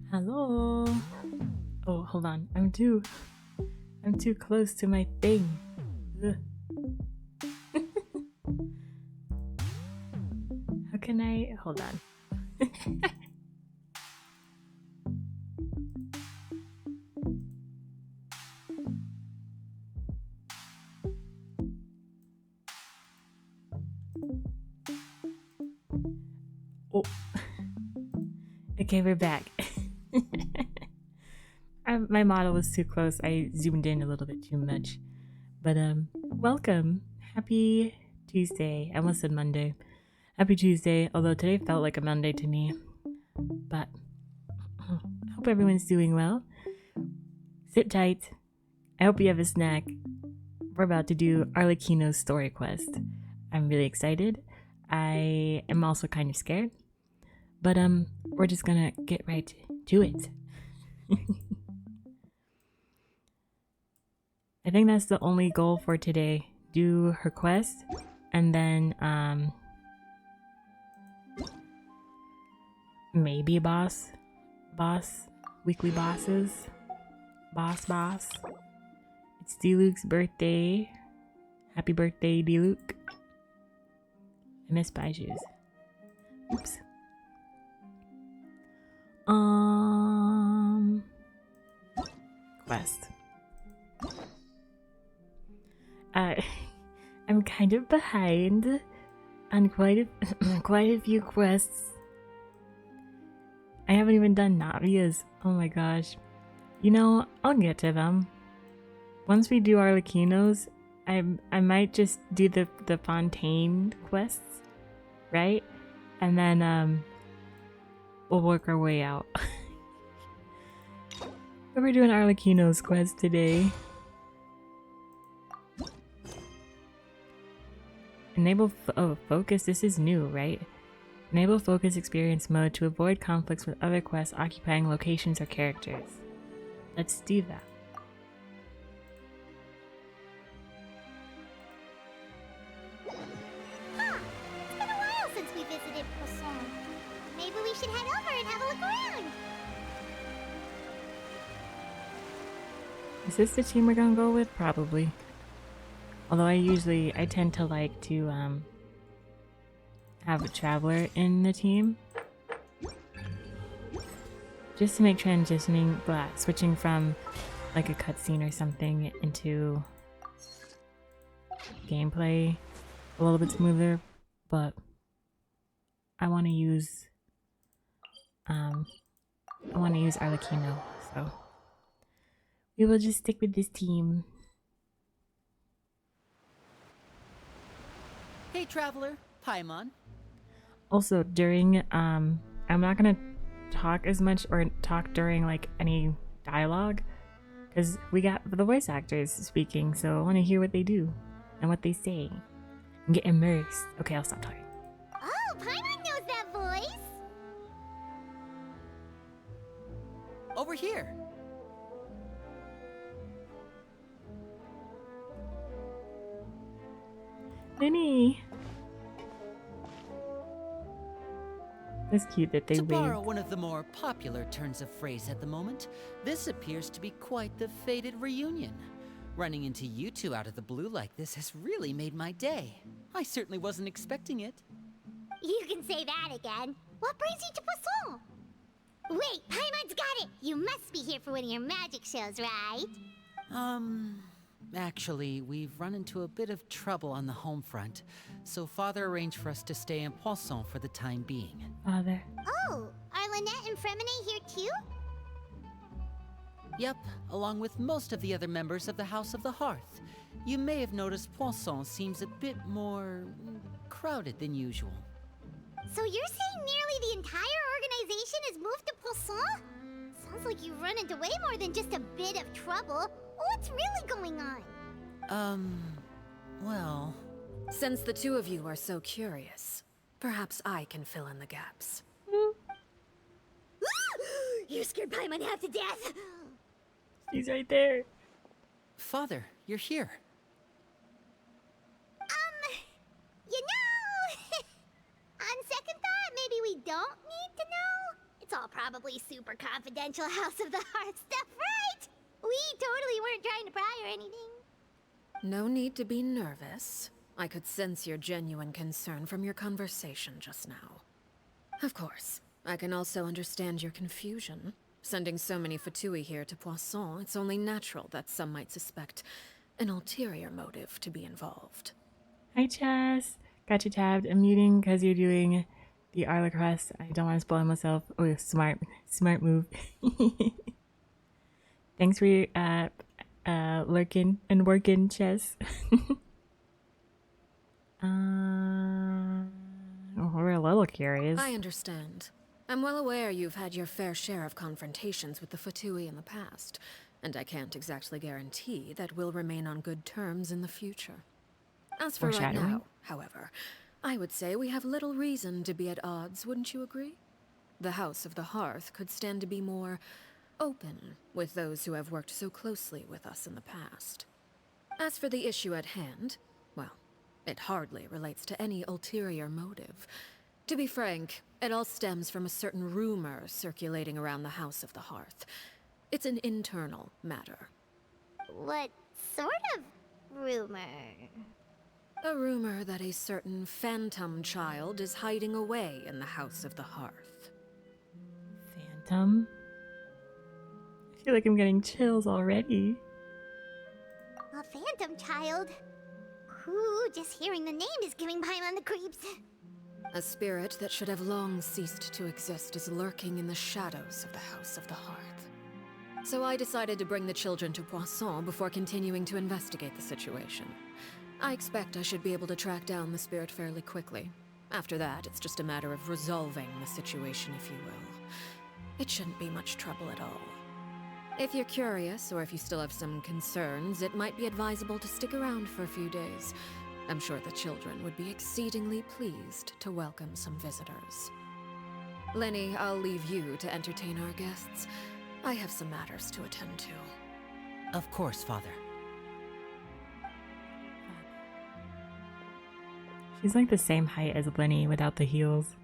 Hello. Oh, hold on. I'm too close to my thing. Ugh. How can I hold on? Oh. Okay, we're back. My model was too close. I zoomed in a little bit too much. But welcome. Happy Tuesday. I almost said Monday. Happy Tuesday, although today felt like a Monday to me. But I hope everyone's doing well. Sit tight. I hope you have a snack. We're about to do Arlecchino's story quest. I'm really excited. I am also kind of scared. But we're just gonna get right to it. I think that's the only goal for today. Do her quest and then maybe weekly bosses. Boss. It's D-Luke's birthday. Happy birthday, D-Luke. I miss spy shoes. Oops. Quest. I'm kind of behind on quite a few quests. I haven't even done Navia's. Oh my gosh. You know, I'll get to them. Once we do Arlecchino's, I might just do the Fontaine quests, right? And then we'll work our way out. But we're doing Arlecchino's quest today. Enable focus. This is new, right? Enable focus experience mode to avoid conflicts with other quests occupying locations or characters. Let's do that. Huh! It's been a while since we visited. visited Poisson. Maybe we should head over and have a look around. Is this the team we're gonna go with? Probably. Although I tend to like to have a traveler in the team. Just to make switching from like a cutscene or something into gameplay a little bit smoother, but I want to use Arlecchino, so we will just stick with this team. Hey traveler, Paimon. Also during I'm not gonna talk as much or talk during like any dialogue because we got the voice actors speaking, so I want to hear what they do and what they say and get immersed. Okay, I'll stop talking. Oh, Paimon knows that voice. Over here. Lenny! It's cute that they To waved. borrow one of the more popular turns of phrase at the moment, this appears to be quite the fated reunion. Running into you two out of the blue like this has really made my day. I certainly wasn't expecting it. You can say that again. What brings you to Poisson? Wait, Paimon's got it. You must be here for one of your magic shows, right? Actually, we've run into a bit of trouble on the home front, so Father arranged for us to stay in Poisson for the time being. Father. Oh, are Lynette and Fremine here too? Yep, along with most of the other members of the House of the Hearth. You may have noticed Poisson seems a bit more crowded than usual. So you're saying nearly the entire organization has moved to Poisson? Sounds like you've run into way more than just a bit of trouble. What's really going on? Well... Since the two of you are so curious, perhaps I can fill in the gaps. You scared Paimon half to death! He's right there. Father, you're here. You know... On second thought, maybe we don't need to know? It's all probably super confidential House of the Hearth stuff, right? We totally weren't trying to pry or anything. No need to be nervous. I could sense your genuine concern from your conversation just now. Of course, I can also understand your confusion. Sending so many Fatui here to Poisson, it's only natural that some might suspect an ulterior motive to be involved. Hi, Chess. Got you tabbed. I'm muting because you're doing the Arlecchino quest. I don't want to spoil myself. Oh, smart move. Thanks for lurking and working, Chess. We're a little curious. I understand. I'm well aware you've had your fair share of confrontations with the Fatui in the past, and I can't exactly guarantee that we'll remain on good terms in the future. As for right now, however, I would say we have little reason to be at odds, wouldn't you agree? The House of the Hearth could stand to be more open with those who have worked so closely with us in the past. As for the issue at hand, well, it hardly relates to any ulterior motive. To be frank, it all stems from a certain rumor circulating around the House of the Hearth. It's an internal matter. What sort of rumor? A rumor that a certain phantom child is hiding away in the House of the Hearth. Phantom? I feel like I'm getting chills already. A phantom child? Ooh, just hearing the name is giving Paimon the creeps. A spirit that should have long ceased to exist is lurking in the shadows of the House of the Hearth. So I decided to bring the children to Poisson before continuing to investigate the situation. I expect I should be able to track down the spirit fairly quickly. After that, it's just a matter of resolving the situation, if you will. It shouldn't be much trouble at all. If you're curious, or if you still have some concerns, it might be advisable to stick around for a few days. I'm sure the children would be exceedingly pleased to welcome some visitors. Lenny, I'll leave you to entertain our guests. I have some matters to attend to. Of course, Father. She's like the same height as Lenny without the heels.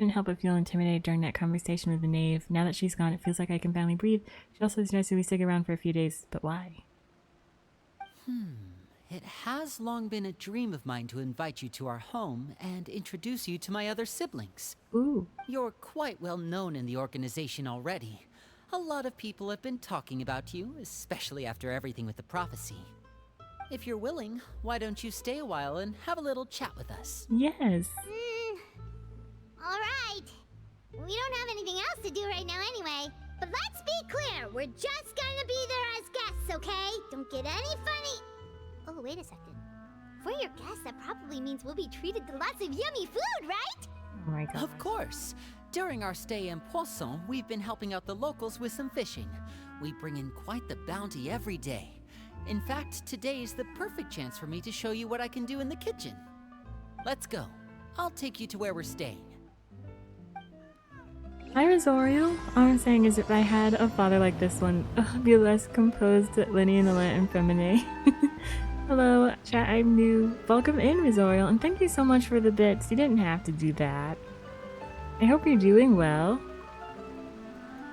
Couldn't help but feel intimidated during that conversation with the knave. Now that she's gone, it feels like I can finally breathe. She also suggested we stick around for a few days, but why? It has long been a dream of mine to invite you to our home and introduce you to my other siblings. Ooh. You're quite well known in the organization already. A lot of people have been talking about you, especially after everything with the prophecy. If you're willing, why don't you stay a while and have a little chat with us? Yes. Alright. We don't have anything else to do right now anyway. But let's be clear, we're just gonna be there as guests, okay? Don't get any funny. Oh, wait a second. For your guests, that probably means we'll be treated to lots of yummy food, right? Oh my god. Of course. During our stay in Poisson, we've been helping out the locals with some fishing. We bring in quite the bounty every day. In fact, today is the perfect chance for me to show you what I can do in the kitchen. Let's go. I'll take you to where we're staying. Hi, Rosario. All I'm saying is if I had a father like this one, I'd be less composed, Lenny and Alette and Femine. Hello, chat, I'm new. Welcome in, Rosario, and thank you so much for the bits. You didn't have to do that. I hope you're doing well.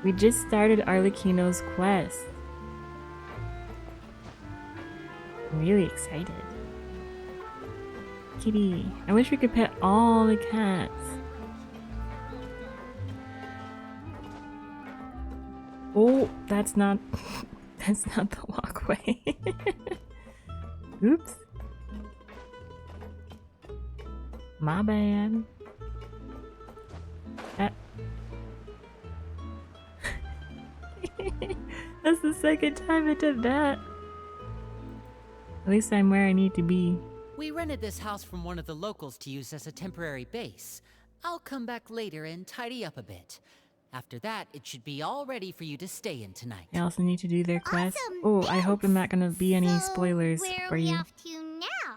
We just started Arlecchino's quest. I'm really excited. Kitty, I wish we could pet all the cats. Oh, that's not the walkway. Oops. My bad. That's the second time I did that. At least I'm where I need to be. We rented this house from one of the locals to use as a temporary base. I'll come back later and tidy up a bit. After that, it should be all ready for you to stay in tonight. I also need to do their quest. Awesome, Oh, I hope I'm not gonna be any So, spoilers where for are we you. off to now?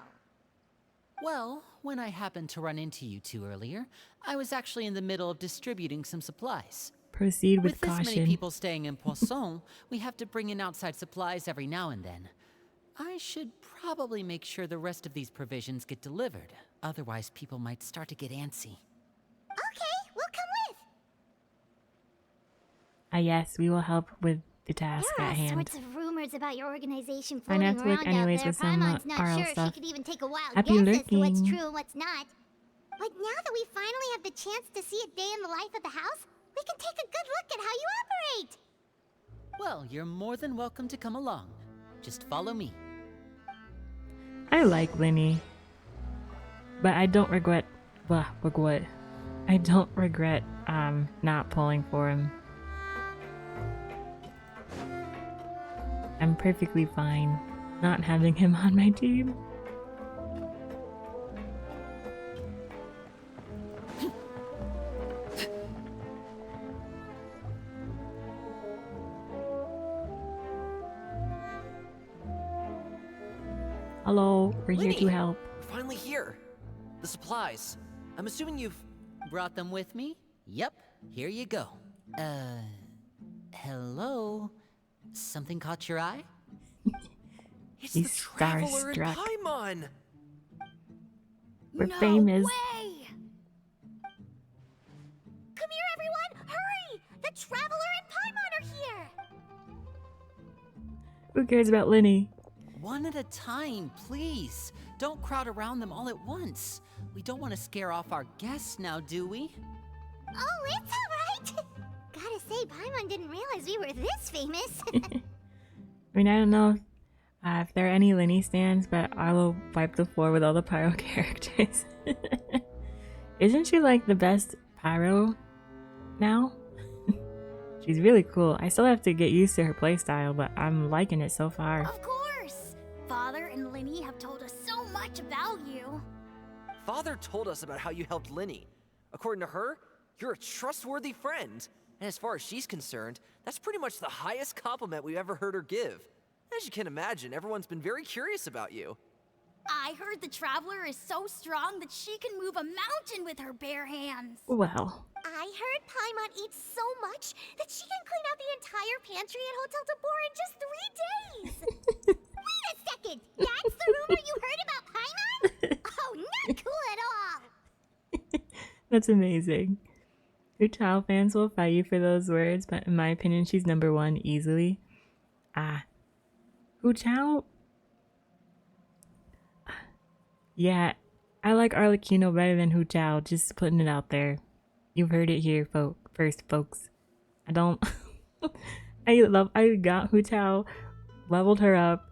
Well, when I happened to run into you two earlier, I was actually in the middle of distributing some supplies. Proceed with With this many caution. people staying in Poisson, we have to bring in outside supplies every now and then. I should probably make sure the rest of these provisions get delivered. Otherwise, people might start to get antsy. Okay, we'll come with. Yes, we will help with the task There are at all hand. sorts of rumors about your organization Find floating out to look around anyways out there. with some, Paimon's not RL sure if stuff. she could even take a wild Happy guess as to what's lurking. true and what's not. But now that we finally have the chance to see a day in the life of the house, we can take a good look at how you operate. Well, you're more than welcome to come along. Just follow me. I like Lenny, but I don't regret. I don't regret not pulling for him. I'm perfectly fine not having him on my team. Hello, we're here to Lenny! help. We're finally here. The supplies. I'm assuming you've... Brought them with me? Yep, here you go. Hello? Something caught your eye? It's He's the Traveler in starstruck. Paimon! We're No famous. way! Come here, everyone! Hurry! The Traveler and Paimon are here! Who cares about Lenny? One at a time, please. Don't crowd around them all at once. We don't want to scare off our guests now, do we? Oh, it's alright! Gotta say, Paimon didn't realize we were this famous. I mean, I don't know if there are any Lenny stands, but Arlo wiped the floor with all the Pyro characters. Isn't she like the best Pyro now? She's really cool. I still have to get used to her playstyle, but I'm liking it so far. Of course! Father and Linny have told us so much about you. Father told us about how you helped Linny. According to her, you're a trustworthy friend. And as far as she's concerned, that's pretty much the highest compliment we've ever heard her give. As you can imagine, everyone's been very curious about you. I heard the Traveler is so strong that she can move a mountain with her bare hands. Well, I heard Paimon eats so much that she can clean out the entire pantry at Hotel Tabor in just 3 days. Wait a second! That's the rumor you heard about Paimon? Oh, not cool at all! that's amazing. Hu Tao fans will fight you for those words, but in my opinion, she's number one easily. Ah, Hu Tao. Yeah, I like Arlecchino better than Hu Tao. Just putting it out there. You've heard it here, first, folks. I don't. I got Hu Tao, leveled her up,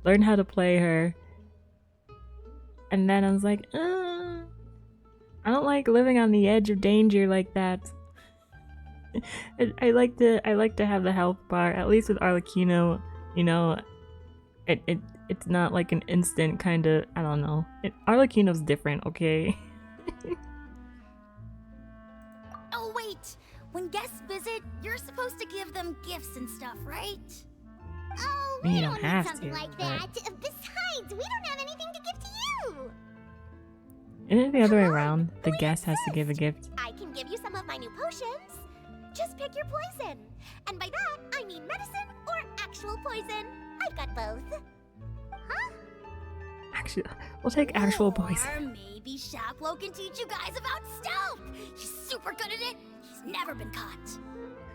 learned how to play her, and then I was like, I don't like living on the edge of danger like that. I like to have the health bar. At least with Arlecchino, you know, it's not like an instant kind of. I don't know. Arlecchino's different, okay? Oh, wait! When guests visit, you're supposed to give them gifts and stuff, right? Oh, You we don't don't have need something to, like that. Besides, we don't have anything to give to you. Isn't it the other way Come on, around? The we guest has to give a exist. gift. I can give you some of my new potions. Just pick your poison. And by that, I mean medicine or actual poison. I've got both. Huh? Actually, we'll take actual poison. Or maybe Shaplo can teach you guys about stealth. He's super good at it. He's never been caught.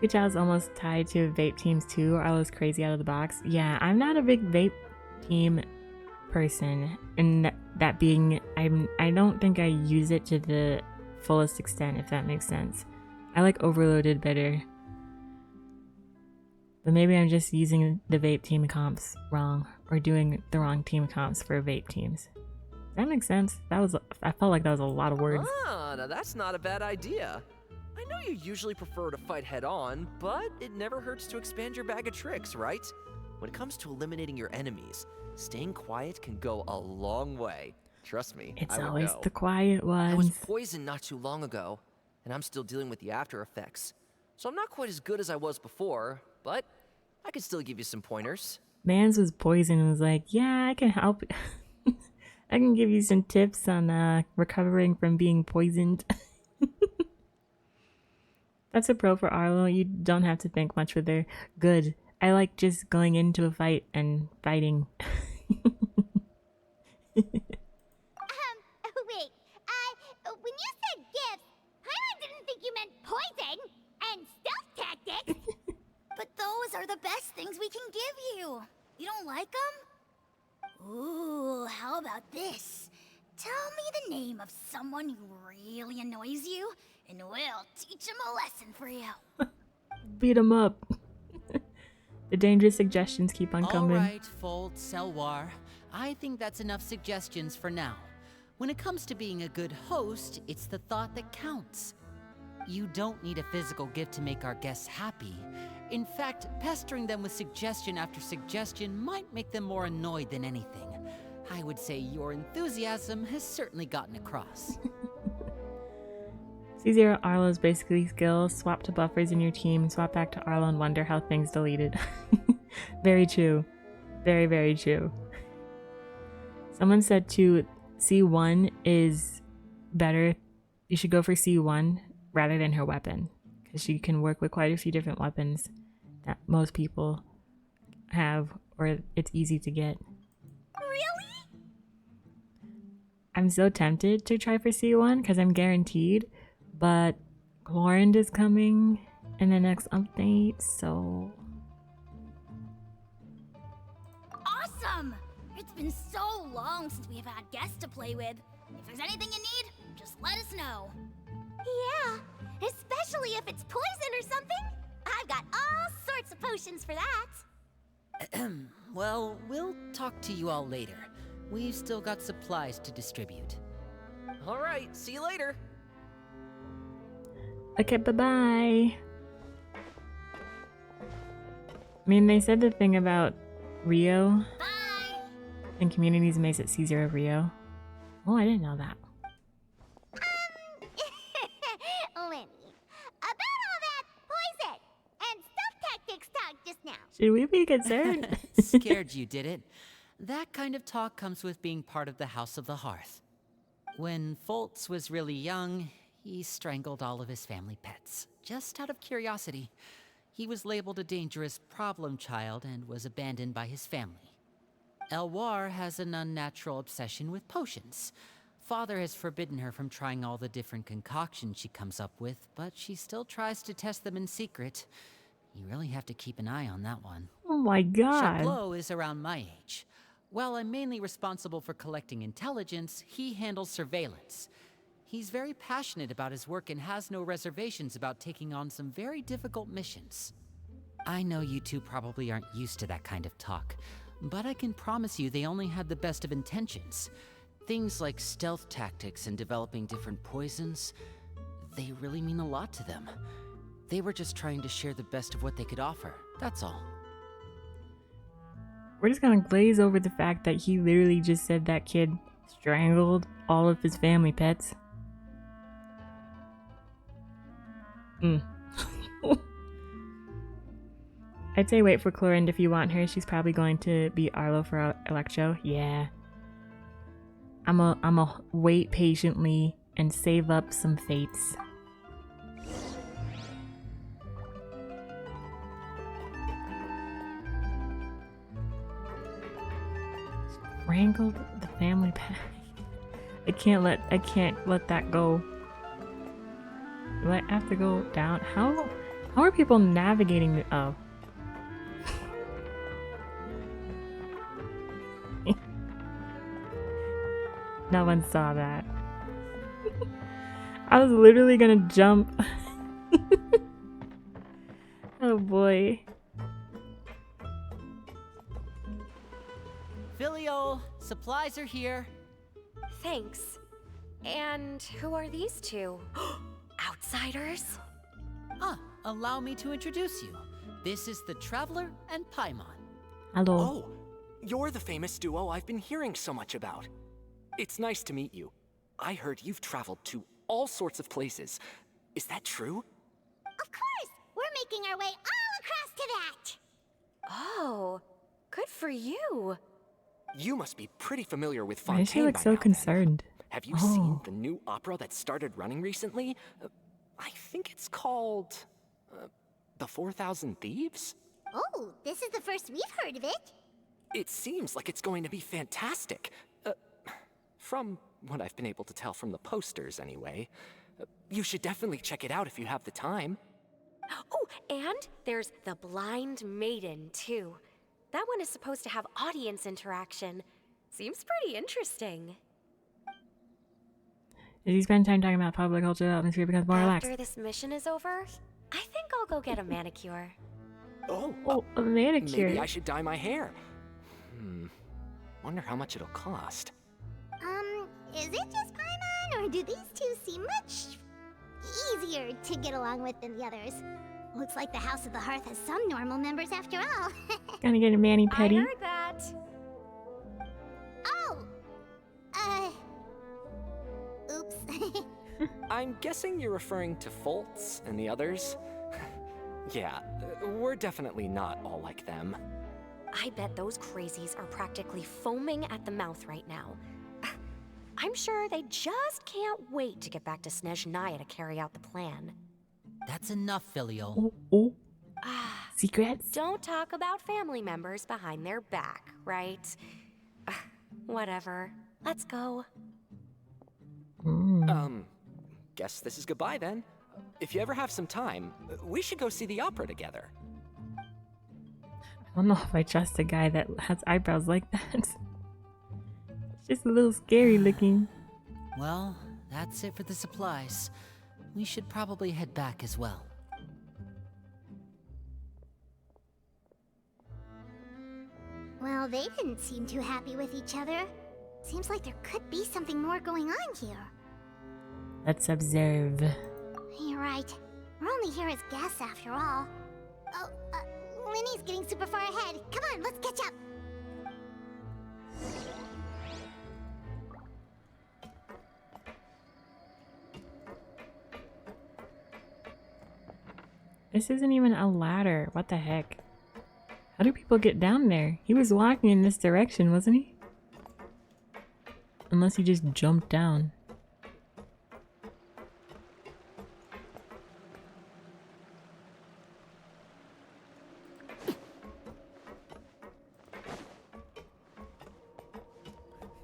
Hu Tao's almost tied to vape teams too. Arlo's crazy out of the box. Yeah, I'm not a big vape team person, and that being, I don't think I use it to the fullest extent, if that makes sense. I like overloaded better, but maybe I'm just using the vape team comps wrong, or doing the wrong team comps for vape teams. That makes sense. I felt like that was a lot of words. Ah, now that's not a bad idea. I know you usually prefer to fight head on, but it never hurts to expand your bag of tricks, right? When it comes to eliminating your enemies, staying quiet can go a long way. Trust me, It's I would always know. the quiet I was ones. poisoned not too long ago, and I'm still dealing with the after effects. So I'm not quite as good as I was before, but I can still give you some pointers. Mans was poisoned and was like, yeah, I can help. I can give you some tips on recovering from being poisoned. That's a pro for Arlo. You don't have to think much with her. Good. I like just going into a fight and fighting. Wait. When you said gifts, I didn't think you meant poison and stealth tactics. But those are the best things we can give you. You don't like them? Ooh, how about this? Tell me the name of someone who really annoys you, and we'll teach him a lesson for you. Beat him up. The dangerous suggestions keep on coming. Alright, Fold, Selwar. I think that's enough suggestions for now. When it comes to being a good host, it's the thought that counts. You don't need a physical gift to make our guests happy. In fact, pestering them with suggestion after suggestion might make them more annoyed than anything. I would say your enthusiasm has certainly gotten across. C0 Arlo's basically skills. Swap to buffers in your team, swap back to Arlo and wonder how things deleted. Very true. Very, very true. Someone said to C1 is better. You should go for C1 rather than her weapon, because she can work with quite a few different weapons that most people have, or it's easy to get. Really? I'm so tempted to try for C1 because I'm guaranteed, but Glorand is coming in the next update, so... Awesome! It's been so long since we've had guests to play with. If there's anything you need, just let us know. Yeah, especially if it's poison or something. I've got all sorts of potions for that. Well, we'll talk to you all later. We've still got supplies to distribute. Alright, see you later. Okay, bye-bye. I mean, they said the thing about Rio Bye! and communities makes it C0 Rio. Oh, I didn't know that. Lenny, about all that poison and stealth tactics talk just now. Should we be concerned? Scared you, did it? That kind of talk comes with being part of the House of the Hearth. When Foltz was really young, he strangled all of his family pets, just out of curiosity. He was labeled a dangerous problem child and was abandoned by his family. Elwar has an unnatural obsession with potions. Father has forbidden her from trying all the different concoctions she comes up with, but she still tries to test them in secret. You really have to keep an eye on that one. Oh my god. Chaplot is around my age. While I'm mainly responsible for collecting intelligence, he handles surveillance. He's very passionate about his work and has no reservations about taking on some very difficult missions. I know you two probably aren't used to that kind of talk, but I can promise you they only had the best of intentions. Things like stealth tactics and developing different poisons, they really mean a lot to them. They were just trying to share the best of what they could offer, that's all. We're just gonna glaze over the fact that he literally just said that kid strangled all of his family pets. I'd say wait for Clorinda if you want her. She's probably going to be Arlo for Electro. Yeah. I'ma wait patiently and save up some fates. Strangled the family pet. I can't let that go. Do I have to go down? How are people navigating the oh. No one saw that. I was literally gonna jump. Oh boy. Filio, supplies are here. Thanks. And who are these two? Outsiders? Allow me to introduce you. This is the Traveler and Paimon. Hello. Oh, you're the famous duo I've been hearing so much about. It's nice to meet you. I heard you've traveled to all sorts of places. Is that true? Of course! We're making our way all across to that! Oh, good for you. You must be pretty familiar with Why does she Fontaine look by so now, then. concerned? Have you seen the new opera that started running recently? I think it's called... The 4,000 Thieves? Oh, this is the first we've heard of it. It seems like it's going to be fantastic. From what I've been able to tell from the posters, anyway. You should definitely check it out if you have the time. Oh, and there's the Blind Maiden, too. That one is supposed to have audience interaction. Seems pretty interesting. As you spend time talking about public culture, the atmosphere becomes more relaxed. After this mission is over, I think I'll go get a manicure. Oh, a manicure. Maybe I should dye my hair. Wonder how much it'll cost. Is it just Paimon, or do these two seem much easier to get along with than the others? Looks like the House of the Hearth has some normal members after all. Gonna get a mani-pedi. I heard that. Oh! Oops. I'm guessing you're referring to Foltz and the others? Yeah, we're definitely not all like them. I bet those crazies are practically foaming at the mouth right now. I'm sure they just can't wait to get back to Snezhnaya to carry out the plan. That's enough, Filio. Oh. Ah, Secrets? don't talk about family members behind their back, right? Whatever. Let's go. Guess this is goodbye then. If you ever have some time, we should go see the opera together. I don't know if I trust a guy that has eyebrows like that. It's just a little scary looking. Well, that's it for the supplies. We should probably head back as well. Well, they didn't seem too happy with each other. Seems like there could be something more going on here. Let's observe. You're right. We're only here as guests after all. Oh, Linny's getting super far ahead. Come on, let's catch up. This isn't even a ladder. What the heck? How do people get down there? He was walking in this direction, wasn't he? Unless he just jumped down.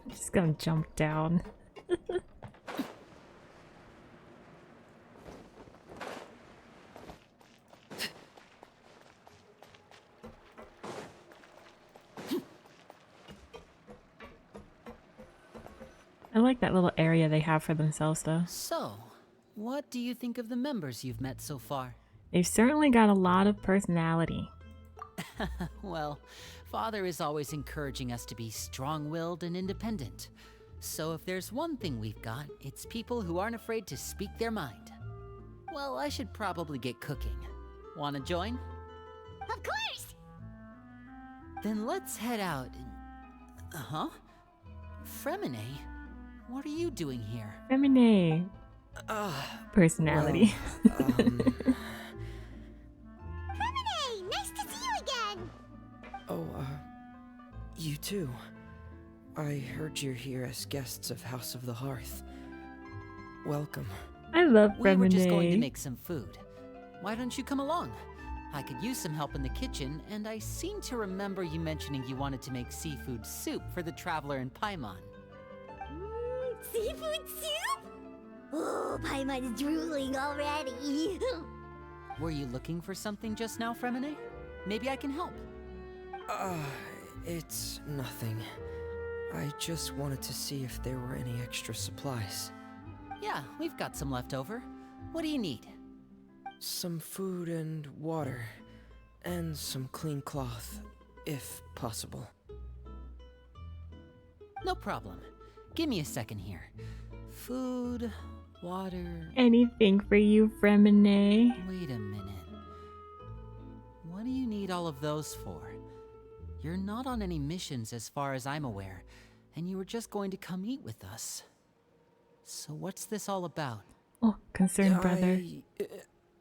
Just gonna jump down. I like that little area they have for themselves, though. So, what do you think of the members you've met so far? They've certainly got a lot of personality. Well, Father is always encouraging us to be strong-willed and independent. So if there's one thing we've got, it's people who aren't afraid to speak their mind. Well, I should probably get cooking. Wanna join? Of course! Then let's head out. Huh? Fremine? What are you doing here? Feminine personality. Hermione, nice to see you again! Oh, you too. I heard you're here as guests of House of the Hearth. Welcome. I love We were just going to Feminine. make some food. Why don't you come along? I could use some help in the kitchen, and I seem to remember you mentioning you wanted to make seafood soup for the traveler in Paimon. Seafood soup? Oh, Paimon's drooling already. Were you looking for something just now, Fremine? Maybe I can help. It's nothing. I just wanted to see if there were any extra supplies. Yeah, we've got some left over. What do you need? Some food and water. And some clean cloth, if possible. No problem. Give me a second here. Food, water... Anything for you, Feminine. Wait a minute. What do you need all of those for? You're not on any missions as far as I'm aware, and you were just going to come eat with us. So what's this all about? Oh, concerned brother.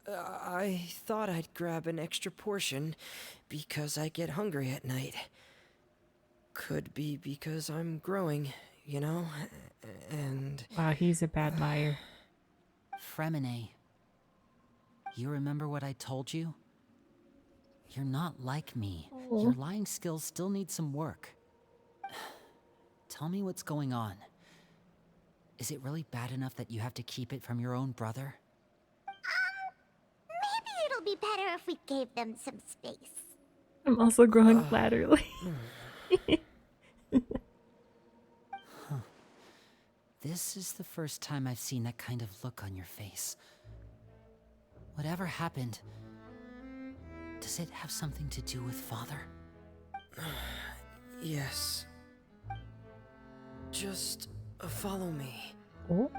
I thought I'd grab an extra portion because I get hungry at night. Could be because I'm growing, you know? And... Wow, he's a bad liar. Fremine, you remember what I told you? You're not like me. Your lying skills still need some work. Tell me what's going on. Is it really bad enough that you have to keep it from your own brother? Maybe it'll be better if we gave them some space. I'm also growing laterally. This is the first time I've seen that kind of look on your face. Whatever happened, does it have something to do with Father? yes. Just follow me. Oh.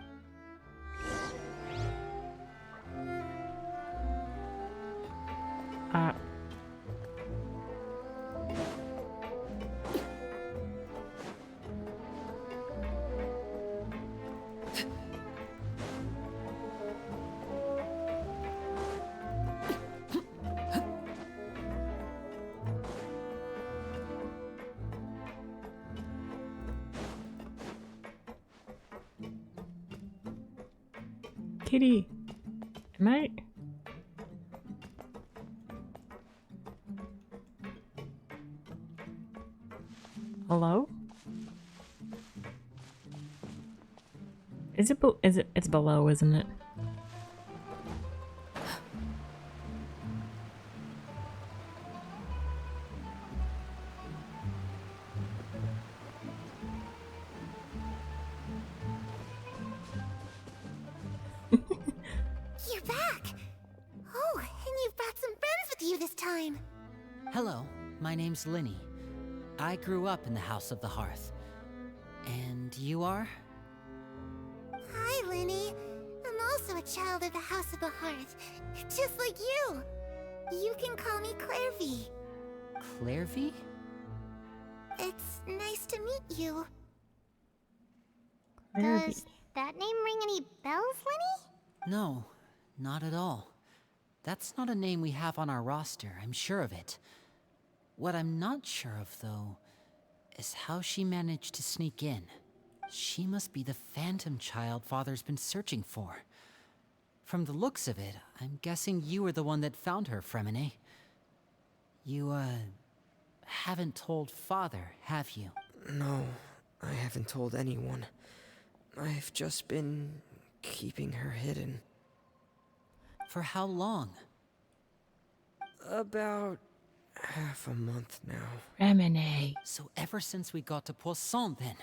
Kitty. Am I? Hello? Is it it's below, isn't it? You're back! Oh, and you've brought some friends with you this time. Hello, my name's Linny. I grew up in the House of the Hearth. And you are? Hi, Linny. I'm also a child of the House of the Hearth, just like you. You can call me Clairvy. Clairvy? It's nice to meet you. Clairvy. Does that name ring any bells, Linny? No, not at all. That's not a name we have on our roster, I'm sure of it. What I'm not sure of, though, is how she managed to sneak in. She must be the phantom child Father's been searching for. From the looks of it, I'm guessing you were the one that found her, Fremine. You, haven't told Father, have you? No, I haven't told anyone. I've just been keeping her hidden. For how long? About half a month now. Remine. So ever since we got to Poisson, then.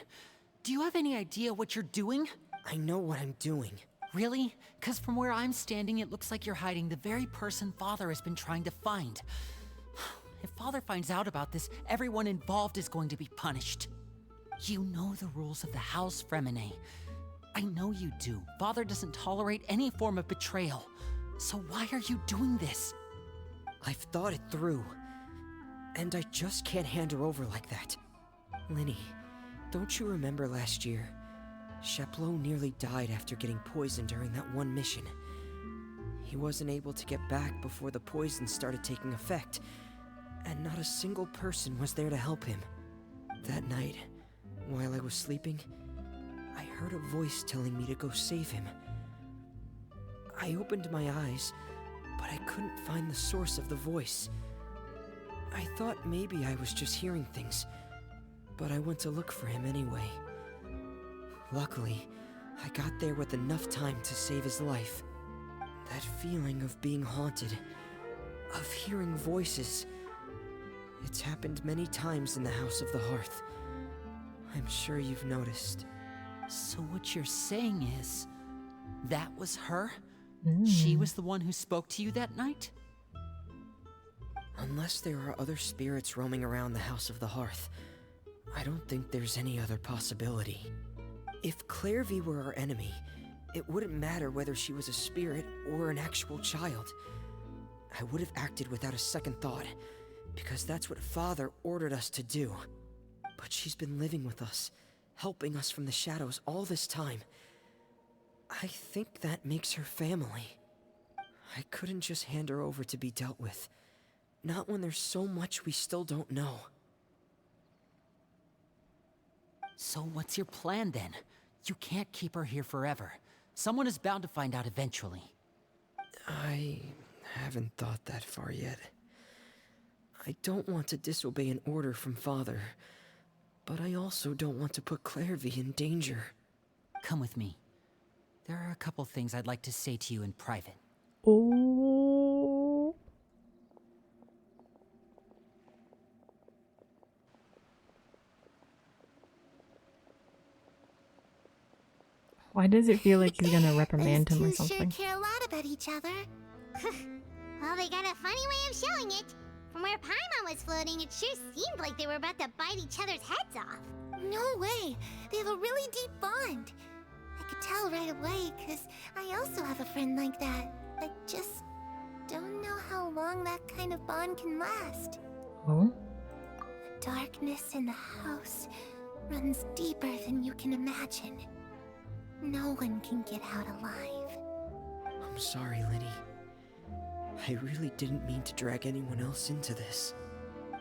Do you have any idea what you're doing? I know what I'm doing. Really? Because from where I'm standing, it looks like you're hiding the very person Father has been trying to find. If Father finds out about this, everyone involved is going to be punished. You know the rules of the house, Fremine. I know you do. Father doesn't tolerate any form of betrayal. So why are you doing this? I've thought it through. And I just can't hand her over like that. Linny, don't you remember last year? Sheplo nearly died after getting poisoned during that one mission. He wasn't able to get back before the poison started taking effect, and not a single person was there to help him. That night, while I was sleeping, I heard a voice telling me to go save him. I opened my eyes, but I couldn't find the source of the voice. I thought maybe I was just hearing things, but I went to look for him anyway. Luckily, I got there with enough time to save his life. That feeling of being haunted, of hearing voices, it's happened many times in the House of the Hearth. I'm sure you've noticed. So what you're saying is, that was her? She was the one who spoke to you that night? Unless there are other spirits roaming around the House of the Hearth, I don't think there's any other possibility. If Clairvy were our enemy, it wouldn't matter whether she was a spirit or an actual child. I would have acted without a second thought, because that's what Father ordered us to do. But she's been living with us, helping us from the shadows all this time. I think that makes her family. I couldn't just hand her over to be dealt with. Not when there's so much we still don't know. So what's your plan then? You can't keep her here forever. Someone is bound to find out eventually. I haven't thought that far yet. I don't want to disobey an order from Father, but I also don't want to put Clairvy in danger. Come with me. There are a couple things I'd like to say to you in private. Oh. Why does it feel like he's gonna reprimand him or Those two something? sure care a lot about each other. Well, they got a funny way of showing it. From where Paimon was floating, it sure seemed like they were about to bite each other's heads off. No way! They have a really deep bond. I could tell right away, because I also have a friend like that. I just don't know how long that kind of bond can last. Oh? The darkness in the house runs deeper than you can imagine. No one can get out alive. I'm sorry, Linny. I really didn't mean to drag anyone else into this.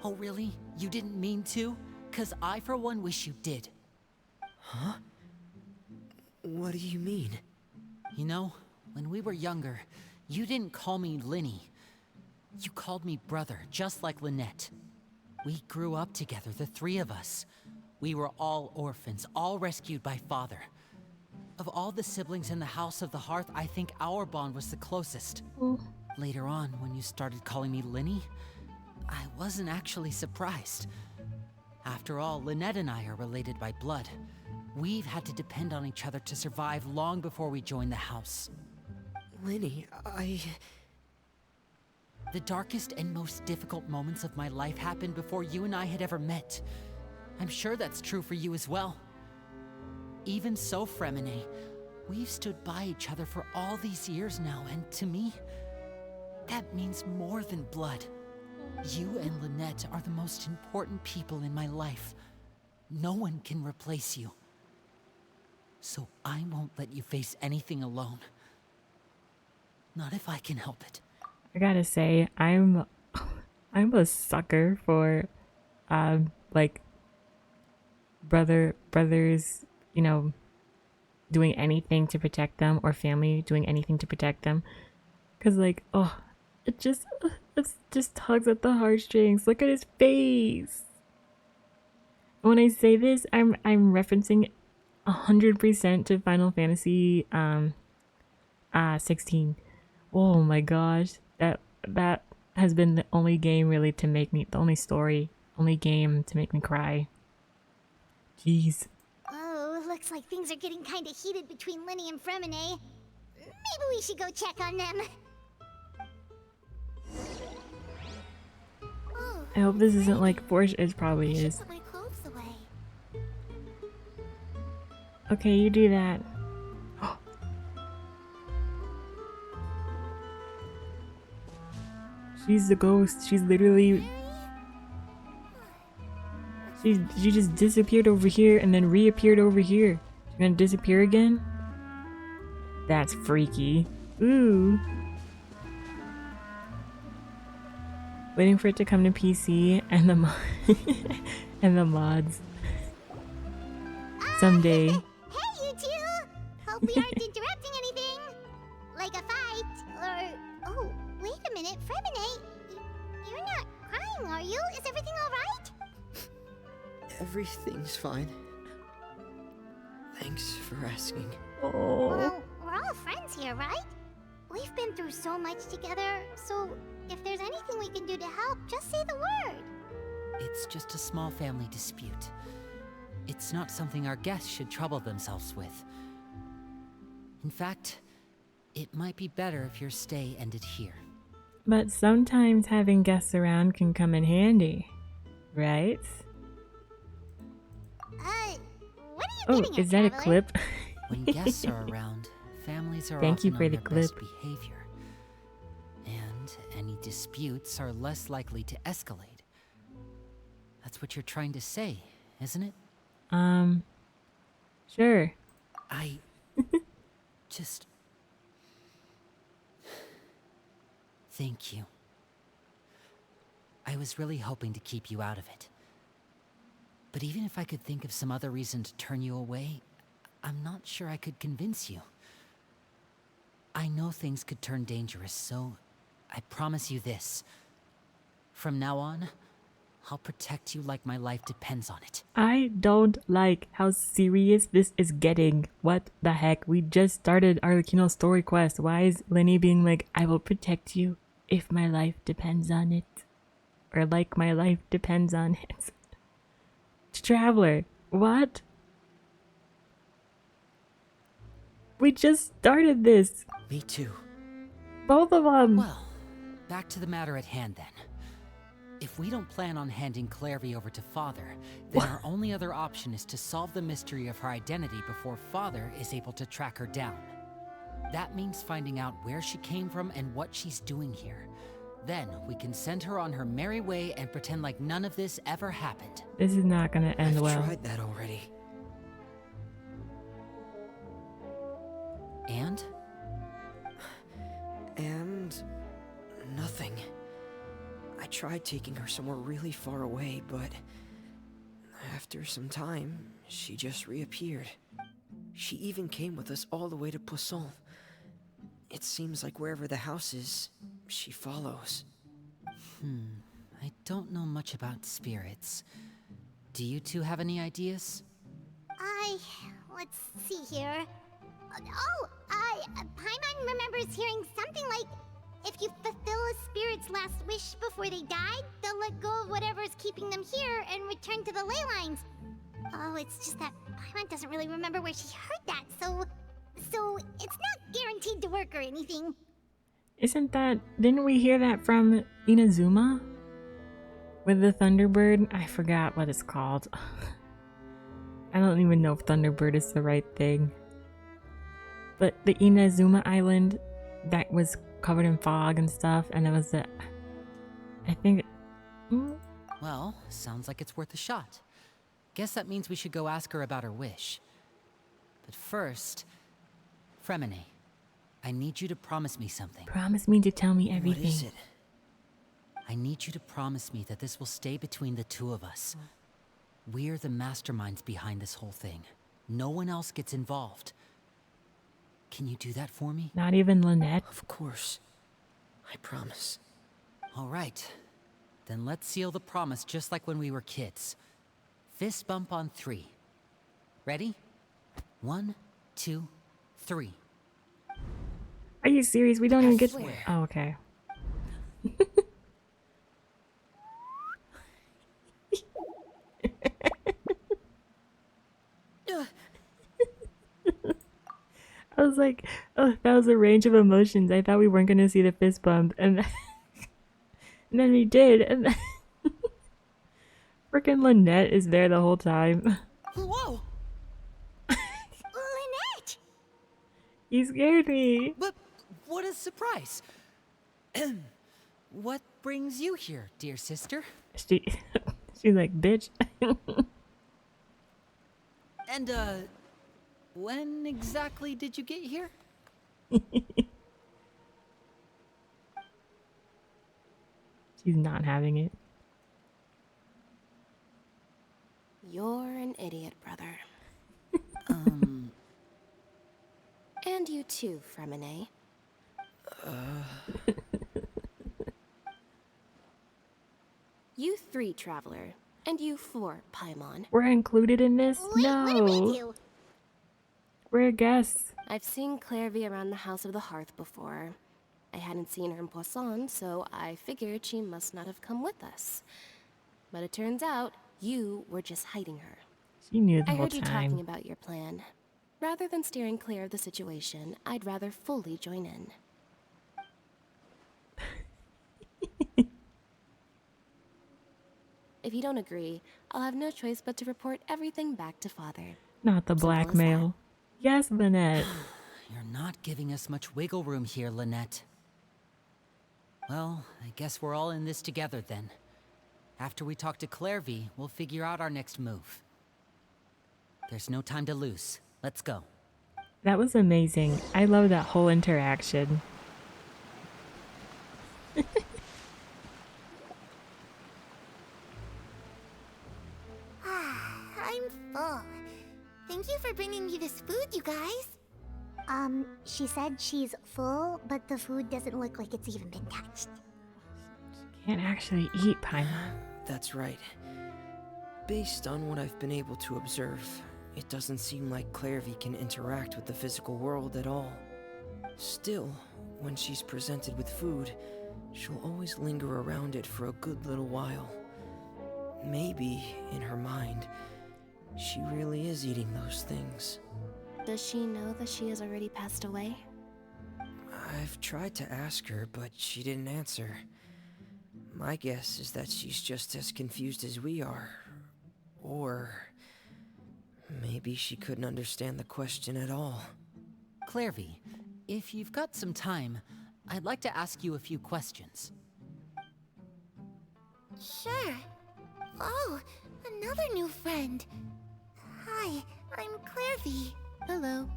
Oh really? You didn't mean to? 'Cause I for one wish you did. Huh? What do you mean? You know, when we were younger, you didn't call me Linny. You called me brother, just like Lynette. We grew up together, the three of us. We were all orphans, all rescued by Father. Of all the siblings in the House of the Hearth, I think our bond was the closest. Later on, when you started calling me Linny, I wasn't actually surprised. After all, Lynette and I are related by blood. We've had to depend on each other to survive long before we joined the house. Linny, The darkest and most difficult moments of my life happened before you and I had ever met. I'm sure that's true for you as well. Even so, Fremine, we've stood by each other for all these years now, and to me, that means more than blood. You and Lynette are the most important people in my life. No one can replace you. So I won't let you face anything alone. Not if I can help it. I gotta say, I'm a sucker for like brothers, you know, doing anything to protect them, or family doing anything to protect them. Cause like, oh, it just tugs at the heartstrings. Look at his face. When I say this, I'm referencing 100% to Final Fantasy 16. Oh my gosh, that has been the only game really to make me, the only game to make me cry. Jeez. Oh, Looks like things are getting kind of heated between Linny and Fremine. Maybe we should go check on them. Oh, I hope this it's isn't raining. like Porsche. It probably I should is. put my clothes away. Okay, you do that. She's the ghost. She's literally. She just disappeared over here and then reappeared over here. She's gonna disappear again? That's freaky. Ooh. Waiting for it to come to PC and the and the mods. Someday. Hey, you two! Hope we aren't interrupting anything. Like a fight, or... Oh, wait a minute, Fremine. You're not crying, are you? Is everything alright? Everything's fine. Thanks for asking. Oh. Well, we're all friends here, right? We've been through so much together, so if there's anything we can do to help, just say the word. It's just a small family dispute. It's not something our guests should trouble themselves with. In fact, it might be better if your stay ended here. But sometimes having guests around can come in handy, right? What are you Oh, getting at, is that a Traveler? clip? When guests are around, families are Thank you often for on the their best clip. behavior. And any disputes are less likely to escalate. That's what you're trying to say, isn't it? Sure. I just... Thank you. I was really hoping to keep you out of it. But even if I could think of some other reason to turn you away, I'm not sure I could convince you. I know things could turn dangerous, so I promise you this. From now on, I'll protect you like my life depends on it. I don't like how serious this is getting. What the heck? We just started Arlecchino story quest. Why is Lenny being like, I will protect you if my life depends on it? Or like my life depends on it. Traveler, what? We just started this. Me too. Both of them. Well, back to the matter at hand then. If we don't plan on handing Clairvy over to Father, then our only other option is to solve the mystery of her identity before Father is able to track her down. That means finding out where she came from and what she's doing here. Then we can send her on her merry way and pretend like none of this ever happened. This is not gonna end I've well. tried that already. And? And nothing. I tried taking her somewhere really far away, but after some time, she just reappeared. She even came with us all the way to Poisson. It seems like wherever the house is, she follows. I don't know much about spirits. Do you two have any ideas? Let's see here. Paimon remembers hearing something like, if you fulfill a spirit's last wish before they died, they'll let go of whatever's keeping them here and return to the ley lines. Oh, it's just that Paimon doesn't really remember where she heard that, so it's not guaranteed to work or anything. Isn't that... Didn't we hear that from Inazuma? With the Thunderbird? I forgot what it's called. I don't even know if Thunderbird is the right thing. But the Inazuma Island that was covered in fog and stuff, and it was the... I think... Well, sounds like it's worth a shot. Guess that means we should go ask her about her wish. But first, Fremine, I need you to promise me something. Promise me to tell me everything. What is it? I need you to promise me that this will stay between the two of us. We're the masterminds behind this whole thing. No one else gets involved. Can you do that for me? Not even Lynette? Of course. I promise. All right. Then let's seal the promise just like when we were kids. Fist bump on 3. Ready? 1, 2, 3. Are you serious? We don't even get... swear. Oh, okay. I was like, oh, that was a range of emotions. I thought we weren't gonna see the fist bump, and then we did, and then freaking Lynette is there the whole time. Whoa! Lynette! You scared me. But what a surprise! What brings you here, dear sister? She, she's like, bitch. And, when exactly did you get here? She's not having it. You're an idiot, brother. And you too, Fremine. You 3, Traveler. And you 4, Paimon. We're included in this? Wait, No. what did we do? We're guests. I've seen Clairvy around the House of the Hearth before. I hadn't seen her in Poisson, so I figured she must not have come with us. But it turns out, you were just hiding her. She knew the I whole heard you talking time. about your plan. Rather than steering clear of the situation, I'd rather fully join in. If you don't agree, I'll have no choice but to report everything back to Father. Not the Simple as blackmail. Yes, Lynette. You're not giving us much wiggle room here, Lynette. Well, I guess we're all in this together then. After we talk to Clairvy, we'll figure out our next move. There's no time to lose. Let's go. That was amazing. I love that whole interaction. I'm full. Thank you for bringing me this food, you guys. She said she's full, but the food doesn't look like it's even been touched. Can't actually eat, Paimon. That's right. Based on what I've been able to observe, it doesn't seem like Clairvy can interact with the physical world at all. Still, when she's presented with food, she'll always linger around it for a good little while. Maybe, in her mind, she really is eating those things. Does she know that she has already passed away? I've tried to ask her, but she didn't answer. My guess is that she's just as confused as we are. Or maybe she couldn't understand the question at all. Clairvy, if you've got some time, I'd like to ask you a few questions. Sure. Oh, another new friend. Hi, I'm Clairvy. Hello.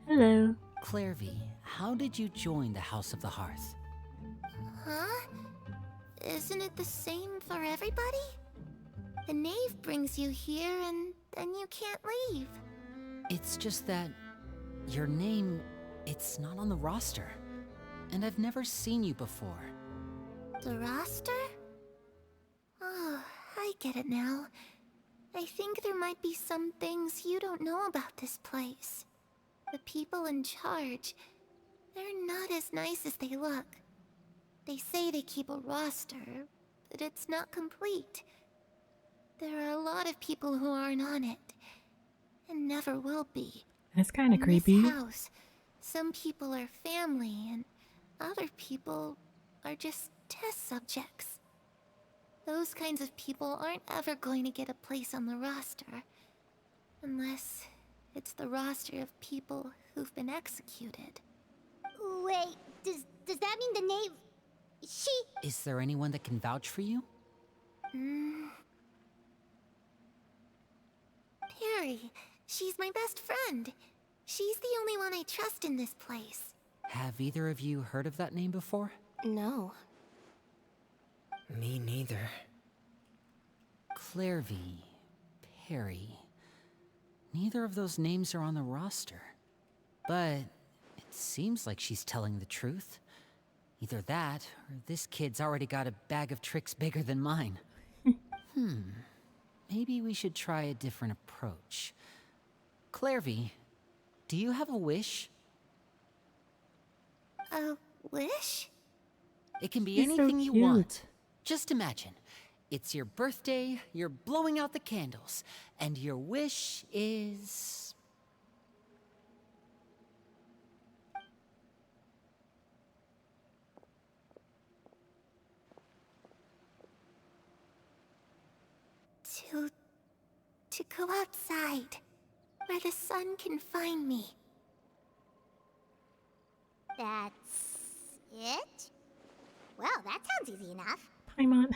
Hello. Clairvy, how did you join the House of the Hearth? Huh? Isn't it the same for everybody? The knave brings you here and then you can't leave. It's just that your name, it's not on the roster. And I've never seen you before. The roster? Oh, I get it now. I think there might be some things you don't know about this place. The people in charge, they're not as nice as they look. They say they keep a roster, but it's not complete. There are a lot of people who aren't on it, and never will be. That's kind of In creepy. this house, some people are family, and other people are just test subjects. Those kinds of people aren't ever going to get a place on the roster. Unless it's the roster of people who've been executed. Wait, does that mean the knave... She... Is there anyone that can vouch for you? Perry. She's my best friend. She's the only one I trust in this place. Have either of you heard of that name before? No. Me neither. Clairvy, Perry. Neither of those names are on the roster. But it seems like she's telling the truth. Either that, or this kid's already got a bag of tricks bigger than mine. Maybe we should try a different approach. Clairvy, do you have a wish? A wish? He's It can be so anything you cute. want. Just imagine. It's your birthday, you're blowing out the candles, and your wish is... inside, where the sun can find me. That's it? Well, that sounds easy enough. Paimon.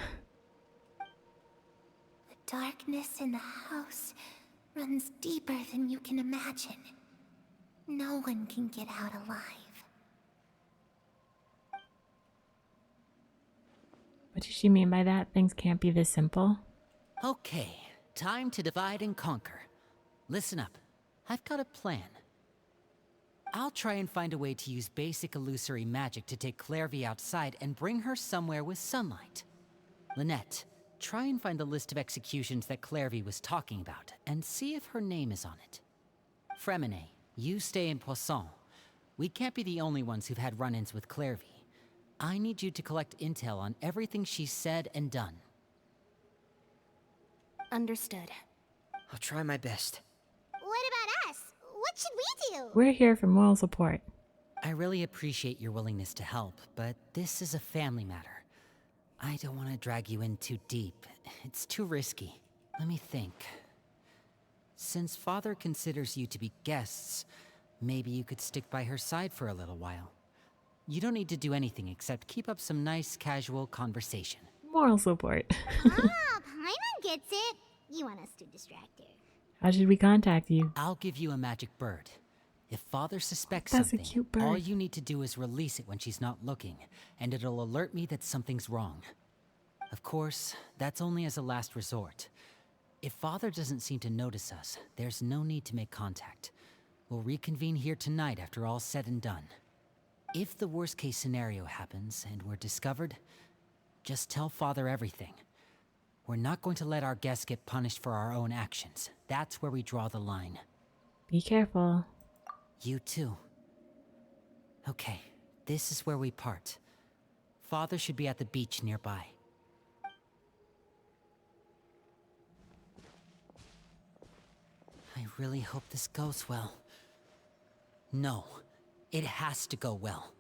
The darkness in the house runs deeper than you can imagine. No one can get out alive. What does she mean by that? Things can't be this simple? Okay, time to divide and conquer. Listen up. I've got a plan. I'll try and find a way to use basic illusory magic to take Clairvy outside and bring her somewhere with sunlight. Lynette, try and find the list of executions that Clairvy was talking about, and see if her name is on it. Fremine, you stay in Poisson. We can't be the only ones who've had run-ins with Clairvy. I need you to collect intel on everything she's said and done. Understood. I'll try my best. What about us? What should we do? We're here for moral support. I really appreciate your willingness to help, but this is a family matter. I don't want to drag you in too deep. It's too risky. Let me think. Since Father considers you to be guests, maybe you could stick by her side for a little while. You don't need to do anything except keep up some nice, casual conversation. Moral support. Ah, Paimon gets it. You want us to distract her. How should we contact you? I'll give you a magic bird. If Father suspects That's a something, cute bird. all you need to do is release it when she's not looking, and it'll alert me that something's wrong. Of course, that's only as a last resort. If Father doesn't seem to notice us, there's no need to make contact. We'll reconvene here tonight after all's said and done. If the worst-case scenario happens and we're discovered, just tell Father everything. We're not going to let our guests get punished for our own actions. That's where we draw the line. Be careful. You too. Okay, this is where we part. Father should be at the beach nearby. I really hope this goes well. No, it has to go well.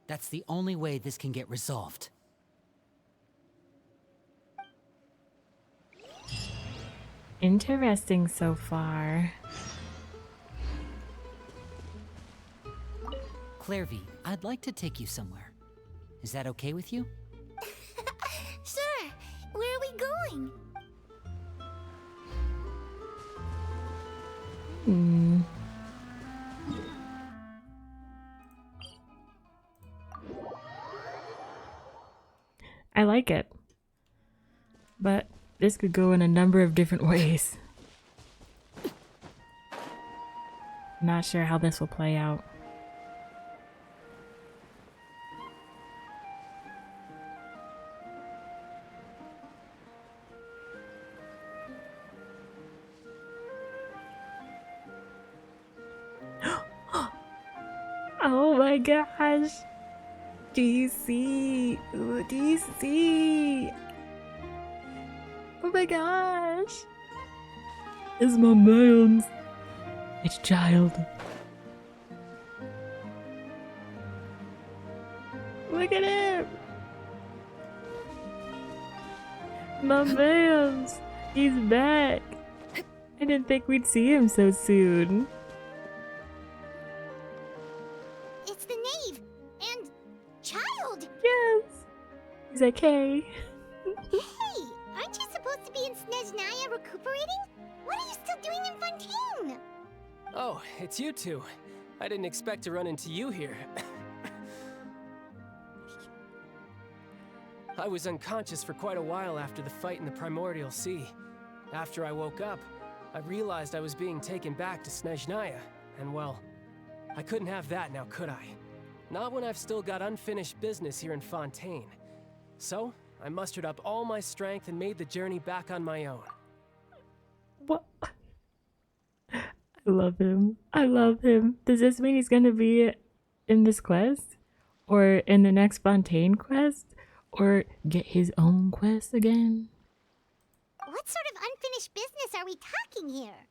That's the only way this can get resolved. Interesting so far. Clairvy, I'd like to take you somewhere. Is that okay with you? Sure. Where are we going? I like it. But this could go in a number of different ways. Not sure how this will play out. Oh my gosh. DC. Ooh, DC. Oh my gosh. It's my man's. It's child. Look at him. My man's. He's back. I didn't think we'd see him so soon. It's the knave and child. Yes. He's okay. Hey, aren't you supposed to be in Snezhnaya recuperating? What are you still doing in Fontaine? Oh, it's you two. I didn't expect to run into you here. I was unconscious for quite a while after the fight in the Primordial Sea. After I woke up, I realized I was being taken back to Snezhnaya, and well, I couldn't have that now, could I? Not when I've still got unfinished business here in Fontaine. So, I mustered up all my strength and made the journey back on my own. What? I love him. I love him. Does this mean he's gonna be in this quest? Or in the next Fontaine quest? Or get his own quest again? What sort of unfinished business are we talking here?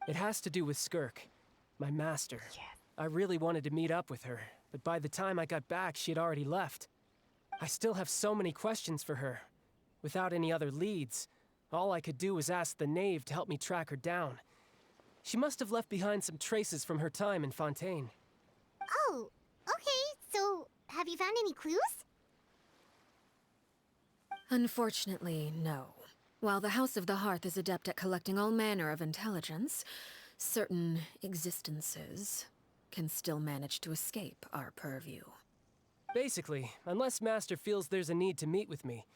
It has to do with Skirk, my master. Yes. I really wanted to meet up with her, but by the time I got back, she had already left. I still have so many questions for her. Without any other leads, All I could do was ask the knave to help me track her down. She must have left behind some traces from her time in Fontaine. Oh, okay, so have you found any clues? Unfortunately, no. While the House of the Hearth is adept at collecting all manner of intelligence, certain existences can still manage to escape our purview. Basically, unless Master feels there's a need to meet with me,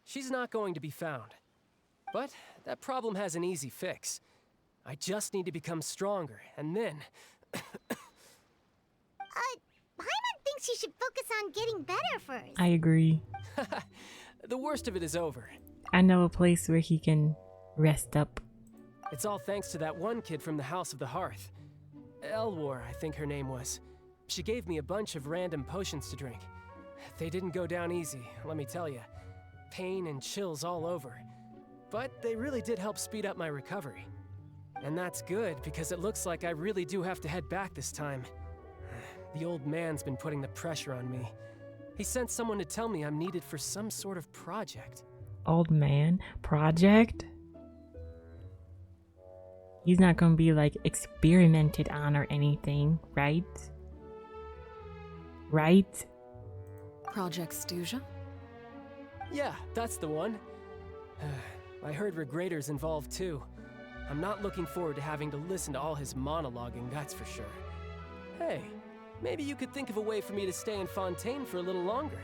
she's not going to be found. But that problem has an easy fix. I just need to become stronger, and then... Paimon thinks you should focus on getting better first. I agree. the worst of it is over. I know a place where he can rest up. It's all thanks to that one kid from the House of the Hearth. Elwar, I think her name was. She gave me a bunch of random potions to drink. They didn't go down easy, let me tell you. Pain and chills all over. But they really did help speed up my recovery. And that's good, because it looks like I really do have to head back this time. The old man's been putting the pressure on me. He sent someone to tell me I'm needed for some sort of project. Old man? Project? He's not gonna be like experimented on or anything, right? Right? Project Stuja? Yeah, that's the one. I heard Regrader's involved too. I'm not looking forward to having to listen to all his monologuing, that's for sure. Hey, maybe you could think of a way for me to stay in Fontaine for a little longer.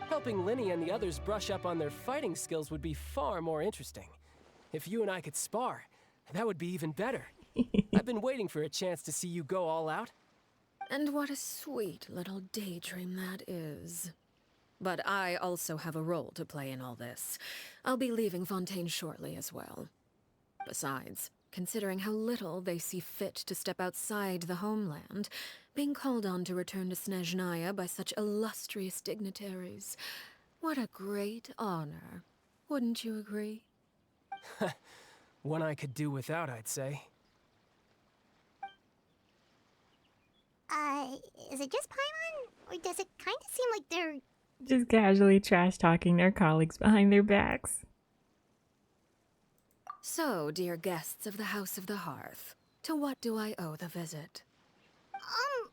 Helping Linny and the others brush up on their fighting skills would be far more interesting. If you and I could spar, that would be even better. I've been waiting for a chance to see you go all out. And what a sweet little daydream that is. But I also have a role to play in all this. I'll be leaving Fontaine shortly as well. Besides, considering how little they see fit to step outside the homeland, being called on to return to Snezhnaya by such illustrious dignitaries, what a great honor. Wouldn't you agree? One I could do without, I'd say. Is it just Paimon? Or does it kind of seem like they're... Just casually trash talking their colleagues behind their backs. So, dear guests of the House of the Hearth, to what do I owe the visit? Well,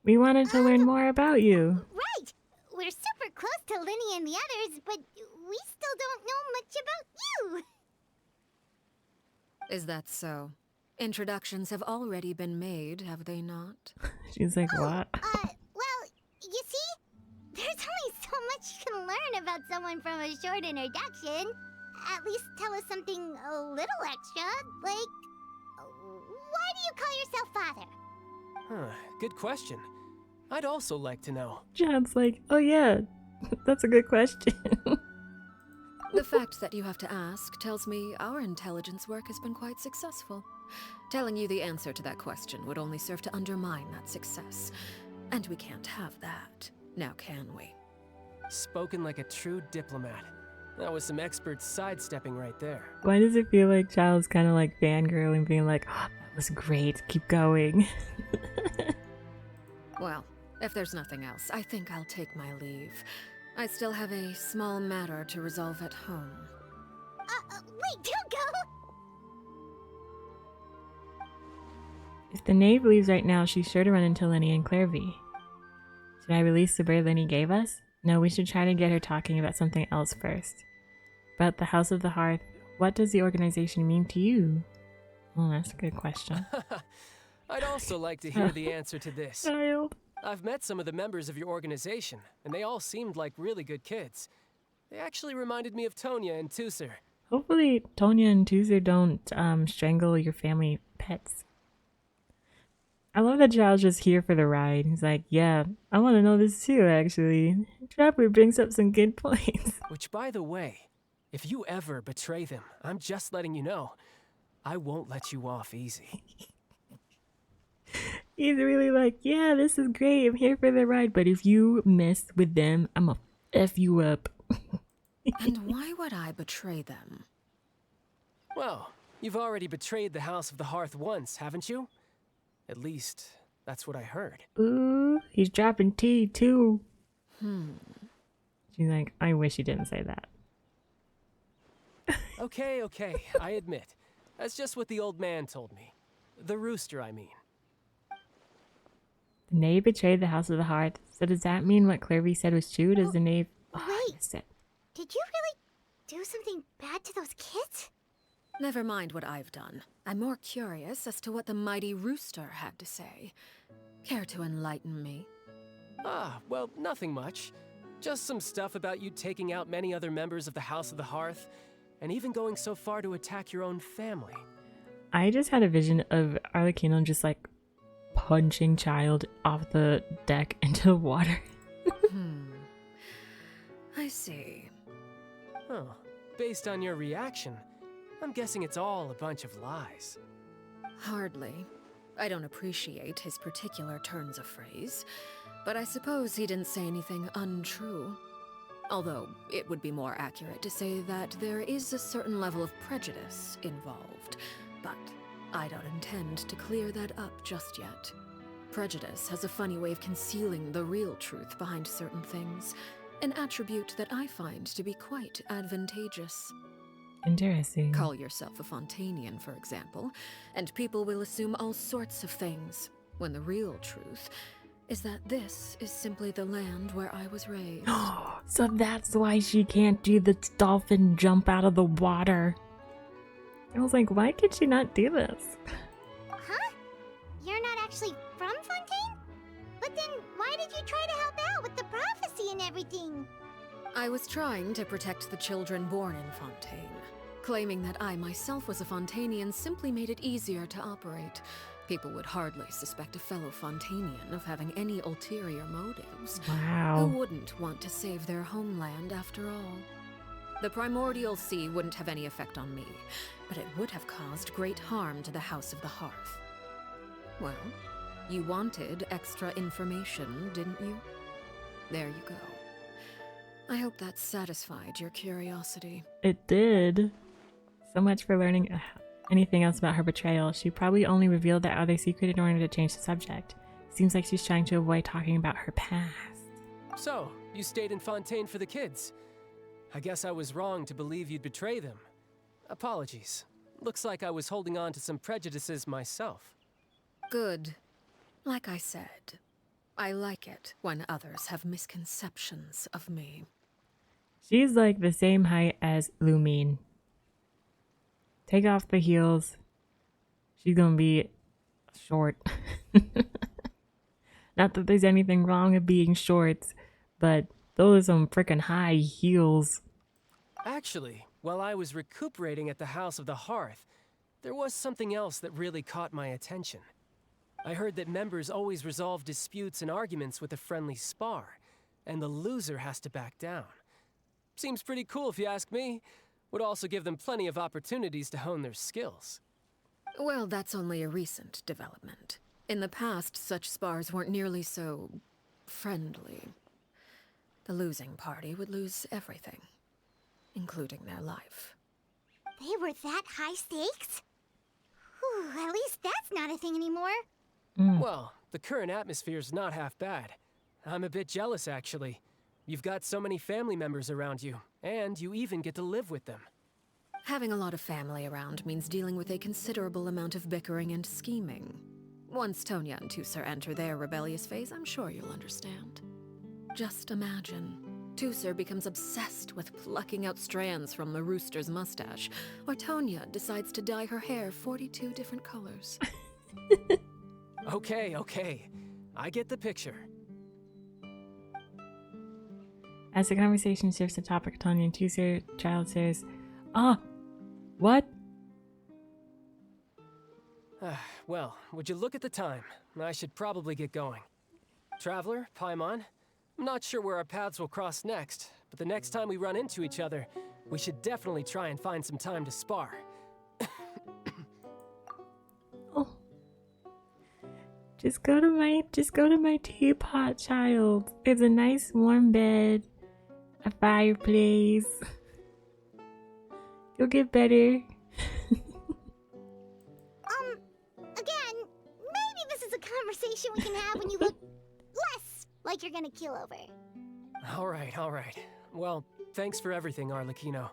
We wanted to learn more about you. Right! We're super close to Linny and the others, but we still don't know much about you! Is that so? Introductions have already been made, have they not? She's like, what? Well, you see? There's only so much you can learn about someone from a short introduction. At least tell us something a little extra, like... Why do you call yourself father? Huh, good question. I'd also like to know. John's like, oh yeah, that's a good question. The fact that you have to ask tells me our intelligence work has been quite successful. Telling you the answer to that question would only serve to undermine that success. And we can't have that, now can we? Spoken like a true diplomat. That was some expert sidestepping right there. Why does it feel like Child's kind of like fangirling, being like, oh, that was great, keep going. Well, if there's nothing else, I think I'll take my leave. I still have a small matter to resolve at home. Wait, don't go! If the knave leaves right now, she's sure to run into Linny and Clairvy. Should I release the bird Linny gave us? No, we should try to get her talking about something else first. About the House of the Hearth, what does the organization mean to you? Oh, that's a good question. I'd also like to hear the answer to this. Child. I've met some of the members of your organization, and they all seemed like really good kids. They actually reminded me of Tonya and Tusser. Hopefully Tonya and Tuesday don't strangle your family pets. I love that Child's just here for the ride. He's like, yeah, I want to know this too, actually. Trapper brings up some good points. Which, by the way, if you ever betray them, I'm just letting you know, I won't let you off easy. He's really like, yeah, this is great. I'm here for the ride. But if you mess with them, I'm going to F you up. And why would I betray them? Well, you've already betrayed the House of the Hearth once, haven't you? At least, that's what I heard. Ooh, he's dropping tea too. She's like, I wish he didn't say that. Okay, I admit. That's just what the old man told me. The rooster, I mean. The knave betrayed the House of the Hearth. So does that mean what Clerby said was true? Does the knave... Oh, I Wait. missed it. Did you really do something bad to those kids? Never mind what I've done. I'm more curious as to what the mighty rooster had to say. Care to enlighten me? Ah, well, nothing much. Just some stuff about you taking out many other members of the House of the Hearth, and even going so far to attack your own family. I just had a vision of Arlecchino just like punching Child off the deck into the water. I see. Oh, based on your reaction, I'm guessing it's all a bunch of lies. Hardly. I don't appreciate his particular turns of phrase, but I suppose he didn't say anything untrue. Although, it would be more accurate to say that there is a certain level of prejudice involved, but I don't intend to clear that up just yet. Prejudice has a funny way of concealing the real truth behind certain things, an attribute that I find to be quite advantageous. Interesting. Call yourself a Fontanian, for example, and people will assume all sorts of things, when the real truth is that this is simply the land where I was raised. So that's why she can't do the dolphin jump out of the water. I was like, why could she not do this? Huh? You're not actually from Fontaine? But then why did you try to help out with the prophecy and everything? I was trying to protect the children born in Fontaine. Claiming that I myself was a Fontanian simply made it easier to operate. People would hardly suspect a fellow Fontanian of having any ulterior motives. Wow. Who wouldn't want to save their homeland after all? The primordial sea wouldn't have any effect on me, but it would have caused great harm to the House of the Hearth. Well, you wanted extra information, didn't you? There you go. I hope that satisfied your curiosity. It did. So much for learning anything else about her betrayal. She probably only revealed that other secret in order to change the subject. Seems like she's trying to avoid talking about her past. So, you stayed in Fontaine for the kids. I guess I was wrong to believe you'd betray them. Apologies. Looks like I was holding on to some prejudices myself. Good. Like I said, I like it when others have misconceptions of me. She's like the same height as Lumine. Take off the heels. She's gonna be short. Not that there's anything wrong with being short, but those are some freaking high heels. Actually, while I was recuperating at the House of the Hearth, there was something else that really caught my attention. I heard that members always resolve disputes and arguments with a friendly spar, and the loser has to back down. Seems pretty cool if you ask me. Would also give them plenty of opportunities to hone their skills. Well, that's only a recent development. In the past, such spars weren't nearly so friendly. The losing party would lose everything, including their life. They were that high stakes? Whew, at least that's not a thing anymore. Well, the current atmosphere's not half bad. I'm a bit jealous, actually. You've got so many family members around you, and you even get to live with them. Having a lot of family around means dealing with a considerable amount of bickering and scheming. Once Tonya and Tusser enter their rebellious phase, I'm sure you'll understand. Just imagine. Tusser becomes obsessed with plucking out strands from the rooster's mustache, or Tonya decides to dye her hair 42 different colors. Okay. I get the picture. As the conversation shifts to topic, Tonya and Tusser, Child says, what? Well, would you look at the time? I should probably get going. Traveler, Paimon, I'm not sure where our paths will cross next, but the next time we run into each other, we should definitely try and find some time to spar. Oh. Just go to my teapot, Child. It's a nice warm bed, a fireplace. You'll get better. Again, maybe this is a conversation we can have when you look less like you're gonna keel over. All right. Well, thanks for everything, Arlecchino.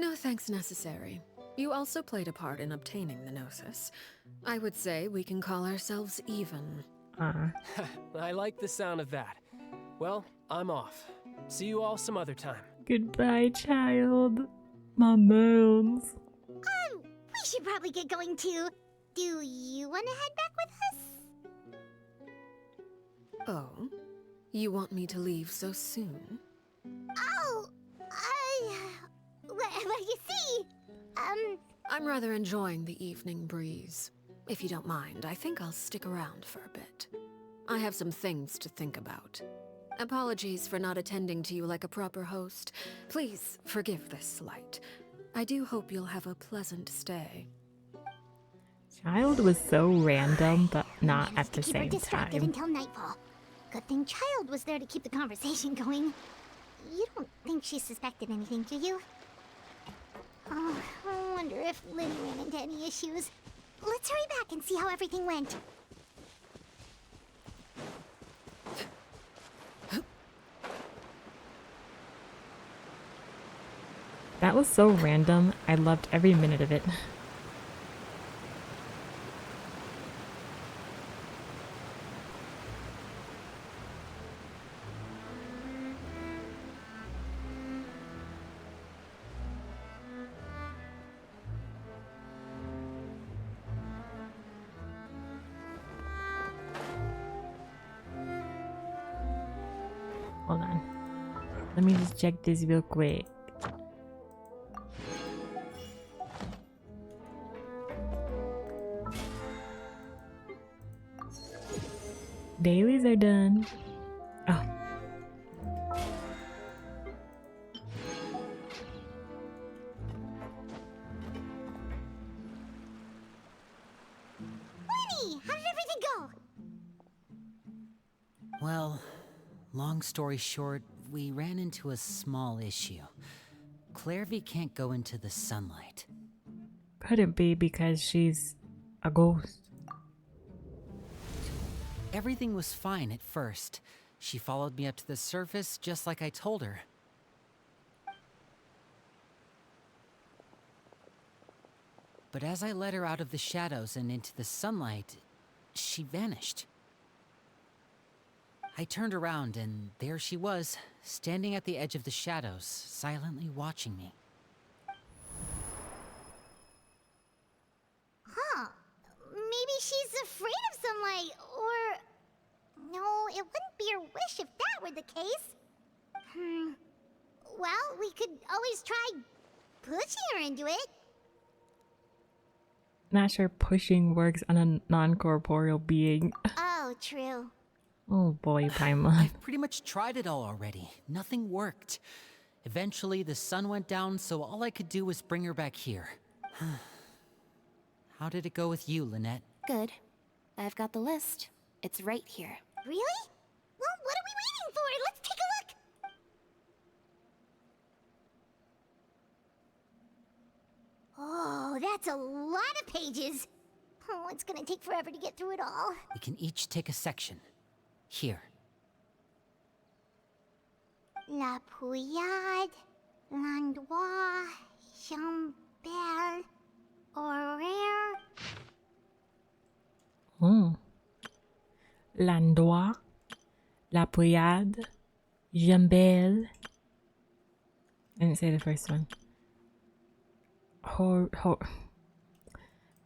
No thanks necessary. You also played a part in obtaining the Gnosis. I would say we can call ourselves even. I like the sound of that. Well, I'm off. See you all some other time. Goodbye, child. My moons. We should probably get going too. Do you want to head back with us? Oh? You want me to leave so soon? Oh, well, you see, I'm rather enjoying the evening breeze. If you don't mind, I think I'll stick around for a bit. I have some things to think about. Apologies for not attending to you like a proper host. Please forgive this slight. I do hope you'll have a pleasant stay. Child was so random, but not managed at the to keep her same distracted time. until nightfall. Good thing Child was there to keep the conversation going. You don't think she suspected anything, do you? Oh, I wonder if Lynn ran into any issues. Let's hurry back and see how everything went. That was so random. I loved every minute of it. Hold on. Let me just check this real quick. Dailies are done. Oh. Lenny, how did everything go? Well, long story short, we ran into a small issue. Clairvy can't go into the sunlight. Couldn't be because she's a ghost. Everything was fine at first. She followed me up to the surface just like I told her. But as I led her out of the shadows and into the sunlight, she vanished. I turned around and there she was, standing at the edge of the shadows, silently watching me. Huh. Maybe she's afraid of sunlight, or... No, it wouldn't be her wish if that were the case. Well, we could always try pushing her into it. Not sure pushing works on a non-corporeal being. Oh, true. Oh boy, Paimon. I've pretty much tried it all already. Nothing worked. Eventually, the sun went down, so all I could do was bring her back here. How did it go with you, Lynette? Good. I've got the list. It's right here. Really? Well, what are we waiting for? Let's take a look! Oh, that's a lot of pages. Oh, it's gonna take forever to get through it all. We can each take a section. Here. La Pouillade, Landois, Chambel, Horaire. Landois, La Pouillade, Jambel. I didn't say the first one.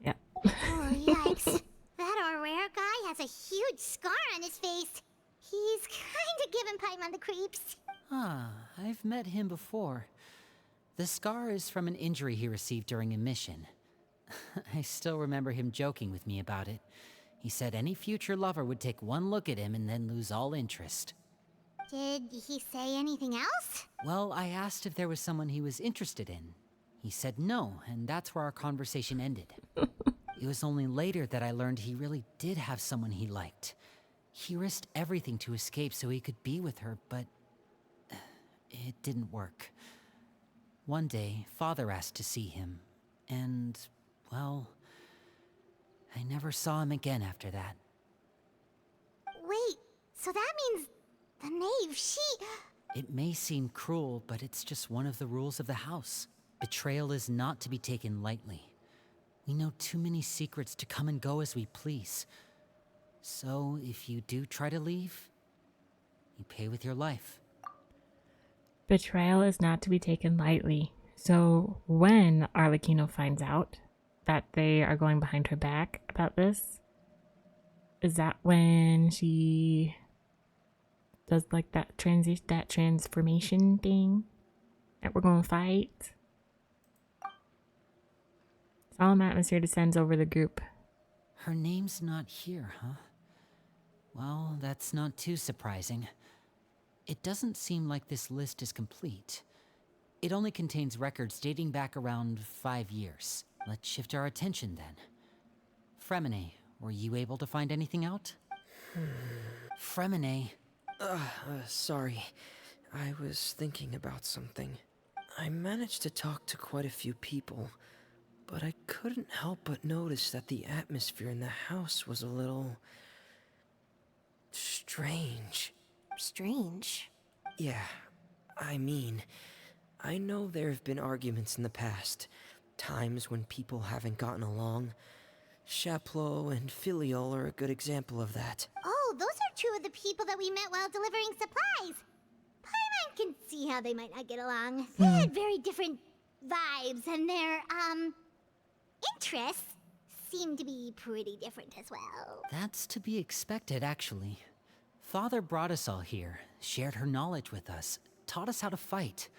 Yeah. Oh, yikes. That Horaire guy has a huge scar on his face. He's kinda giving Paimon the creeps. Ah, I've met him before. The scar is from an injury he received during a mission. I still remember him joking with me about it. He said any future lover would take one look at him and then lose all interest. Did he say anything else? Well, I asked if there was someone he was interested in. He said no, and that's where our conversation ended. It was only later that I learned he really did have someone he liked. He risked everything to escape so he could be with her, but it didn't work. One day, Father asked to see him, and, well, I never saw him again after that. Wait, so that means the knave, she... It may seem cruel, but it's just one of the rules of the house. Betrayal is not to be taken lightly. We know too many secrets to come and go as we please. So, if you do try to leave, you pay with your life. Betrayal is not to be taken lightly. So when Arlecchino finds out that they are going behind her back about this, is that when she does like that transformation thing that we're going to fight? Solemn atmosphere descends over the group. Her name's not here, huh? Well, that's not too surprising. It doesn't seem like this list is complete. It only contains records dating back around 5 years. Let's shift our attention then. Fremine, were you able to find anything out? Fremine. Sorry. I was thinking about something. I managed to talk to quite a few people, but I couldn't help but notice that the atmosphere in the house was a little strange. Strange. Yeah, I mean, I know there have been arguments in the past, times when people haven't gotten along. Chaplot and Filiol are a good example of that. Oh, those are two of the people that we met while delivering supplies. Paimon can see how they might not get along. They had very different vibes, and their, interests seem to be pretty different as well. That's to be expected, actually. Father brought us all here, shared her knowledge with us, taught us how to fight.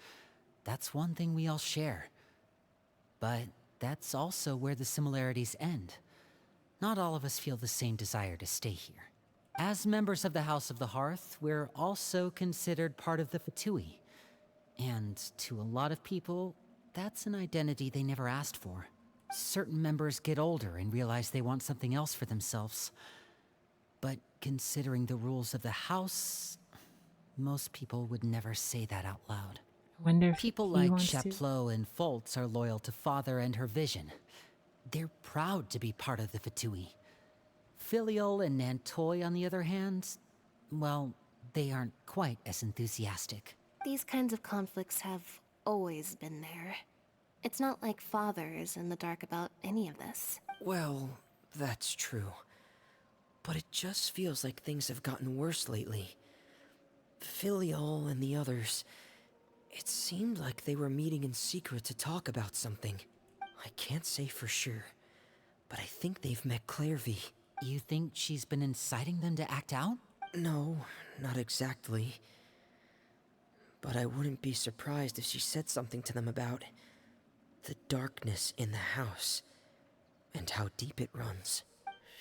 That's one thing we all share. But that's also where the similarities end. Not all of us feel the same desire to stay here. As members of the House of the Hearth, we're also considered part of the Fatui. And to a lot of people, that's an identity they never asked for. Certain members get older and realize they want something else for themselves. But considering the rules of the house, most people would never say that out loud. I wonder if People he like wants to. Chaplot and Foltz are loyal to Father and her vision. They're proud to be part of the Fatui. Filiol and Nantoy, on the other hand, well, they aren't quite as enthusiastic. These kinds of conflicts have always been there. It's not like Father is in the dark about any of this. Well, that's true. But it just feels like things have gotten worse lately. Filiol and the others, it seemed like they were meeting in secret to talk about something. I can't say for sure, but I think they've met Clairvy. You think she's been inciting them to act out? No, not exactly. But I wouldn't be surprised if she said something to them about the darkness in the house and how deep it runs.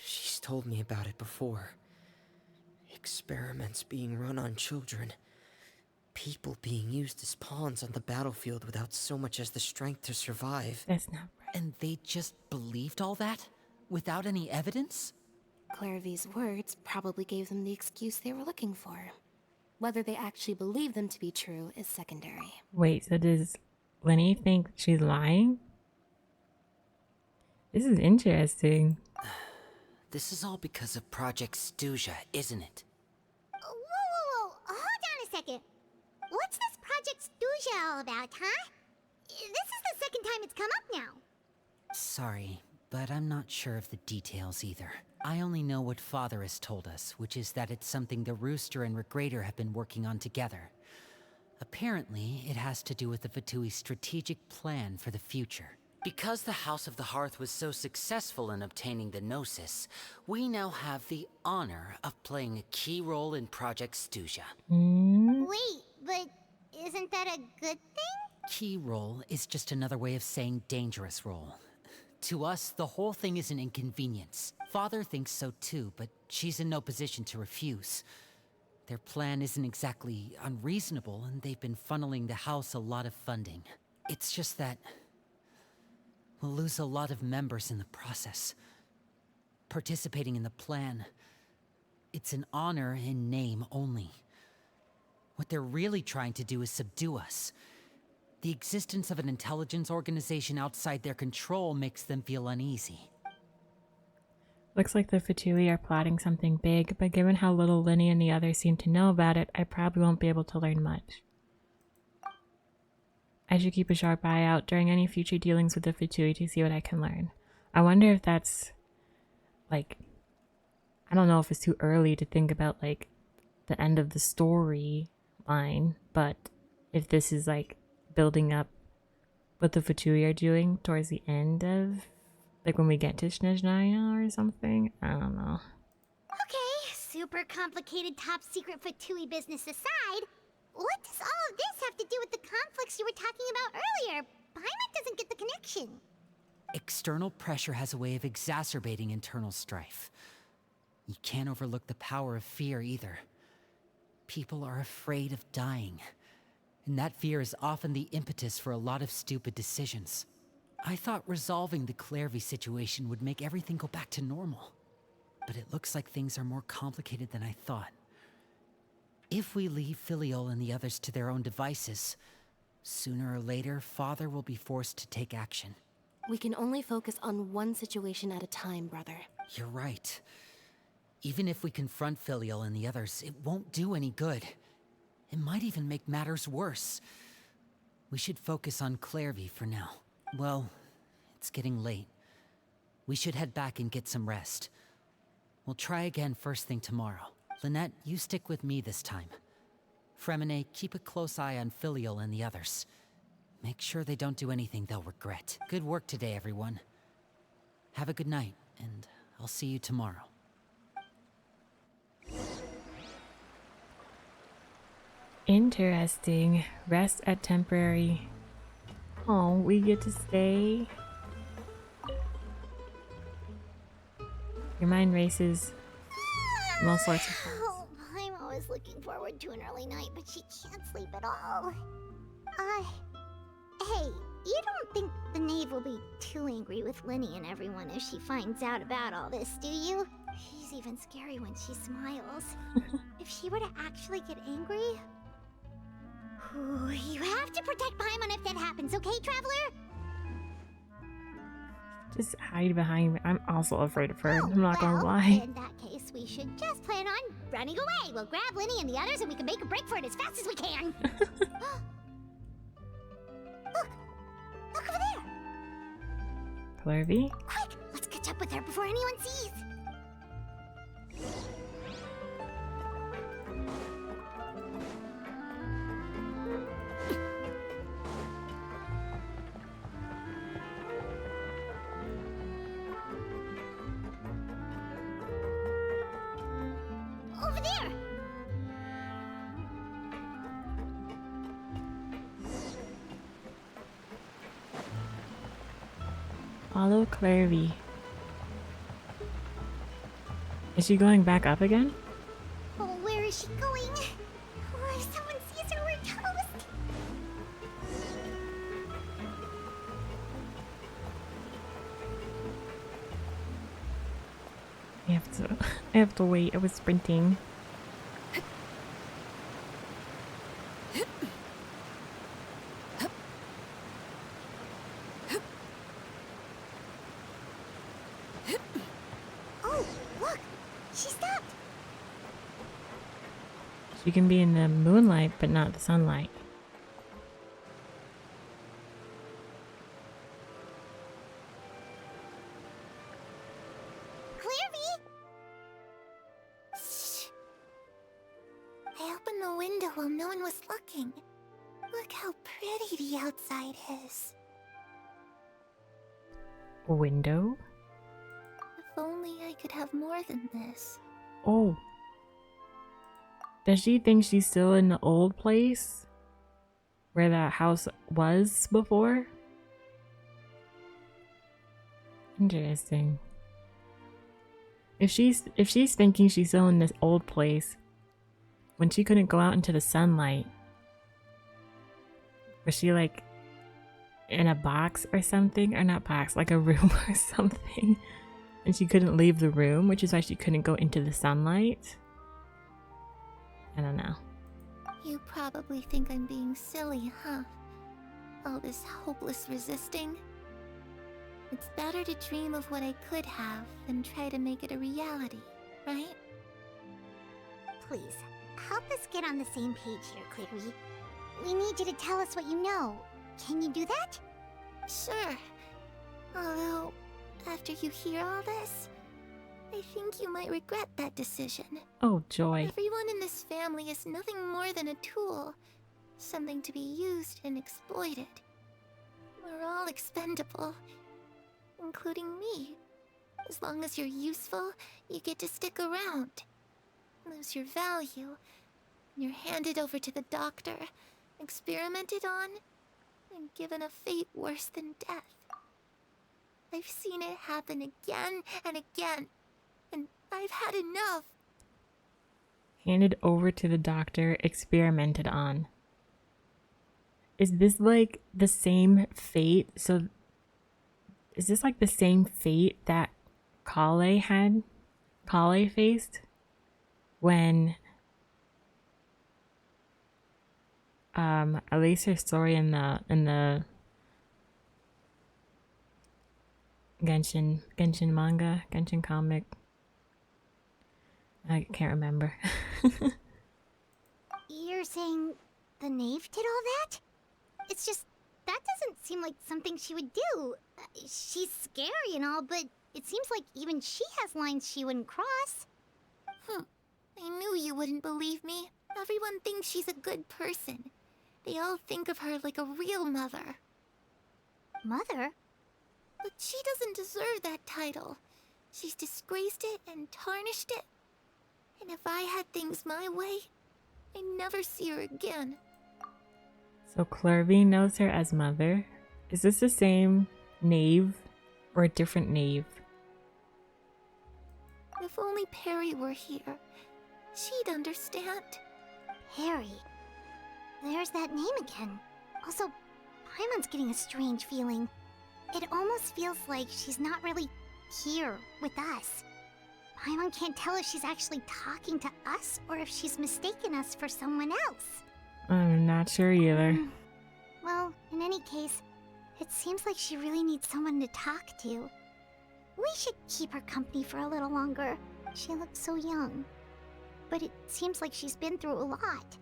She's told me about it before. Experiments being run on children. People being used as pawns on the battlefield without so much as the strength to survive. That's not right. And they just believed all that? Without any evidence? Clairvy's words probably gave them the excuse they were looking for. Whether they actually believe them to be true is secondary. Wait, so does Lenny think she's lying? This is interesting. This is all because of Project Stuja, isn't it? Whoa. Hold on a second. What's this Project Stuja all about, huh? This is the second time it's come up now. Sorry, but I'm not sure of the details either. I only know what Father has told us, which is that it's something the Rooster and Regrader have been working on together. Apparently, it has to do with the Fatui's strategic plan for the future. Because the House of the Hearth was so successful in obtaining the Gnosis, we now have the honor of playing a key role in Project Stuja. Wait, but isn't that a good thing? Key role is just another way of saying dangerous role. To us, the whole thing is an inconvenience. Father thinks so too, but she's in no position to refuse. Their plan isn't exactly unreasonable, and they've been funneling the house a lot of funding. It's just that we'll lose a lot of members in the process. Participating in the plan, it's an honor in name only. What they're really trying to do is subdue us. The existence of an intelligence organization outside their control makes them feel uneasy. Looks like the Fatui are plotting something big, but given how little Lenny and the others seem to know about it, I probably won't be able to learn much. I should keep a sharp eye out during any future dealings with the Fatui to see what I can learn. I wonder if that's, like, I don't know if it's too early to think about, like, the end of the story line, but if this is, like, building up what the Fatui are doing towards the end of, like, when we get to Snezhnaya or something. I don't know. Okay, super complicated top secret Fatui business aside, what does all of this have to do with the conflicts you were talking about earlier? Paimon doesn't get the connection. External pressure has a way of exacerbating internal strife. You can't overlook the power of fear either. People are afraid of dying, and that fear is often the impetus for a lot of stupid decisions. I thought resolving the Clairvy situation would make everything go back to normal, but it looks like things are more complicated than I thought. If we leave Filiol and the others to their own devices, sooner or later, Father will be forced to take action. We can only focus on one situation at a time, brother. You're right. Even if we confront Filiol and the others, it won't do any good. It might even make matters worse. We should focus on Clairvy for now. Well, it's getting late. We should head back and get some rest. We'll try again first thing tomorrow. Lynette, you stick with me this time. Fremine, keep a close eye on Filiol and the others. Make sure they don't do anything they'll regret. Good work today, everyone. Have a good night, and I'll see you tomorrow. Interesting. Rest at temporary. Oh, we get to stay. Your mind races. And all sorts of things. Oh, I'm always looking forward to an early night, but she can't sleep at all. Hey, you don't think the knave will be too angry with Linny and everyone if she finds out about all this, do you? She's even scary when she smiles. If she were to actually get angry... Ooh, you have to protect Paimon if that happens, okay, Traveler? Just hide behind me. I'm also afraid of her. I'm not gonna Well, lie. in that case, we should just plan on running away. We'll grab Linny and the others and we can make a break for it as fast as we can. Look over there! Clairvy? Quick, let's catch up with her before anyone sees. Over there! Follow Clairvy. Is she going back up again? Oh, where is she going? Oh, if someone sees her, we're toast. I have to wait. I was sprinting. Oh, look! She stopped! She can be in the moonlight, but not the sunlight. Clairvy! Shh! I opened the window while no one was looking. Look how pretty the outside is. Window? If only I could have more than this. Oh. Does she think she's still in the old place? Where that house was before? Interesting. If she's thinking she's still in this old place, when she couldn't go out into the sunlight, was she like in a box or something? Or not box, like a room or something. And she couldn't leave the room, which is why she couldn't go into the sunlight. I don't know. You probably think I'm being silly, huh? All this hopeless resisting. It's better to dream of what I could have than try to make it a reality, right? Please, help us get on the same page here, Clairvy. We need you to tell us what you know. Can you do that? Sure. Although, after you hear all this, I think you might regret that decision. Oh, joy. Everyone in this family is nothing more than a tool. Something to be used and exploited. We're all expendable. Including me. As long as you're useful, you get to stick around. Lose your value. You're handed over to the doctor, experimented on, and given a fate worse than death. I've seen it happen again and again, and I've had enough. Handed over to the doctor, experimented on. Is this like the same fate? So, is this like the same fate that Kale had? Kale faced? When at least her story in the Genshin manga, Genshin comic. I can't remember. You're saying the knave did all that? It's just, that doesn't seem like something she would do. She's scary and all, but it seems like even she has lines she wouldn't cross. I knew you wouldn't believe me. Everyone thinks she's a good person. They all think of her like a real mother. Mother? But she doesn't deserve that title. She's disgraced it and tarnished it. And if I had things my way, I'd never see her again. So Clervy knows her as mother. Is this the same knave or a different knave? If only Perry were here, she'd understand. Perry. There's that name again. Also, Paimon's getting a strange feeling. It almost feels like she's not really here with us. Paimon can't tell if she's actually talking to us or if she's mistaken us for someone else. I'm not sure either. Well, in any case, it seems like she really needs someone to talk to. We should keep her company for a little longer. She looks so young. But it seems like she's been through a lot.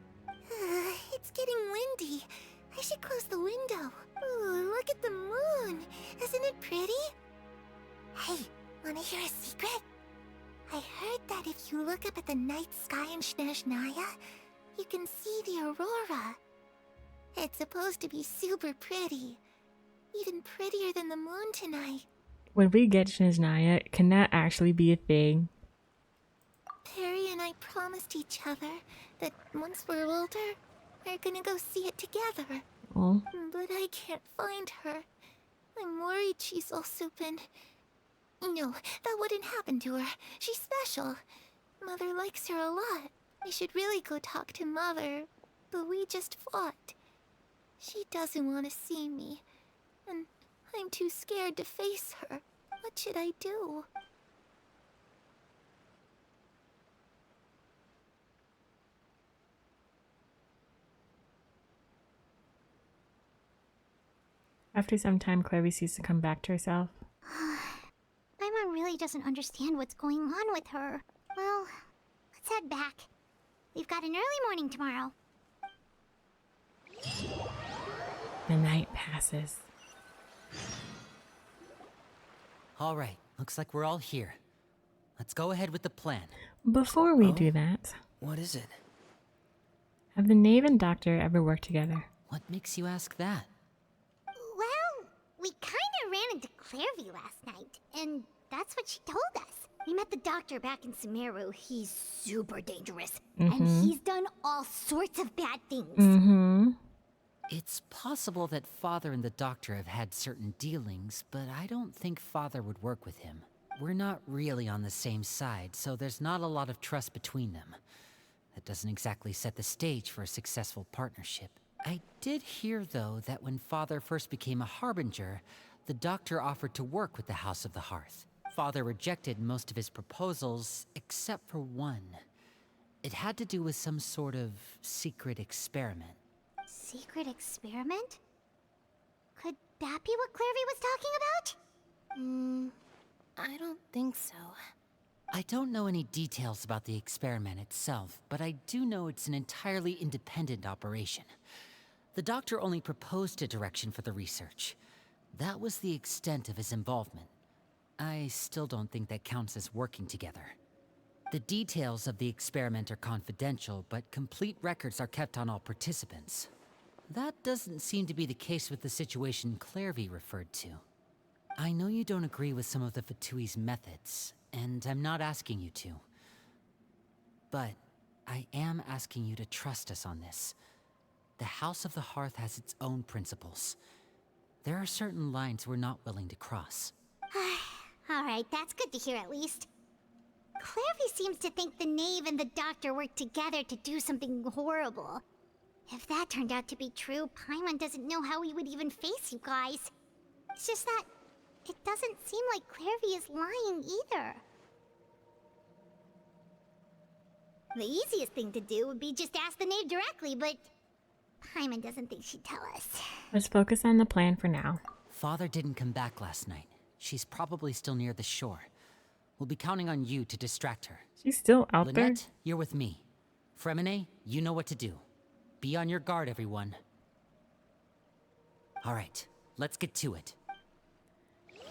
It's getting windy. I should close the window. Ooh, look at the moon. Isn't it pretty? Hey, wanna hear a secret? I heard that if you look up at the night sky in Snezhnaya, you can see the aurora. It's supposed to be super pretty. Even prettier than the moon tonight. When we get Snezhnaya, can that actually be a thing? Perry and I promised each other that once we're older, we're gonna go see it together. Oh. But I can't find her. I'm worried she's also been... No, that wouldn't happen to her. She's special. Mother likes her a lot. I should really go talk to Mother, but we just fought. She doesn't want to see me, and I'm too scared to face her. What should I do? After some time, Clervy seems to come back to herself. Paimon really doesn't understand what's going on with her. Well, let's head back. We've got an early morning tomorrow. The night passes. All right, looks like we're all here. Let's go ahead with the plan. Before we do that, What is it? have the knave and doctor ever worked together? What makes you ask that? Well, we kinda ran into Clairvy last night, and that's what she told us. We met the doctor back in Sumeru. He's super dangerous, and he's done all sorts of bad things. Mm-hmm. It's possible that Father and the Doctor have had certain dealings, but I don't think Father would work with him. We're not really on the same side, so there's not a lot of trust between them. That doesn't exactly set the stage for a successful partnership. I did hear, though, that when Father first became a Harbinger, the Doctor offered to work with the House of the Hearth. Father rejected most of his proposals, except for one. It had to do with some sort of secret experiment. Secret experiment? Could that be what Clairvy was talking about? I don't think so. I don't know any details about the experiment itself, but I do know it's an entirely independent operation. The doctor only proposed a direction for the research. That was the extent of his involvement. I still don't think that counts as working together. The details of the experiment are confidential, but complete records are kept on all participants. That doesn't seem to be the case with the situation Clairvy referred to. I know you don't agree with some of the Fatui's methods, and I'm not asking you to. But I am asking you to trust us on this. The House of the Hearth has its own principles. There are certain lines we're not willing to cross. Alright, that's good to hear at least. Clairvy seems to think the knave and the doctor worked together to do something horrible. If that turned out to be true, Paimon doesn't know how he would even face you guys. It's just that it doesn't seem like Clairvy is lying either. The easiest thing to do would be just ask the knave directly, but Paimon doesn't think she'd tell us. Let's focus on the plan for now. Father didn't come back last night. She's probably still near the shore. We'll be counting on you to distract her. She's still out there? Lynette, you're with me. Fremine, you know what to do. Be on your guard, everyone. Alright, let's get to it.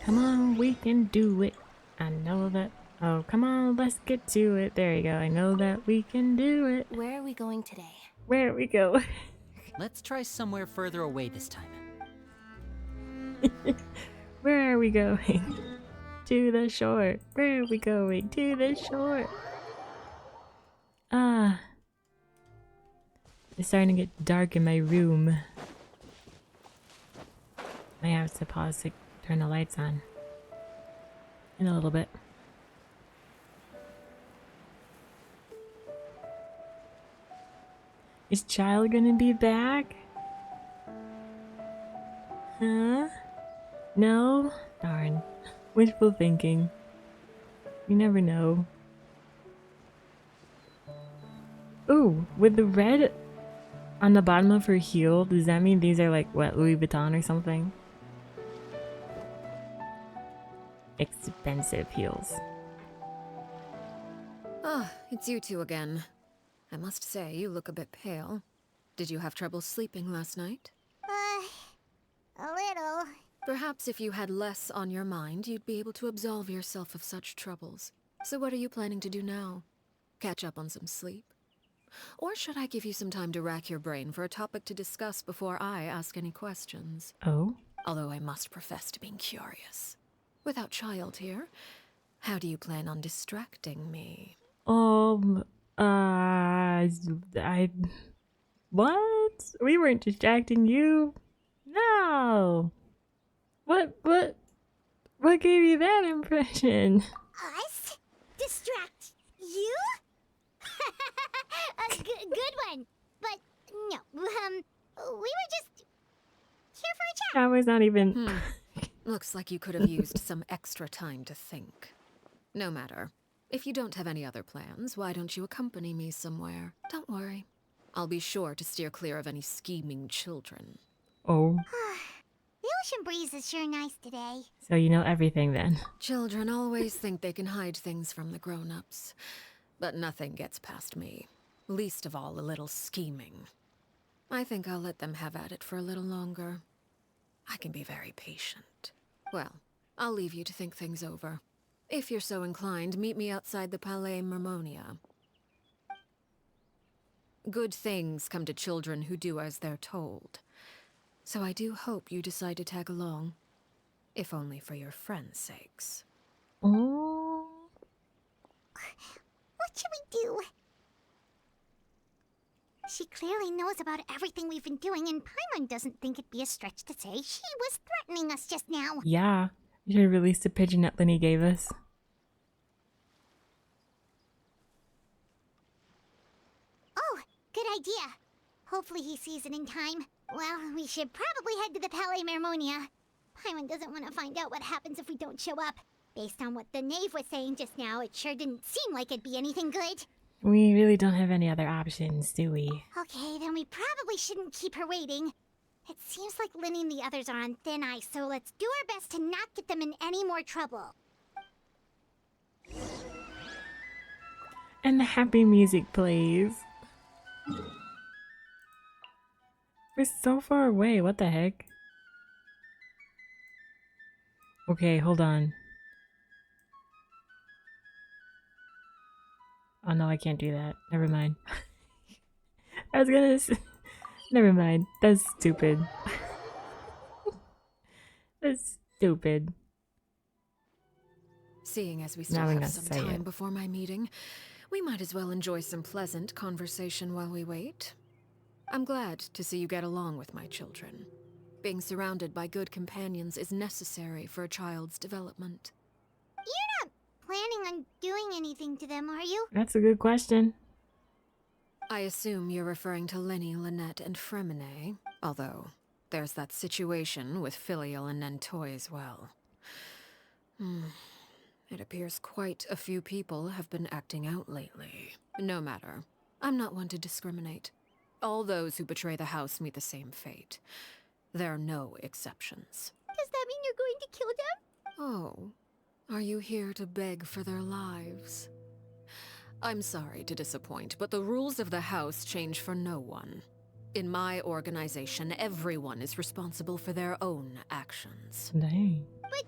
Come on, we can do it. I know that. Oh, come on, let's get to it. There you go. I know that we can do it. Where are we going today? Where we go? Let's try somewhere further away this time. Where are we going? To the shore. Where are we going? To the shore. Ah. It's starting to get dark in my room. I have to pause to turn the lights on. In a little bit. Is Child gonna be back? Huh? No? Darn. Wishful thinking. You never know. Ooh, with the red on the bottom of her heel, does that mean these are like, what, Louis Vuitton or something? Expensive heels. Ah, it's you two again. I must say, you look a bit pale. Did you have trouble sleeping last night? A little. Perhaps if you had less on your mind, you'd be able to absolve yourself of such troubles. So what are you planning to do now? Catch up on some sleep? Or should I give you some time to rack your brain for a topic to discuss before I ask any questions? Oh? Although I must profess to being curious. Without Child here, how do you plan on distracting me? What? We weren't distracting you. No. What gave you that impression? Us? Distract you? Good one. But no, we were just here for a chat. I was not even... Looks like you could have used some extra time to think. No matter. If you don't have any other plans, why don't you accompany me somewhere? Don't worry. I'll be sure to steer clear of any scheming children. Oh. The ocean breeze is sure nice today. So you know everything then. Children always think they can hide things from the grown-ups. But nothing gets past me. Least of all a little scheming. I think I'll let them have at it for a little longer. I can be very patient. Well, I'll leave you to think things over. If you're so inclined, meet me outside the Palais Mermonia. Good things come to children who do as they're told. So I do hope you decide to tag along. If only for your friends' sakes. Oh. What should we do? She clearly knows about everything we've been doing, and Paimon doesn't think it'd be a stretch to say she was threatening us just now. Yeah. You should have released the pigeon that Linny gave us. Oh, good idea. Hopefully he sees it in time. Well, we should probably head to the Palais Mermonia. Paimon doesn't want to find out what happens if we don't show up. Based on what the knave was saying just now, it sure didn't seem like it'd be anything good. We really don't have any other options, do we? Okay, then we probably shouldn't keep her waiting. It seems like Linny and the others are on thin ice, so let's do our best to not get them in any more trouble. And the happy music plays. We're so far away. What the heck? Okay, hold on. Oh no, I can't do that. Never mind. I was gonna never mind. That's stupid. That's stupid. Seeing as we still Now I'm have gonna some say time it. before my meeting, we might as well enjoy some pleasant conversation while we wait. I'm glad to see you get along with my children. Being surrounded by good companions is necessary for a child's development. You're not planning on doing anything to them, are you? That's a good question. I assume you're referring to Lenny, Lynette, and Fremine, although there's that situation with Filial and Nentoy as well. It appears quite a few people have been acting out lately. No matter. I'm not one to discriminate. All those who betray the house meet the same fate. There are no exceptions. Does that mean you're going to kill them? Oh, are you here to beg for their lives? I'm sorry to disappoint, but the rules of the house change for no one. In my organization, everyone is responsible for their own actions. Dang. But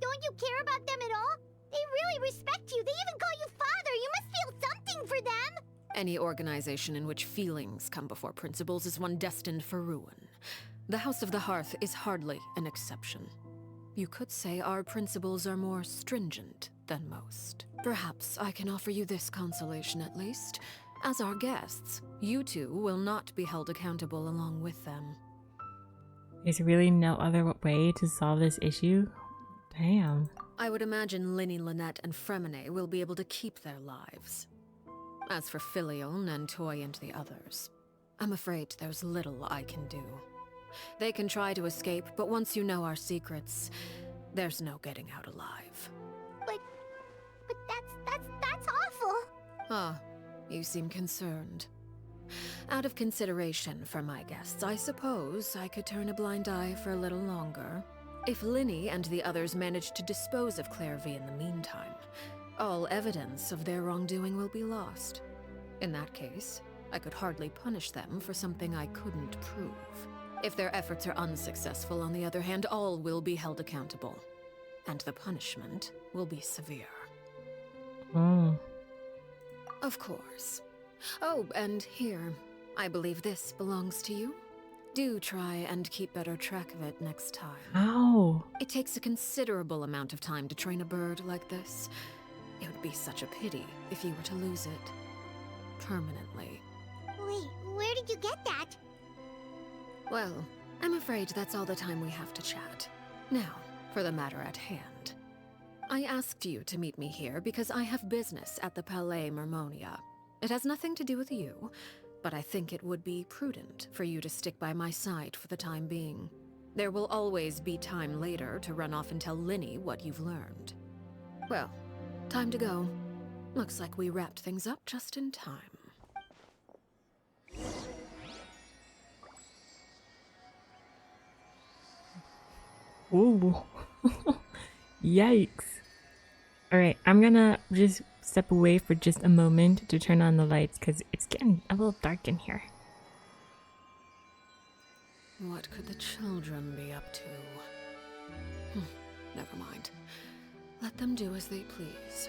don't you care about them at all? They really respect you. They even call you father. You must feel something for them. Any organization in which feelings come before principles is one destined for ruin. The House of the Hearth is hardly an exception. You could say our principles are more stringent than most. Perhaps I can offer you this consolation at least. As our guests, you two will not be held accountable along with them. There's really no other way to solve this issue? Damn. I would imagine Linny, Lynette, and Fremine will be able to keep their lives. As for Filial, Nentoy, and the others, I'm afraid there's little I can do. They can try to escape, but once you know our secrets, there's no getting out alive. But that's awful. Ah, you seem concerned. Out of consideration for my guests, I suppose I could turn a blind eye for a little longer. If Linny and the others manage to dispose of Clairvy in the meantime, all evidence of their wrongdoing will be lost. In that case, I could hardly punish them for something I couldn't prove. If their efforts are unsuccessful, on the other hand, all will be held accountable. And the punishment will be severe. Oh. Of course. Oh, and here, I believe this belongs to you. Do try and keep better track of it next time. How? It takes a considerable amount of time to train a bird like this. It would be such a pity if you were to lose it. Permanently. Wait, where did you get that? Well, I'm afraid that's all the time we have to chat. Now, for the matter at hand. I asked you to meet me here because I have business at the Palais Mermonia. It has nothing to do with you, but I think it would be prudent for you to stick by my side for the time being. There will always be time later to run off and tell Linny what you've learned. Well, time to go. Looks like we wrapped things up just in time. Ooh. Yikes. Alright, I'm gonna just step away for just a moment to turn on the lights because it's getting a little dark in here. What could the children be up to? Never mind. Let them do as they please.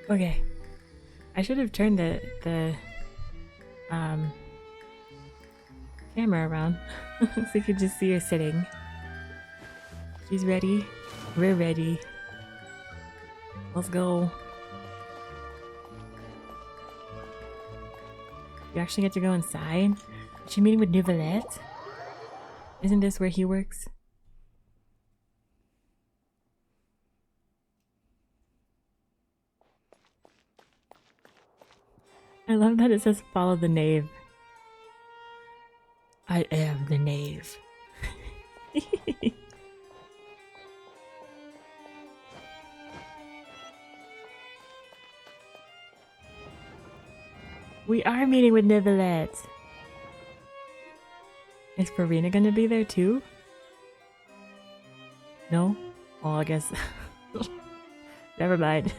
Okay. I should have turned the camera around so you could just see her sitting. She's ready. We're ready. Let's go. You actually get to go inside? Is she meeting with Neuvillette? Isn't this where he works? I love that it says follow the knave. I am the knave. We are meeting with Neuvillette. Is Farina gonna be there too? No? Well, I guess. Never mind.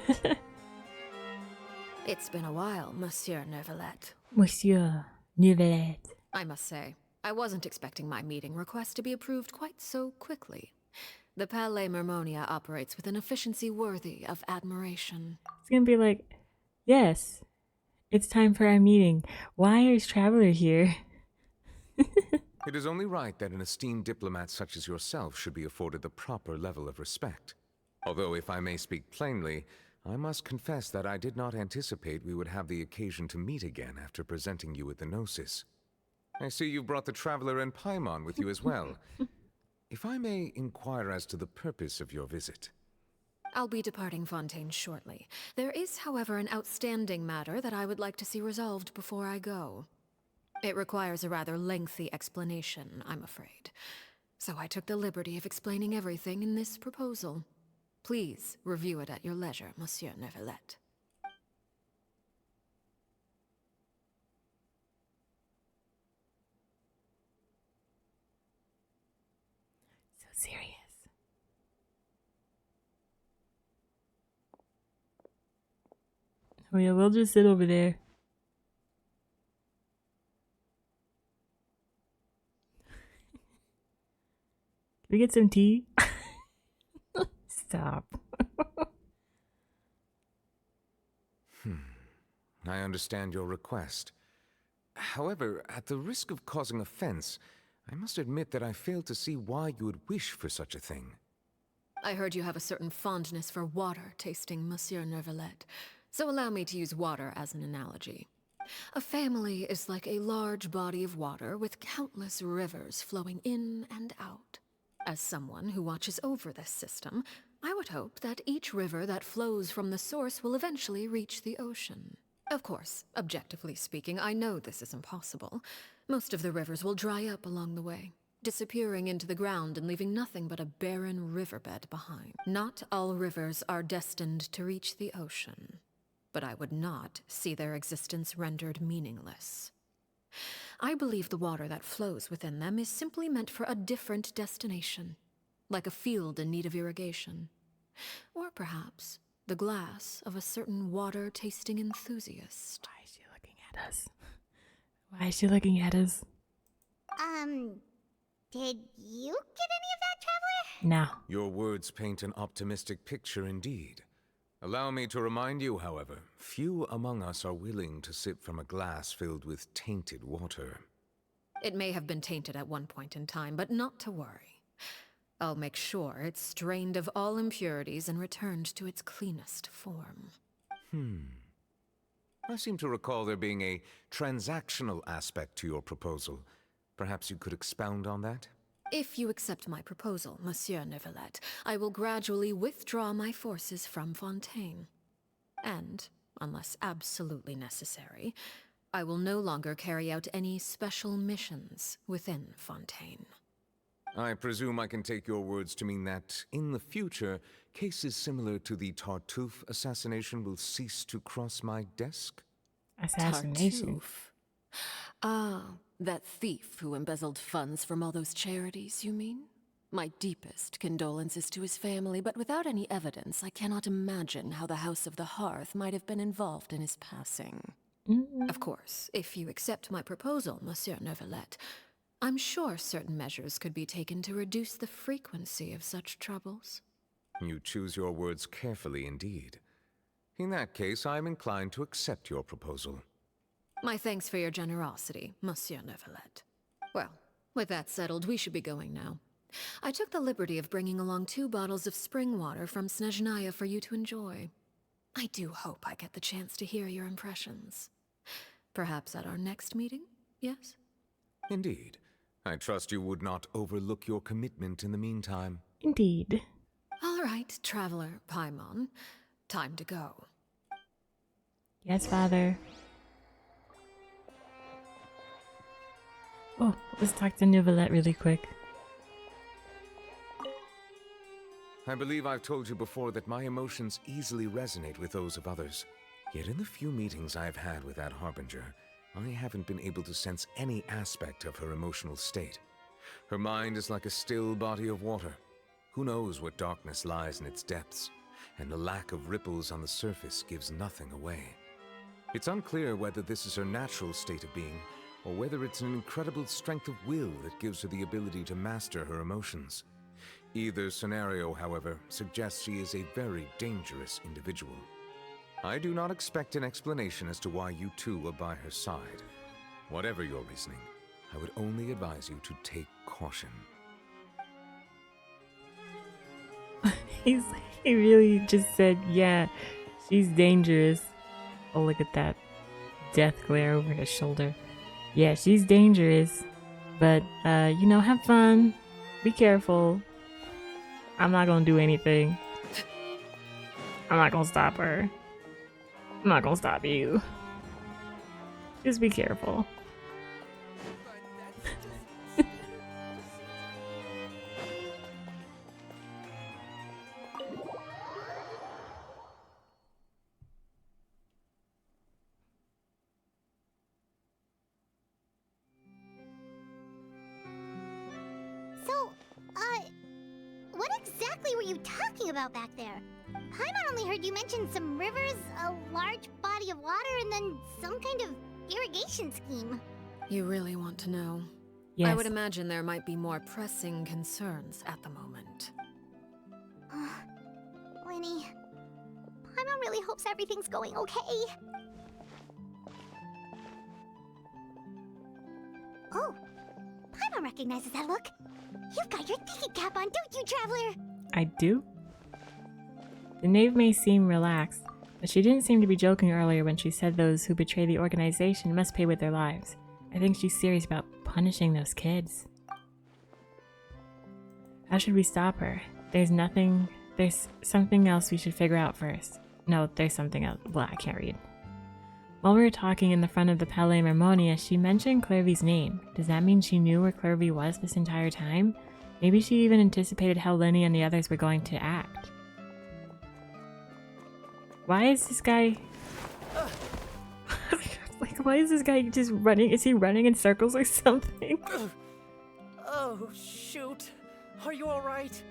It's been a while, Monsieur Neuvillette. Monsieur Neuvillette. I must say, I wasn't expecting my meeting request to be approved quite so quickly. The Palais Mermonia operates with an efficiency worthy of admiration. It's gonna be like, yes, it's time for our meeting. Why is Traveler here? It is only right that an esteemed diplomat such as yourself should be afforded the proper level of respect. Although, if I may speak plainly, I must confess that I did not anticipate we would have the occasion to meet again after presenting you with the Gnosis. I see you brought the Traveler and Paimon with you as well. If I may inquire as to the purpose of your visit. I'll be departing Fontaine shortly. There is, however, an outstanding matter that I would like to see resolved before I go. It requires a rather lengthy explanation, I'm afraid. So I took the liberty of explaining everything in this proposal. Please review it at your leisure, Monsieur Neuvillette. So serious. Oh yeah, we'll just sit over there. Can we get some tea? Stop. I understand your request. However, at the risk of causing offense, I must admit that I fail to see why you would wish for such a thing. I heard you have a certain fondness for water tasting, Monsieur Neuvillette, so allow me to use water as an analogy. A family is like a large body of water with countless rivers flowing in and out. As someone who watches over this system, I would hope that each river that flows from the source will eventually reach the ocean. Of course, objectively speaking, I know this is impossible. Most of the rivers will dry up along the way, disappearing into the ground and leaving nothing but a barren riverbed behind. Not all rivers are destined to reach the ocean, but I would not see their existence rendered meaningless. I believe the water that flows within them is simply meant for a different destination, like a field in need of irrigation. Or perhaps the glass of a certain water-tasting enthusiast. Why is she looking at us? Why is she looking at us? Did you get any of that, Traveler? No. Your words paint an optimistic picture indeed. Allow me to remind you, however, few among us are willing to sip from a glass filled with tainted water. It may have been tainted at one point in time, but not to worry. I'll make sure it's strained of all impurities and returned to its cleanest form. I seem to recall there being a transactional aspect to your proposal. Perhaps you could expound on that? If you accept my proposal, Monsieur Neuvillette, I will gradually withdraw my forces from Fontaine. And, unless absolutely necessary, I will no longer carry out any special missions within Fontaine. I presume I can take your words to mean that, in the future, cases similar to the Tartuffe assassination will cease to cross my desk? Assassination. Tartuffe. Ah, that thief who embezzled funds from all those charities, you mean? My deepest condolences to his family, but without any evidence, I cannot imagine how the House of the Hearth might have been involved in his passing. Of course, if you accept my proposal, Monsieur Neuvillette, I'm sure certain measures could be taken to reduce the frequency of such troubles. You choose your words carefully indeed. In that case, I am inclined to accept your proposal. My thanks for your generosity, Monsieur Neuvillette. Well, with that settled, we should be going now. I took the liberty of bringing along 2 bottles of spring water from Snezhnaya for you to enjoy. I do hope I get the chance to hear your impressions. Perhaps at our next meeting, yes? Indeed. I trust you would not overlook your commitment in the meantime. Indeed. All right, Traveler Paimon. Time to go. Yes, Father. Oh, let's talk to Neuvillette really quick. I believe I've told you before that my emotions easily resonate with those of others. Yet in the few meetings I've had with that Harbinger, I haven't been able to sense any aspect of her emotional state. Her mind is like a still body of water. Who knows what darkness lies in its depths, and the lack of ripples on the surface gives nothing away. It's unclear whether this is her natural state of being, or whether it's an incredible strength of will that gives her the ability to master her emotions. Either scenario, however, suggests she is a very dangerous individual. I do not expect an explanation as to why you two are by her side. Whatever your reasoning, I would only advise you to take caution. He really just said, yeah, she's dangerous. Oh, look at that death glare over his shoulder. Yeah, she's dangerous. But, you know, have fun. Be careful. I'm not gonna do anything. I'm not gonna stop her. I'm not gonna stop you. Just be careful. So, what exactly were you talking about back there? Paimon only heard you mention some rivers, a large body of water, and then some kind of irrigation scheme. You really want to know? Yes. I would imagine there might be more pressing concerns at the moment. Winnie, Paimon really hopes everything's going okay. Oh, Paimon recognizes that look. You've got your thinking cap on, don't you, Traveler? I do? The knave may seem relaxed, but she didn't seem to be joking earlier when she said those who betray the organization must pay with their lives. I think she's serious about punishing those kids. How should we stop her? There's something else we should figure out first. No, there's something else. Well, I can't read. While we were talking in the front of the Palais Mermonia, she mentioned Clervy's name. Does that mean she knew where Clervy was this entire time? Maybe she even anticipated how Lenny and the others were going to act. Why is this guy... like, why is this guy just running? Is he running in circles or something? Oh, shoot. Are you alright?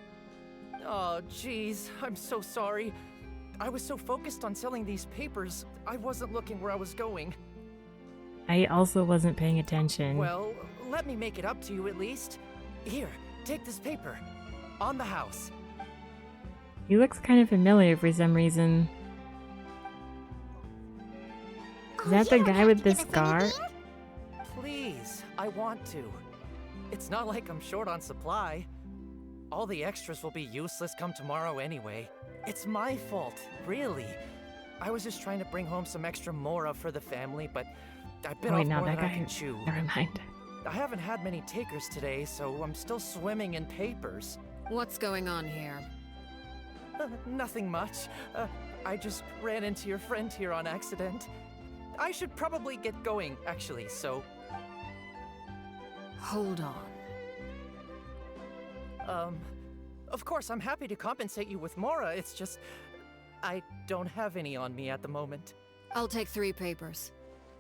Oh, jeez. I'm so sorry. I was so focused on selling these papers, I wasn't looking where I was going. I also wasn't paying attention. Well, let me make it up to you at least. Here, take this paper. On the house. He looks kind of familiar for some reason. Is that the guy with the scar? Please, I want to. It's not like I'm short on supply. All the extras will be useless come tomorrow anyway. It's my fault, really. I was just trying to bring home some extra mora for the family, but I bit off more than I can chew. Never mind. I haven't had many takers today, so I'm still swimming in papers. What's going on here? Nothing much. I just ran into your friend here on accident. I should probably get going, actually, so... Hold on. Of course, I'm happy to compensate you with mora, it's just... I don't have any on me at the moment. I'll take 3 papers.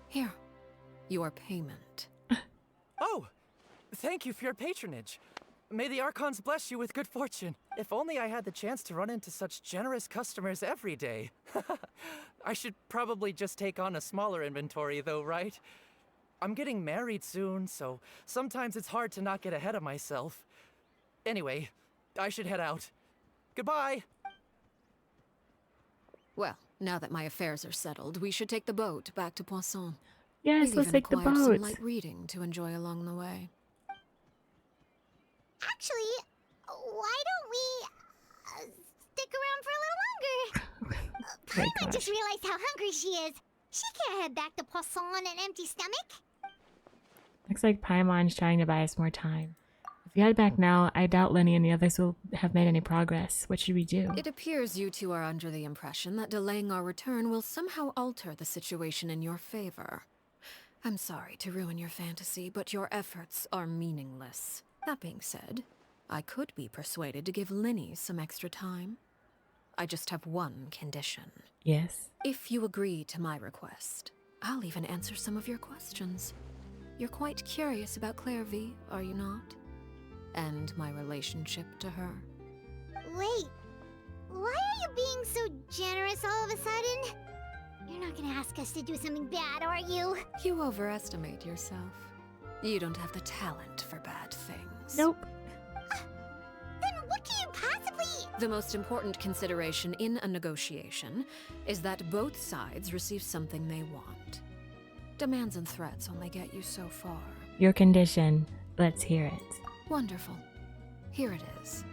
Here, your payment. Oh! Thank you for your patronage. May the Archons bless you with good fortune. If only I had the chance to run into such generous customers every day. I should probably just take on a smaller inventory though, right? I'm getting married soon, so sometimes it's hard to not get ahead of myself. Anyway, I should head out. Goodbye! Well, now that my affairs are settled, we should take the boat back to Poisson. Yes, We've let's even take the acquired some boat. light reading to enjoy along the way. Actually, why don't we stick around for a little longer? My Paimon just gosh. realized how hungry she is. She can't head back to Poisson on an empty stomach. Looks like Paimon's trying to buy us more time. If we head back now, I doubt Lenny and the others will have made any progress. What should we do? It appears you two are under the impression that delaying our return will somehow alter the situation in your favor. I'm sorry to ruin your fantasy, but your efforts are meaningless. That being said, I could be persuaded to give Linny some extra time. I just have one condition. Yes. If you agree to my request, I'll even answer some of your questions. You're quite curious about Clairvy, are you not? And my relationship to her. Wait, why are you being so generous all of a sudden? You're not gonna ask us to do something bad, are you? You overestimate yourself. You don't have the talent for bad things. Nope. Then what can you possibly... The most important consideration in a negotiation is that both sides receive something they want. Demands and threats only get you so far. Your condition. Let's hear it. Wonderful. Here it is.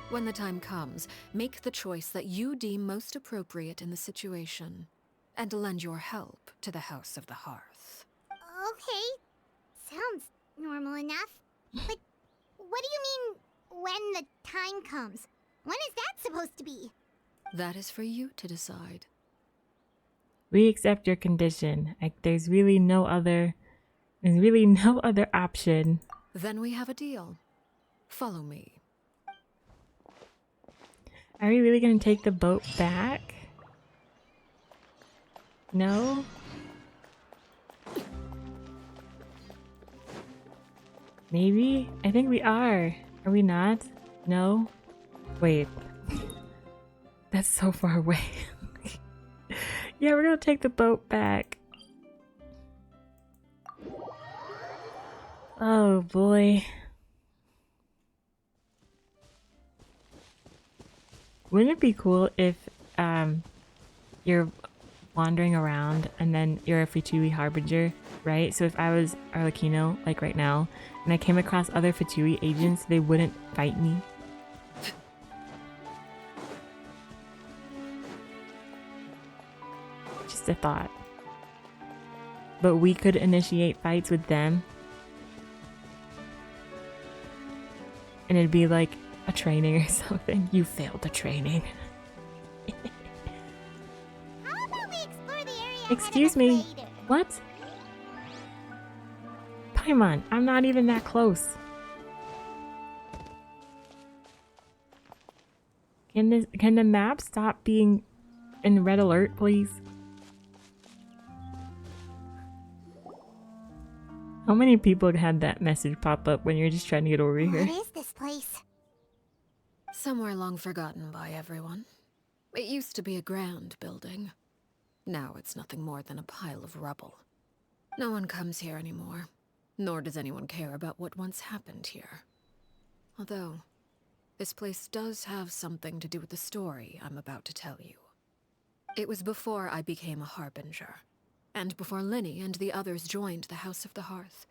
When the time comes, make the choice that you deem most appropriate in the situation, and lend your help to the House of the Hearth. Okay, sounds normal enough. But what do you mean, when the time comes? When is that supposed to be? That is for you to decide. We accept your condition. Like, there's really no other option. Then we have a deal. Follow me. Are we really gonna take the boat back? No? Maybe? I think we are. Are we not? No? Wait. That's so far away. Yeah, we're gonna take the boat back. Oh boy. Wouldn't it be cool if you're wandering around and then you're a Fatui Harbinger, right? So if I was Arlecchino, like right now, and I came across other Fatui agents, they wouldn't fight me. Just a thought. But we could initiate fights with them. And it'd be like a training or something. You failed the training. How about we explore the area Excuse ahead of me. us later? What? Paimon, I'm not even that close. Can the map stop being in red alert, please? How many people had that message pop up when you're just trying to get over here? What is this place? Somewhere long forgotten by everyone. It used to be a grand building. Now it's nothing more than a pile of rubble. No one comes here anymore, nor does anyone care about what once happened here. Although, this place does have something to do with the story I'm about to tell you. It was before I became a Harbinger, and before Linny and the others joined the House of the Hearth.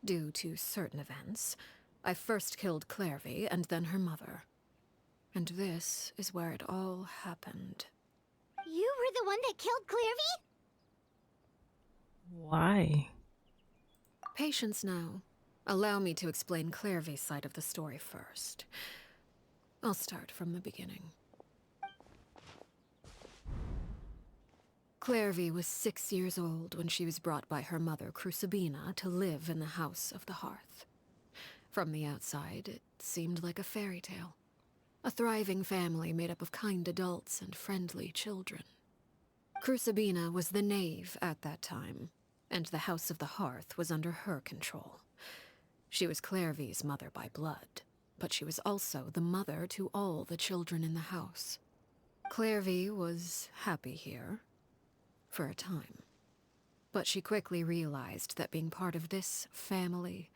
Due to certain events, I first killed Clairvy and then her mother. And this is where it all happened. You were the one that killed Clairvy? Why? Patience now. Allow me to explain Clairvy's side of the story first. I'll start from the beginning. Clairvy was 6 years old when she was brought by her mother, Crucibina, to live in the House of the Hearth. From the outside, it seemed like a fairy tale. A thriving family made up of kind adults and friendly children. Crucibina was the knave at that time, and the House of the Hearth was under her control. She was Clairvy's mother by blood, but she was also the mother to all the children in the house. Clairvy was happy here, for a time. But she quickly realized that being part of this family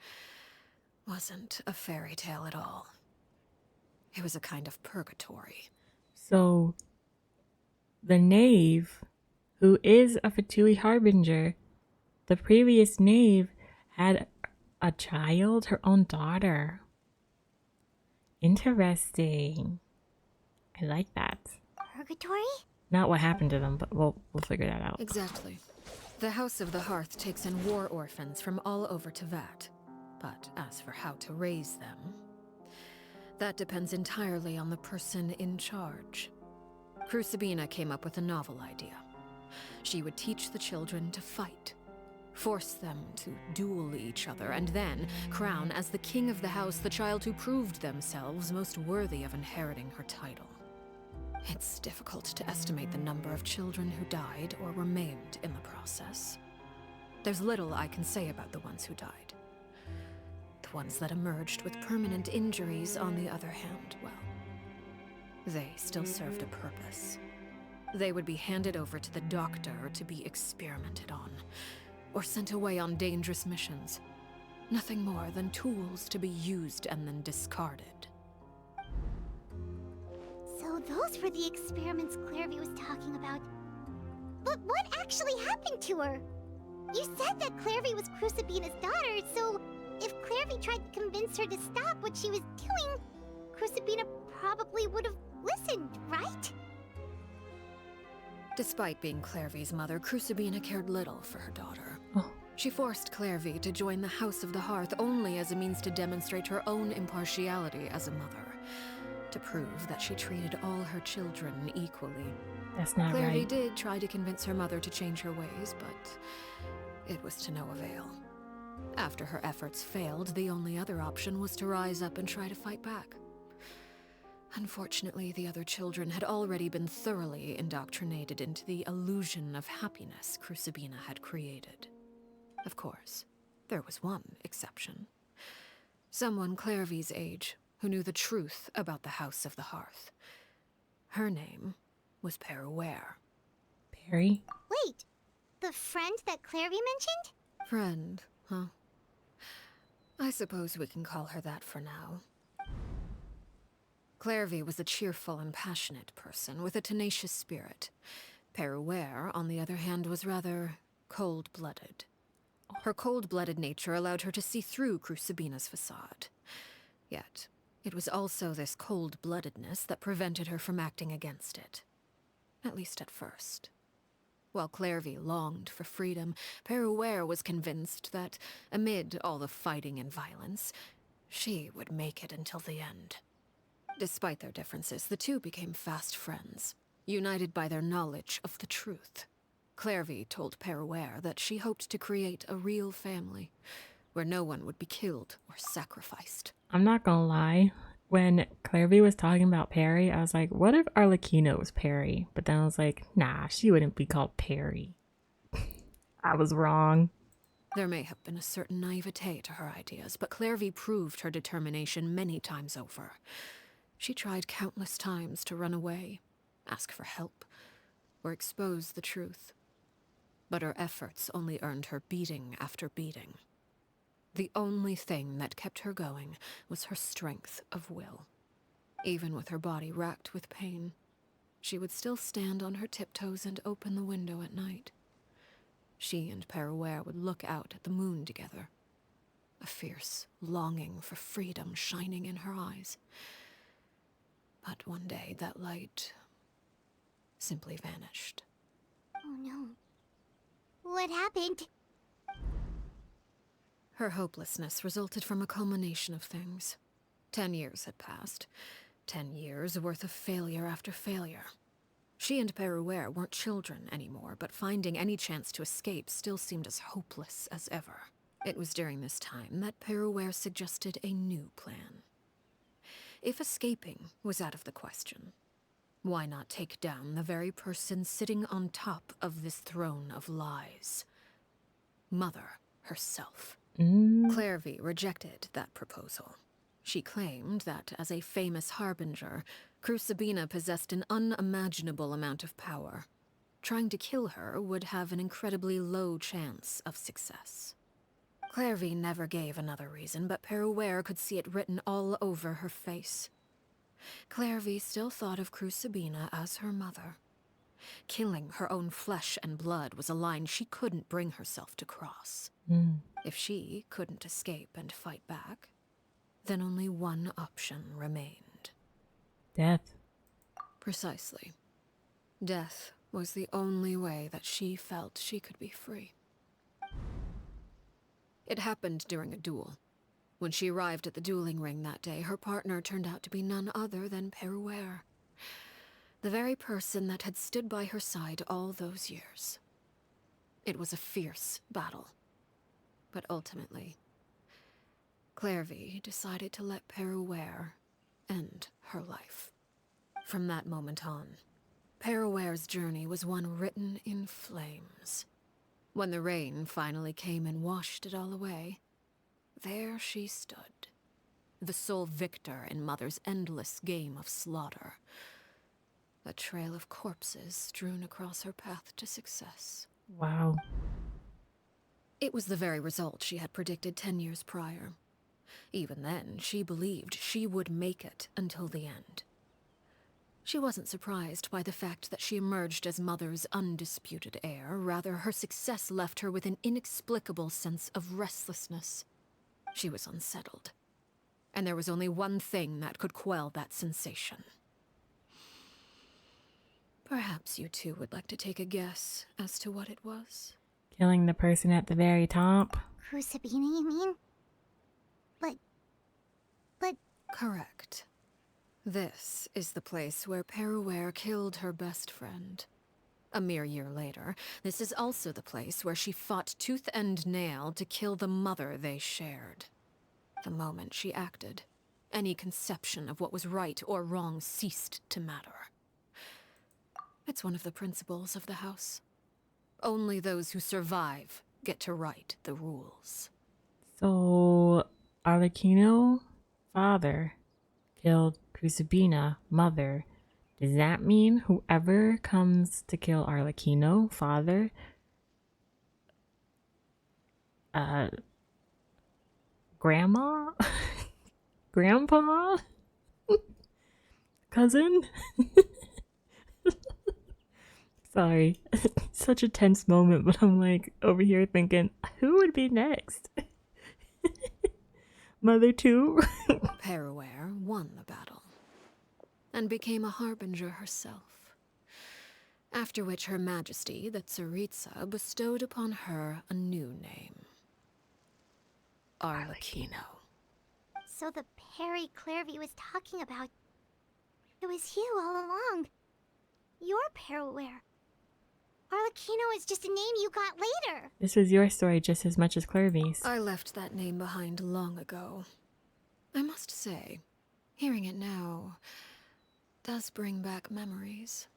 wasn't a fairy tale at all. It was a kind of purgatory. So the knave, who is a Fatui Harbinger, the previous knave had a child, her own daughter. Interesting. I like that. Purgatory? Not what happened to them, but we'll figure that out. Exactly. The House of the Hearth takes in war orphans from all over Tevat. But as for how to raise them, that depends entirely on the person in charge. Crucibina came up with a novel idea. She would teach the children to fight, force them to duel each other, and then crown as the king of the house the child who proved themselves most worthy of inheriting her title. It's difficult to estimate the number of children who died or were maimed in the process. There's little I can say about the ones who died. The ones that emerged with permanent injuries, on the other hand, well, they still served a purpose. They would be handed over to the doctor to be experimented on, or sent away on dangerous missions. Nothing more than tools to be used and then discarded. So those were the experiments Clairvy was talking about. But what actually happened to her? You said that Clairvy was Crucibina's daughter, so if Clairvy tried to convince her to stop what she was doing, Crucibina probably would have listened, right? Despite being Clairvy's mother, Crucibina cared little for her daughter. Oh. She forced Clairvy to join the House of the Hearth only as a means to demonstrate her own impartiality as a mother, to prove that she treated all her children equally. That's not Clairvy right. did try to convince her mother to change her ways, but it was to no avail. After her efforts failed, the only other option was to rise up and try to fight back. Unfortunately, the other children had already been thoroughly indoctrinated into the illusion of happiness Crucibina had created. Of course, there was one exception. Someone Clairvy's age who knew the truth about the House of the Hearth. Her name was Peruere. Perry? Wait, the friend that Clairvy mentioned? Friend, huh? I suppose we can call her that for now. Clairvy was a cheerful and passionate person with a tenacious spirit. Peruere, on the other hand, was rather cold-blooded. Her cold-blooded nature allowed her to see through Crucibina's facade. Yet, it was also this cold-bloodedness that prevented her from acting against it. At least at first. While Clairvy longed for freedom, Peruere was convinced that, amid all the fighting and violence, she would make it until the end. Despite their differences, the two became fast friends, united by their knowledge of the truth. Clairvy told Peruere that she hoped to create a real family, where no one would be killed or sacrificed. I'm not gonna lie. When Clairvy was talking about Perry, I was like, what if Arlecchino was Perry? But then I was like, nah, she wouldn't be called Perry. I was wrong. There may have been a certain naivete to her ideas, but Clairvy proved her determination many times over. She tried countless times to run away, ask for help, or expose the truth. But her efforts only earned her beating after beating. The only thing that kept her going was her strength of will. Even with her body racked with pain, she would still stand on her tiptoes and open the window at night. She and Peruere would look out at the moon together, a fierce longing for freedom shining in her eyes. But one day that light simply vanished. Oh no. What happened? Her hopelessness resulted from a culmination of things. 10 years had passed. 10 years worth of failure after failure. She and Peruere weren't children anymore, but finding any chance to escape still seemed as hopeless as ever. It was during this time that Peruere suggested a new plan. If escaping was out of the question, why not take down the very person sitting on top of this throne of lies? Mother herself. Clairvy rejected that proposal. She claimed that, as a famous harbinger, Crucibina possessed an unimaginable amount of power. Trying to kill her would have an incredibly low chance of success. Clairvy never gave another reason, but Peruere could see it written all over her face. Clairvy still thought of Crucibina as her mother. Killing her own flesh and blood was a line she couldn't bring herself to cross. If she couldn't escape and fight back, then only one option remained. Death. Precisely. Death was the only way that she felt she could be free. It happened during a duel. When she arrived at the dueling ring that day, her partner turned out to be none other than Peruere. The very person that had stood by her side all those years. It was a fierce battle. But ultimately, Clairvy decided to let Peruere end her life. From that moment on, Peruere's journey was one written in flames. When the rain finally came and washed it all away, there she stood, the sole victor in Mother's endless game of slaughter. A trail of corpses strewn across her path to success. Wow. It was the very result she had predicted 10 years prior. Even then, she believed she would make it until the end. She wasn't surprised by the fact that she emerged as Mother's undisputed heir. Rather, her success left her with an inexplicable sense of restlessness. She was unsettled. And there was only one thing that could quell that sensation. Perhaps you two would like to take a guess as to what it was? Killing the person at the very top. Crucibina, you mean? But... Correct. This is the place where Peruere killed her best friend. A mere year later, this is also the place where she fought tooth and nail to kill the mother they shared. The moment she acted, any conception of what was right or wrong ceased to matter. It's one of the principles of the house. Only those who survive get to write the rules. So, Arlecchino, father, killed Crucibina, mother. Does that mean whoever comes to kill Arlecchino, father, grandma? Grandpa? Cousin? Sorry. Such a tense moment, but I'm like over here thinking, who would be next? Mother too? Peruere won the battle and became a harbinger herself. After which Her Majesty, the Tsaritsa, bestowed upon her a new name. Arlecchino. So the Perry Clairvy was talking about... It was you all along. You're Peruere. Arlecchino is just a name you got later. This was your story just as much as Clairvy's. I left that name behind long ago. I must say, hearing it now does bring back memories.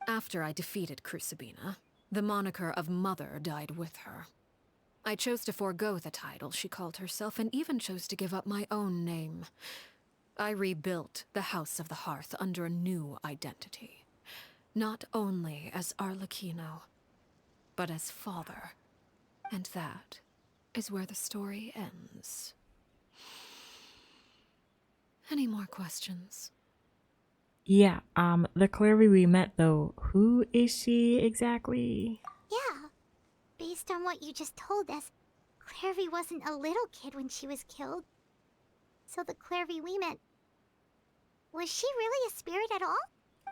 After I defeated Crucibina, the moniker of Mother died with her. I chose to forego the title she called herself and even chose to give up my own name. I rebuilt the House of the Hearth under a new identity. Not only as Arlecchino, but as father. And that is where the story ends. Any more questions? Yeah, the Clairvy we met though, who is she exactly? Yeah. Based on what you just told us, Clairvy wasn't a little kid when she was killed. So the Clairvy we met... Was she really a spirit at all?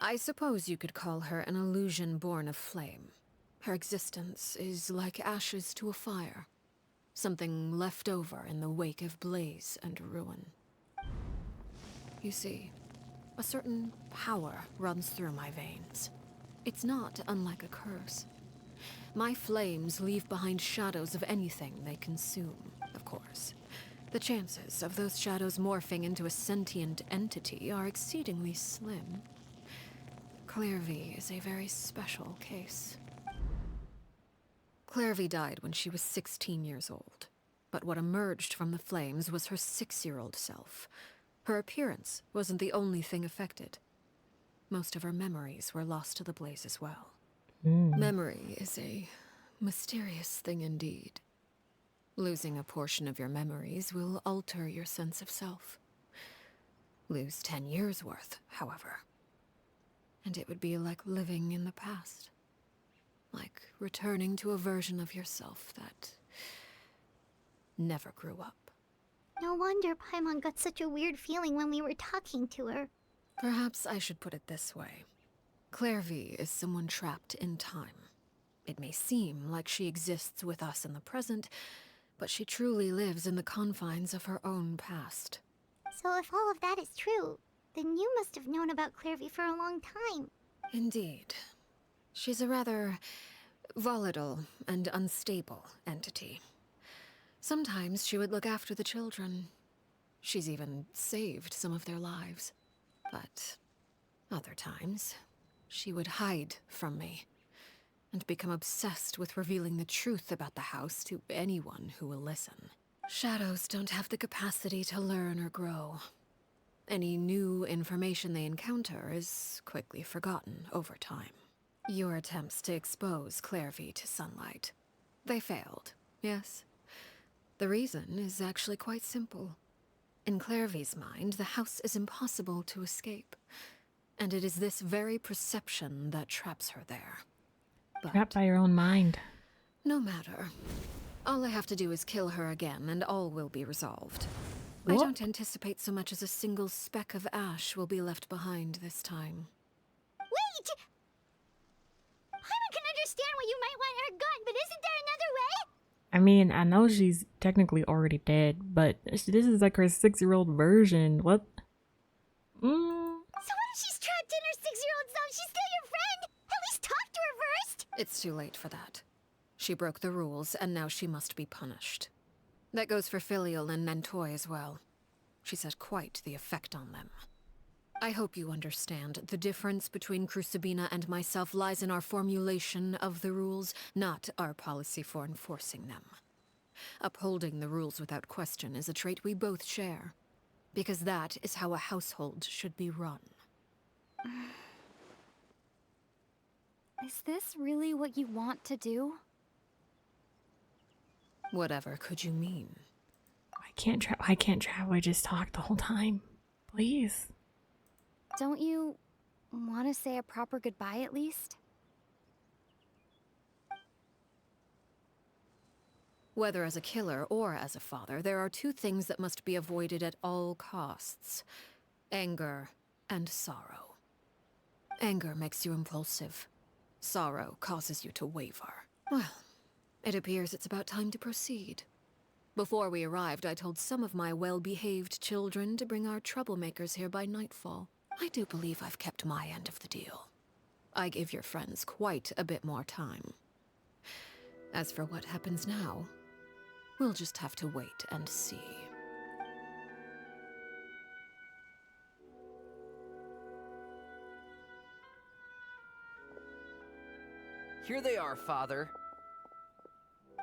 I suppose you could call her an illusion born of flame. Her existence is like ashes to a fire. Something left over in the wake of blaze and ruin. You see, a certain power runs through my veins. It's not unlike a curse. My flames leave behind shadows of anything they consume, of course. The chances of those shadows morphing into a sentient entity are exceedingly slim. Clairvy is a very special case. Clairvy died when she was 16 years old, but what emerged from the flames was her 6-year-old self. Her appearance wasn't the only thing affected. Most of her memories were lost to the blaze as well. Memory is a mysterious thing indeed. Losing a portion of your memories will alter your sense of self. Lose 10 years worth, however. And it would be like living in the past. Like returning to a version of yourself that never grew up. No wonder Paimon got such a weird feeling when we were talking to her. Perhaps I should put it this way. Clairvy is someone trapped in time. It may seem like she exists with us in the present, but she truly lives in the confines of her own past. So if all of that is true, then you must have known about Clairvy for a long time. Indeed. She's a rather volatile and unstable entity. Sometimes she would look after the children. She's even saved some of their lives. But other times, she would hide from me and become obsessed with revealing the truth about the house to anyone who will listen. Shadows don't have the capacity to learn or grow. Any new information they encounter is quickly forgotten over time. Your attempts to expose Clairvy to sunlight. They failed, yes? The reason is actually quite simple. In Clairvy's mind, the house is impossible to escape. And it is this very perception that traps her there. But Trapped by your own mind. no matter. All I have to do is kill her again, and all will be resolved. I What? don't anticipate so much as a single speck of ash will be left behind this time. Wait! Paimon can understand why you might want her gone, but isn't there another way? I mean, I know she's technically already dead, but this is like her 6-year-old version. What? So what if she's trapped in her 6-year-old self? She's still your friend! At least talk to her first! It's too late for that. She broke the rules, and now she must be punished. That goes for Filial and Nantoy as well. She's had quite the effect on them. I hope you understand. The difference between Crucibina and myself lies in our formulation of the rules, not our policy for enforcing them. Upholding the rules without question is a trait we both share, because that is how a household should be run. Is this really what you want to do? Whatever could you mean? I can't travel. I just talk the whole time. Please. Don't you want to say a proper goodbye at least? Whether as a killer or as a father, there are two things that must be avoided at all costs: anger and sorrow. Anger makes you impulsive. Sorrow causes you to waver. Well, it appears it's about time to proceed. Before we arrived, I told some of my well-behaved children to bring our troublemakers here by nightfall. I do believe I've kept my end of the deal. I gave your friends quite a bit more time. As for what happens now, we'll just have to wait and see. Here they are, Father.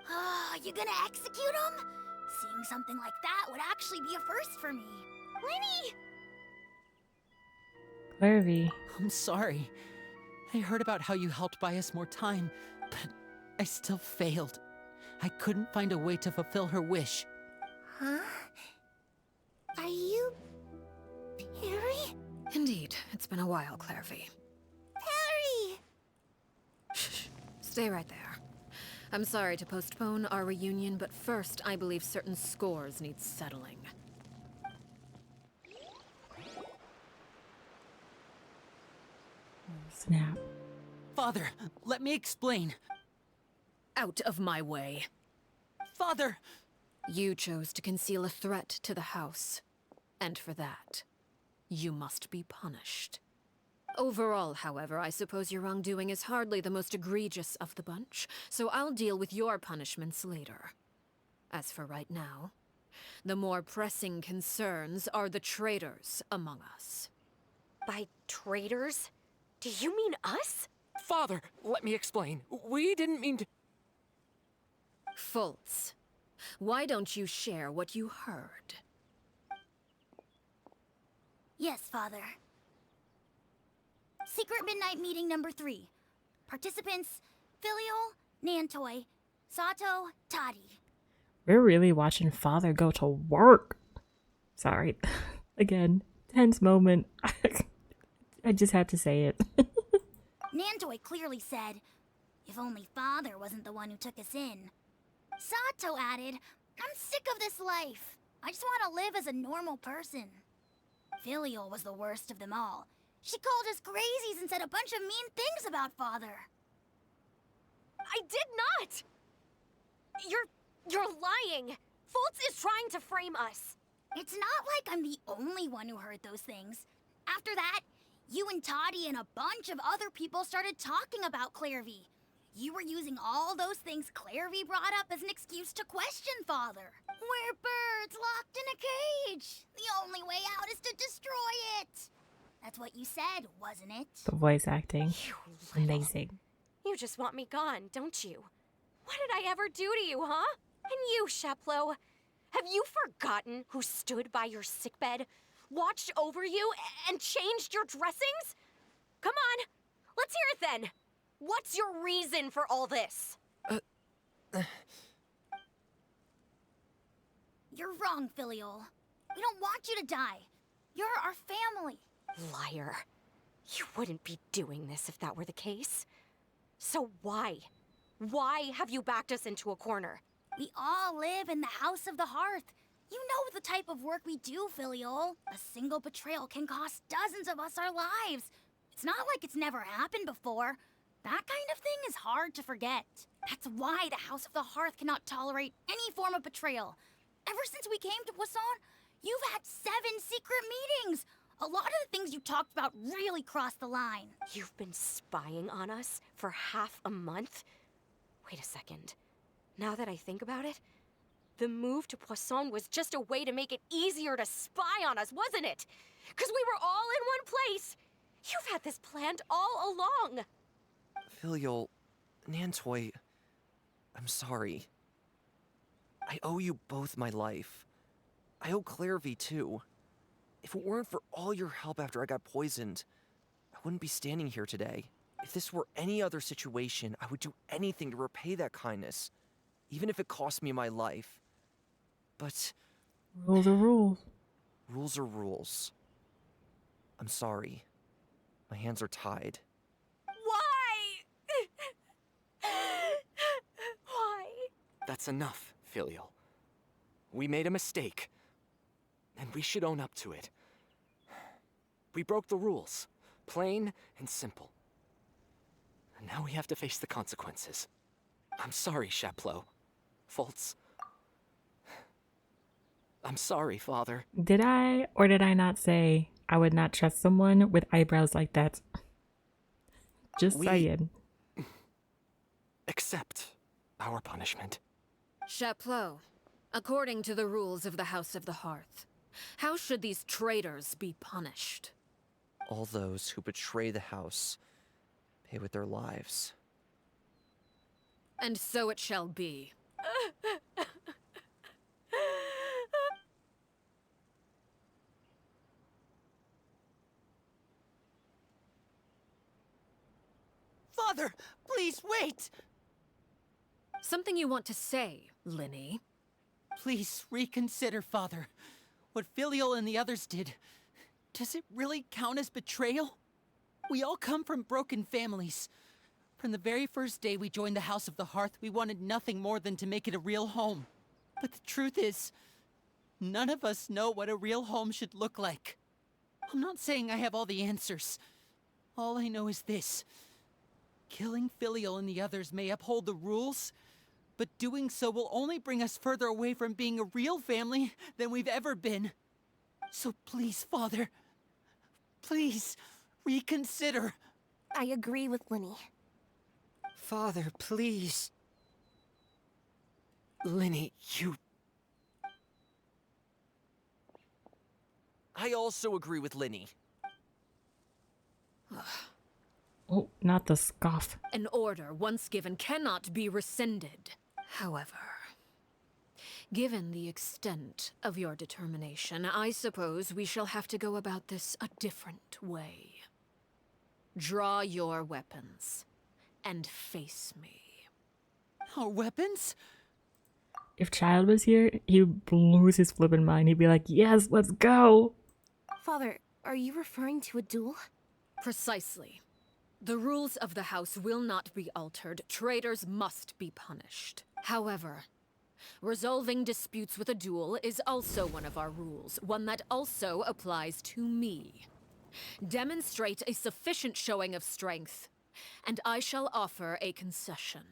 Oh, you gonna execute him? Seeing something like that would actually be a first for me. Lenny! Clairvy. I'm sorry. I heard about how you helped buy us more time, but I still failed. I couldn't find a way to fulfill her wish. Huh? Are you... Perry? Indeed, it's been a while, Clairvy. Perry! Shh, stay right there. I'm sorry to postpone our reunion, but first I believe certain scores need settling. Snap. Father, let me explain. Out of my way. Father! You chose to conceal a threat to the house. And for that, you must be punished. Overall, however, I suppose your wrongdoing is hardly the most egregious of the bunch, so I'll deal with your punishments later. As for right now, the more pressing concerns are the traitors among us. By traitors? Do you mean us? Father, let me explain. We didn't mean to... Fultz, why don't you share what you heard? Yes, Father. Secret Midnight Meeting number 3. Participants, Filial, Nantoy, Sato, Toddy. We're really watching Father go to work. Sorry. Again, tense moment. I just had to say it. Nantoy clearly said, if only Father wasn't the one who took us in. Sato added, I'm sick of this life. I just want to live as a normal person. Filial was the worst of them all. She called us crazies and said a bunch of mean things about Father. I did not! You're lying! Fultz is trying to frame us. It's not like I'm the only one who heard those things. After that, you and Toddy and a bunch of other people started talking about Clairvy. You were using all those things Clairvy brought up as an excuse to question Father. We're birds locked in a cage. The only way out is to destroy it. That's what you said, wasn't it? The voice acting. Amazing. You just want me gone, don't you? What did I ever do to you, huh? And you, Sheplo, have you forgotten who stood by your sickbed, watched over you, and changed your dressings? Come on, let's hear it then. What's your reason for all this? You're wrong, Filial. We don't want you to die. You're our family. Liar. You wouldn't be doing this if that were the case. So why? Why have you backed us into a corner? We all live in the House of the Hearth. You know the type of work we do, Filial. A single betrayal can cost dozens of us our lives. It's not like it's never happened before. That kind of thing is hard to forget. That's why the House of the Hearth cannot tolerate any form of betrayal. Ever since we came to Poisson, you've had 7 secret meetings. A lot of the things you talked about really crossed the line. You've been spying on us for half a month? Wait a second. Now that I think about it, the move to Poisson was just a way to make it easier to spy on us, wasn't it? Because we were all in one place. You've had this planned all along. Filial, Nantoy, I'm sorry. I owe you both my life. I owe Clairvy too. If it weren't for all your help after I got poisoned, I wouldn't be standing here today. If this were any other situation, I would do anything to repay that kindness, even if it cost me my life. But Rules are rules. rules are rules. I'm sorry. My hands are tied. Why? Why? That's enough, Filial. We made a mistake, and we should own up to it. We broke the rules, plain and simple. And now we have to face the consequences. I'm sorry, Sheplo. Fultz. I'm sorry, Father. Did I or did I not say I would not trust someone with eyebrows like that? Just saying. Accept our punishment. Chapleau, according to the rules of the House of the Hearth, how should these traitors be punished? All those who betray the house pay with their lives. And so it shall be. Father, please wait! Something you want to say, Linny? Please reconsider, Father. What Filial and the others did, does it really count as betrayal? We all come from broken families. From the very first day we joined the House of the Hearth, we wanted nothing more than to make it a real home. But the truth is, none of us know what a real home should look like. I'm not saying I have all the answers. All I know is this. Killing Filial and the others may uphold the rules, but doing so will only bring us further away from being a real family than we've ever been. So please, Father, please reconsider. I agree with Linny. Father, please. Linny, you... I also agree with Linny. Oh, not the scoff. An order once given cannot be rescinded. However, given the extent of your determination, I suppose we shall have to go about this a different way. Draw your weapons and face me. Our weapons? If Child was here, he would lose his flippin' mind. He'd be like, yes, let's go. Father, are you referring to a duel? Precisely. The rules of the house will not be altered. Traitors must be punished. However, resolving disputes with a duel is also one of our rules, one that also applies to me. Demonstrate a sufficient showing of strength, and I shall offer a concession.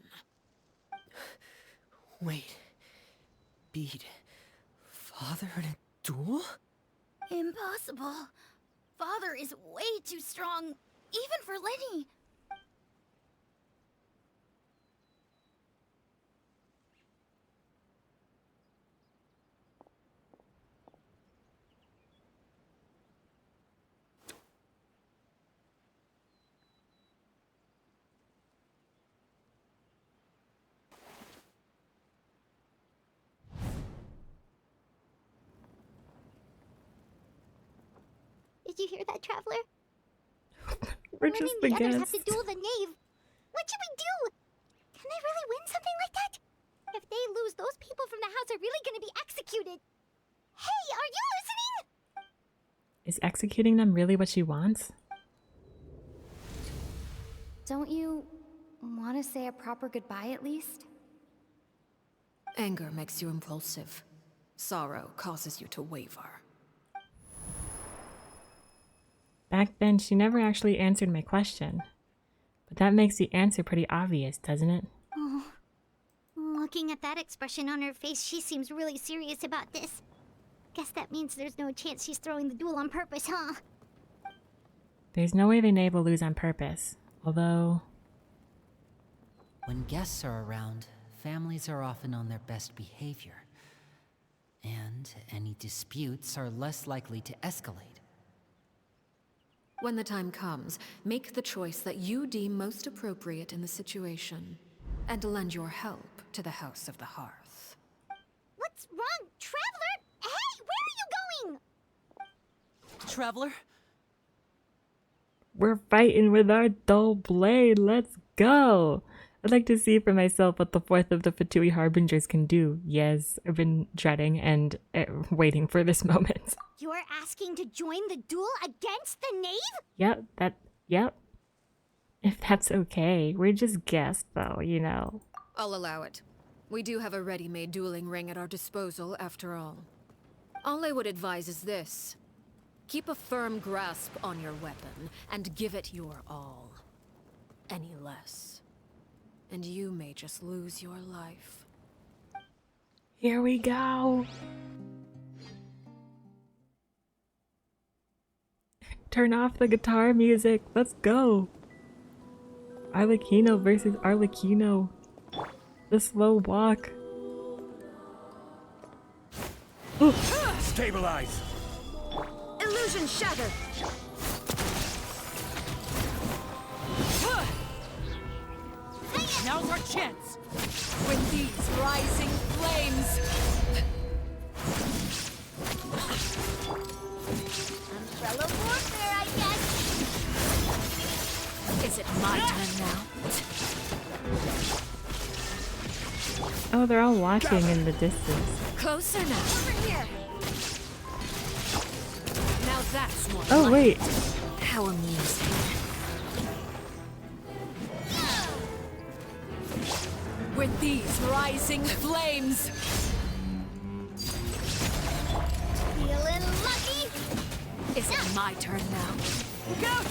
Wait. Beat Father in a duel? Impossible. Father is way too strong, even for Lenny. Did you hear that, Traveler? We're Lenny just and the the others have guests. to duel the knave. What should we do? Can they really win something like that? If they lose, those people from the house are really gonna be executed. Hey, are you listening? Is executing them really what she wants? Don't you want to say a proper goodbye at least? Anger makes you impulsive. Sorrow causes you to waver. Back then, she never actually answered my question. But that makes the answer pretty obvious, doesn't it? Oh. Looking at that expression on her face, she seems really serious about this. Guess that means there's no chance she's throwing the duel on purpose, huh? There's no way the knave will lose on purpose. Although... When guests are around, families are often on their best behavior. And any disputes are less likely to escalate. When the time comes, make the choice that you deem most appropriate in the situation, and lend your help to the House of the Hearth. What's wrong, Traveler? Hey, where are you going? Traveler? We're fighting with our dull blade. Let's go. I'd like to see for myself what the fourth of the Fatui Harbingers can do. Yes, I've been dreading and waiting for this moment. You're asking to join the duel against the knave? Yep. If that's okay. We're just guests though, you know. I'll allow it. We do have a ready-made dueling ring at our disposal, after all. All I would advise is this. Keep a firm grasp on your weapon, and give it your all. Any less, and you may just lose your life. Here we go. Turn off the guitar music. Let's go. Arlecchino versus Arlecchino. The slow walk. Ooh. Stabilize. Illusion shattered. Now's our chance! When these rising flames... Umbrella warfare, I guess. Is it my turn now? Oh, they're all watching in the distance. Closer now. Over here. Now that's more Oh, like wait. it. How amusing. With these rising flames... Feeling lucky? Is it my turn now? Look out!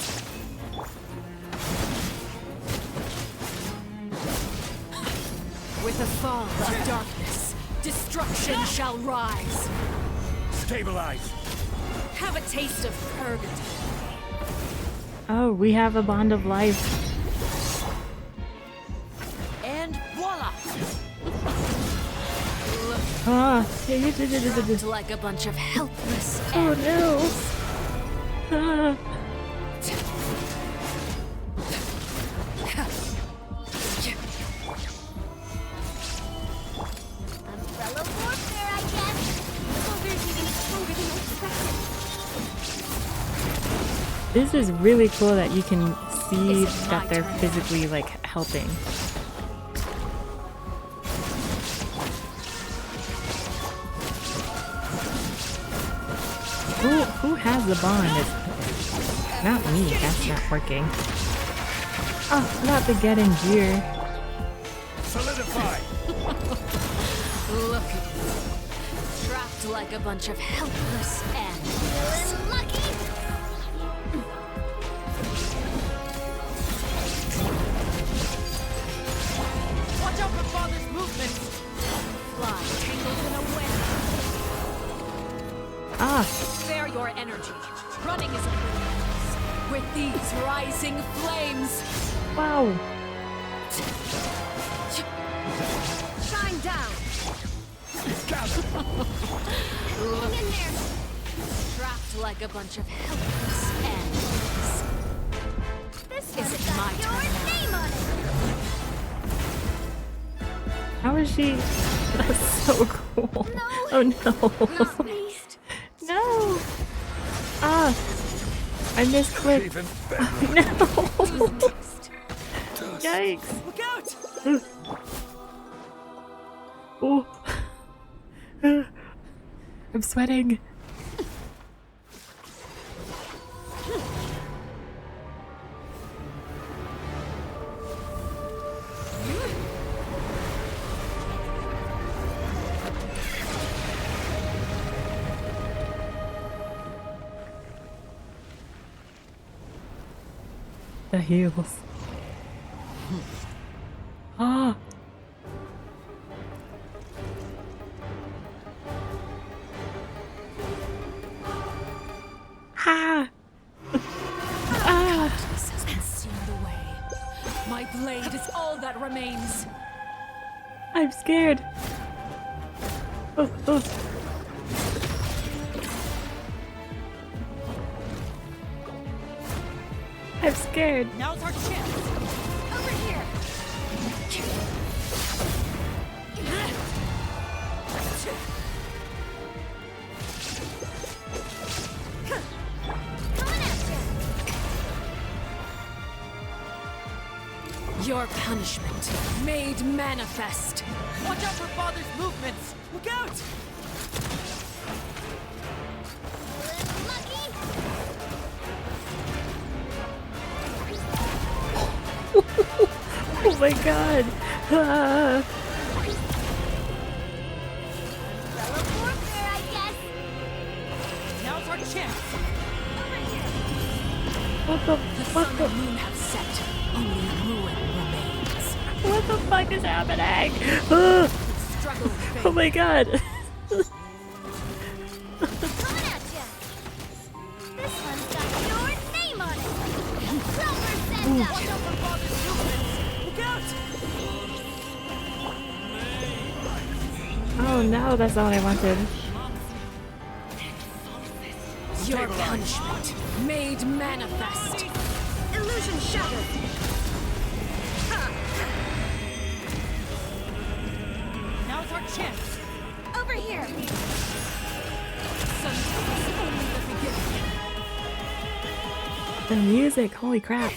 With the fall of darkness, destruction shall rise. Stabilize. Have a taste of purgatory. Oh, we have a bond of life. And voila! Ah. Trapped like a bunch of helpless Oh no. Ah. Umbrella warfare, I guess. Oh, they're even stronger than I expected. This is really cool that you can see that they're physically like helping. Who has the bond? It's not me. That's not working. Oh, not the get in gear. Solidify! Look at you. Trapped like a bunch of helpless animals. Lucky! Watch out for Father's movements! Fly tangled in a web. Ah, Spare your energy. Running is a use. With these rising flames. wow. Shine down. Hang in there! Trapped like a bunch of helpless animals. This Is one's it got my your turn now? name on it! How is she? That's so cool. No. Oh no. Please. No. Ah, I misclicked. Even No. Yikes. Look out! Oh. I'm sweating. The heels. Ah. Ha! Ah! This has consumed away. My blade is all that remains. I'm scared. Oh, oh. I'm scared. Now's our chance! Over here! Coming at ya! Your punishment made manifest. Watch out for Father's movements! Look out! Lucky! Oh my god. Ah. Teleport there, I guess! Now's our chance! Over here! What the The what sun the and moon have set. Only ruin remains. what the fuck is happening? Ah. Struggling Oh my god. Coming at ya! This one's got your name on it! Clover sends up! Watch out for Father's movements! Look out! Oh no, that's not what I wanted. Your punishment made manifest. Illusion shattered! Now's our chance! Over here! Sometimes only the beginning. The music, holy crap.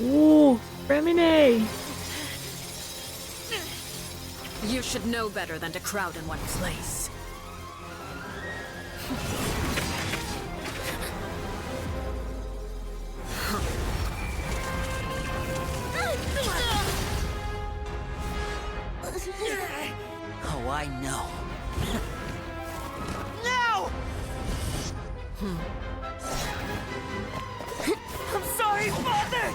Ooh, Remine! You should know better than to crowd in one place. Oh, I know. No! I'm sorry, Father!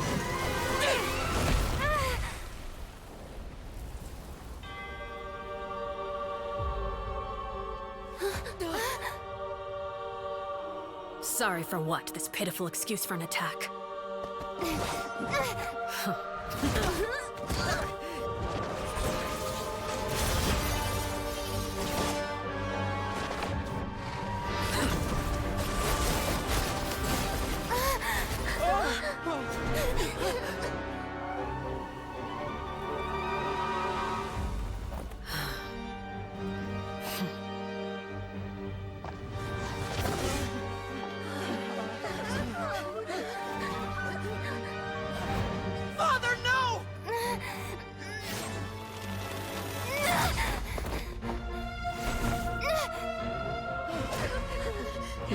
Sorry for what? This pitiful excuse for an attack.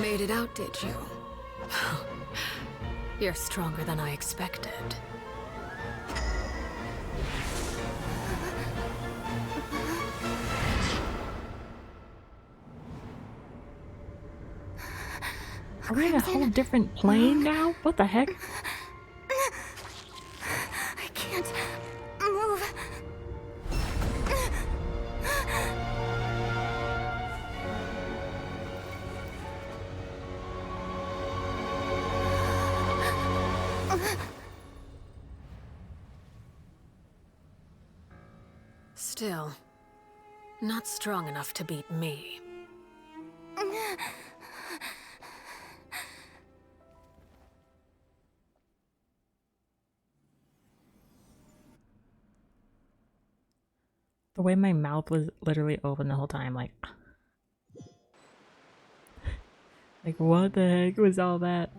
made it out, did you? You're stronger than I expected. Are we in a whole different plane now? What the heck? I can't move. Still, not strong enough to beat me. The way my mouth was literally open the whole time, like what the heck was all that?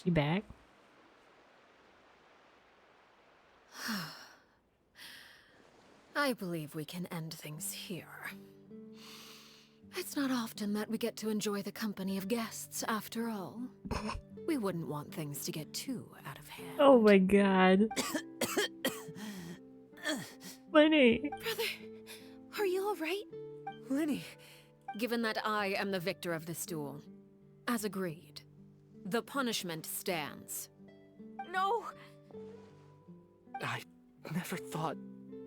She back? I believe we can end things here. It's not often that we get to enjoy the company of guests, after all. We wouldn't want things to get too out of hand. Oh my god. Lenny! Brother, are you alright? Lenny. Given that I am the victor of this duel, as agreed, the punishment stands. No! I never thought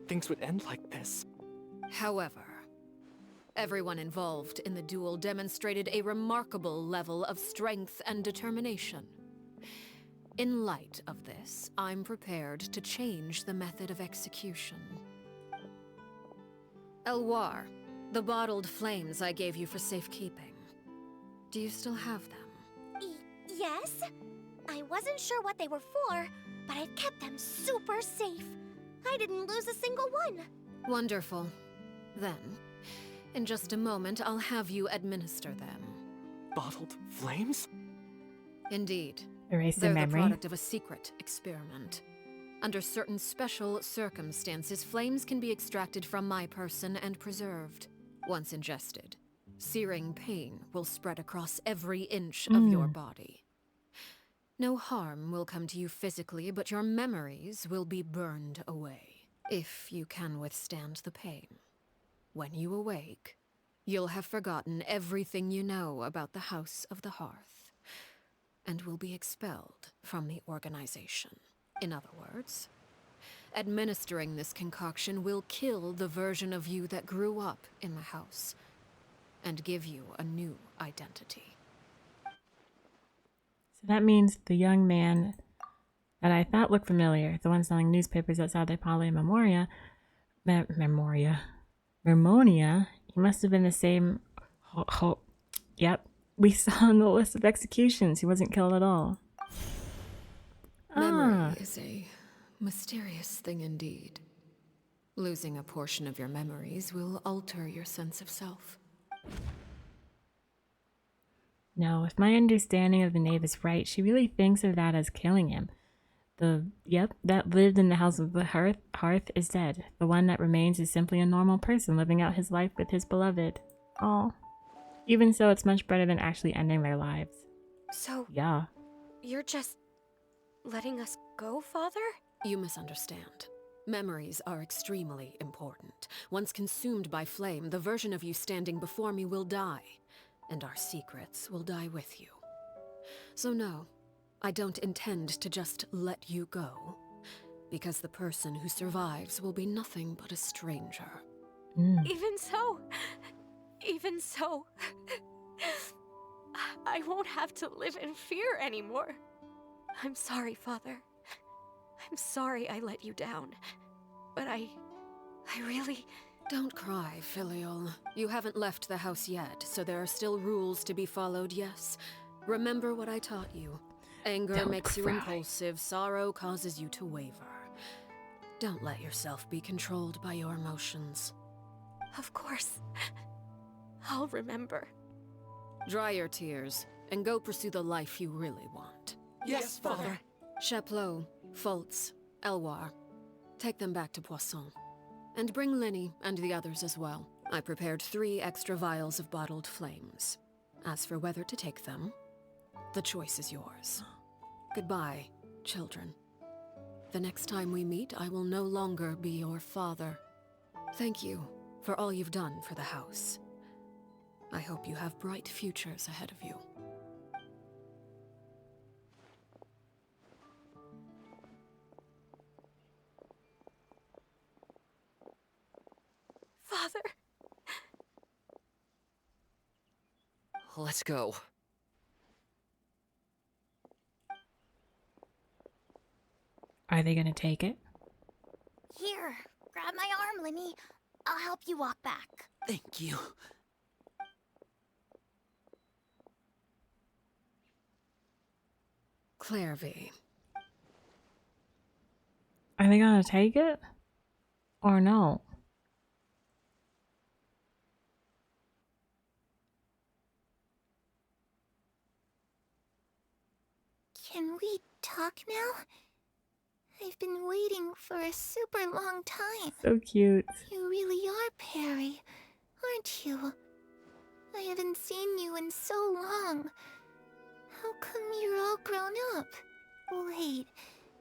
things would end like this. However, everyone involved in the duel demonstrated a remarkable level of strength and determination. In light of this, I'm prepared to change the method of execution. Elwar, the bottled flames I gave you for safekeeping. Do you still have them? Yes? I wasn't sure what they were for, but I've kept them super safe. I didn't lose a single one. Wonderful. Then, in just a moment, I'll have you administer them. Bottled flames? Indeed. Erase the They're memory. the product of a secret experiment. Under certain special circumstances, flames can be extracted from my person and preserved. Once ingested, searing pain will spread across every inch of your body. No harm will come to you physically, but your memories will be burned away, if you can withstand the pain. When you awake, you'll have forgotten everything you know about the House of the Hearth, and will be expelled from the organization. In other words, administering this concoction will kill the version of you that grew up in the house, and give you a new identity. So that means the young man that I thought looked familiar, the one selling newspapers outside the Pali Mermonia, he must have been the same. Yep, we saw on the list of executions. He wasn't killed at all. Memory is a mysterious thing indeed. Losing a portion of your memories will alter your sense of self. No, if my understanding of the knave is right, she really thinks of that as killing him. That lived in the House of the Hearth is dead. The one that remains is simply a normal person living out his life with his beloved. Oh. Even so, it's much better than actually ending their lives. So, yeah. You're just letting us go, Father? You misunderstand. Memories are extremely important. Once consumed by flame, the version of you standing before me will die, and our secrets will die with you. So no, I don't intend to just let you go, because the person who survives will be nothing but a stranger. Even so, I won't have to live in fear anymore. I'm sorry, Father. I'm sorry I let you down. But I really... Don't cry, Filial. You haven't left the house yet, so there are still rules to be followed, yes? Remember what I taught you. Anger makes you impulsive, sorrow causes you to waver. Don't let yourself be controlled by your emotions. Of course. I'll remember. Dry your tears, and go pursue the life you really want. Yes, Father. Chaplot, Foltz, Elwar. Take them back to Poisson. And bring Linny and the others as well. I prepared 3 extra vials of bottled flames. As for whether to take them, the choice is yours. Goodbye, children. The next time we meet, I will no longer be your father. Thank you for all you've done for the house. I hope you have bright futures ahead of you. Father. Let's go. Are they gonna take it? Here, grab my arm, Linny. I'll help you walk back. Thank you. Claire V. Are they gonna take it? Or no? Can we talk now? I've been waiting for a super long time. So cute. You really are Perry, aren't you? I haven't seen you in so long. How come you're all grown up? Wait,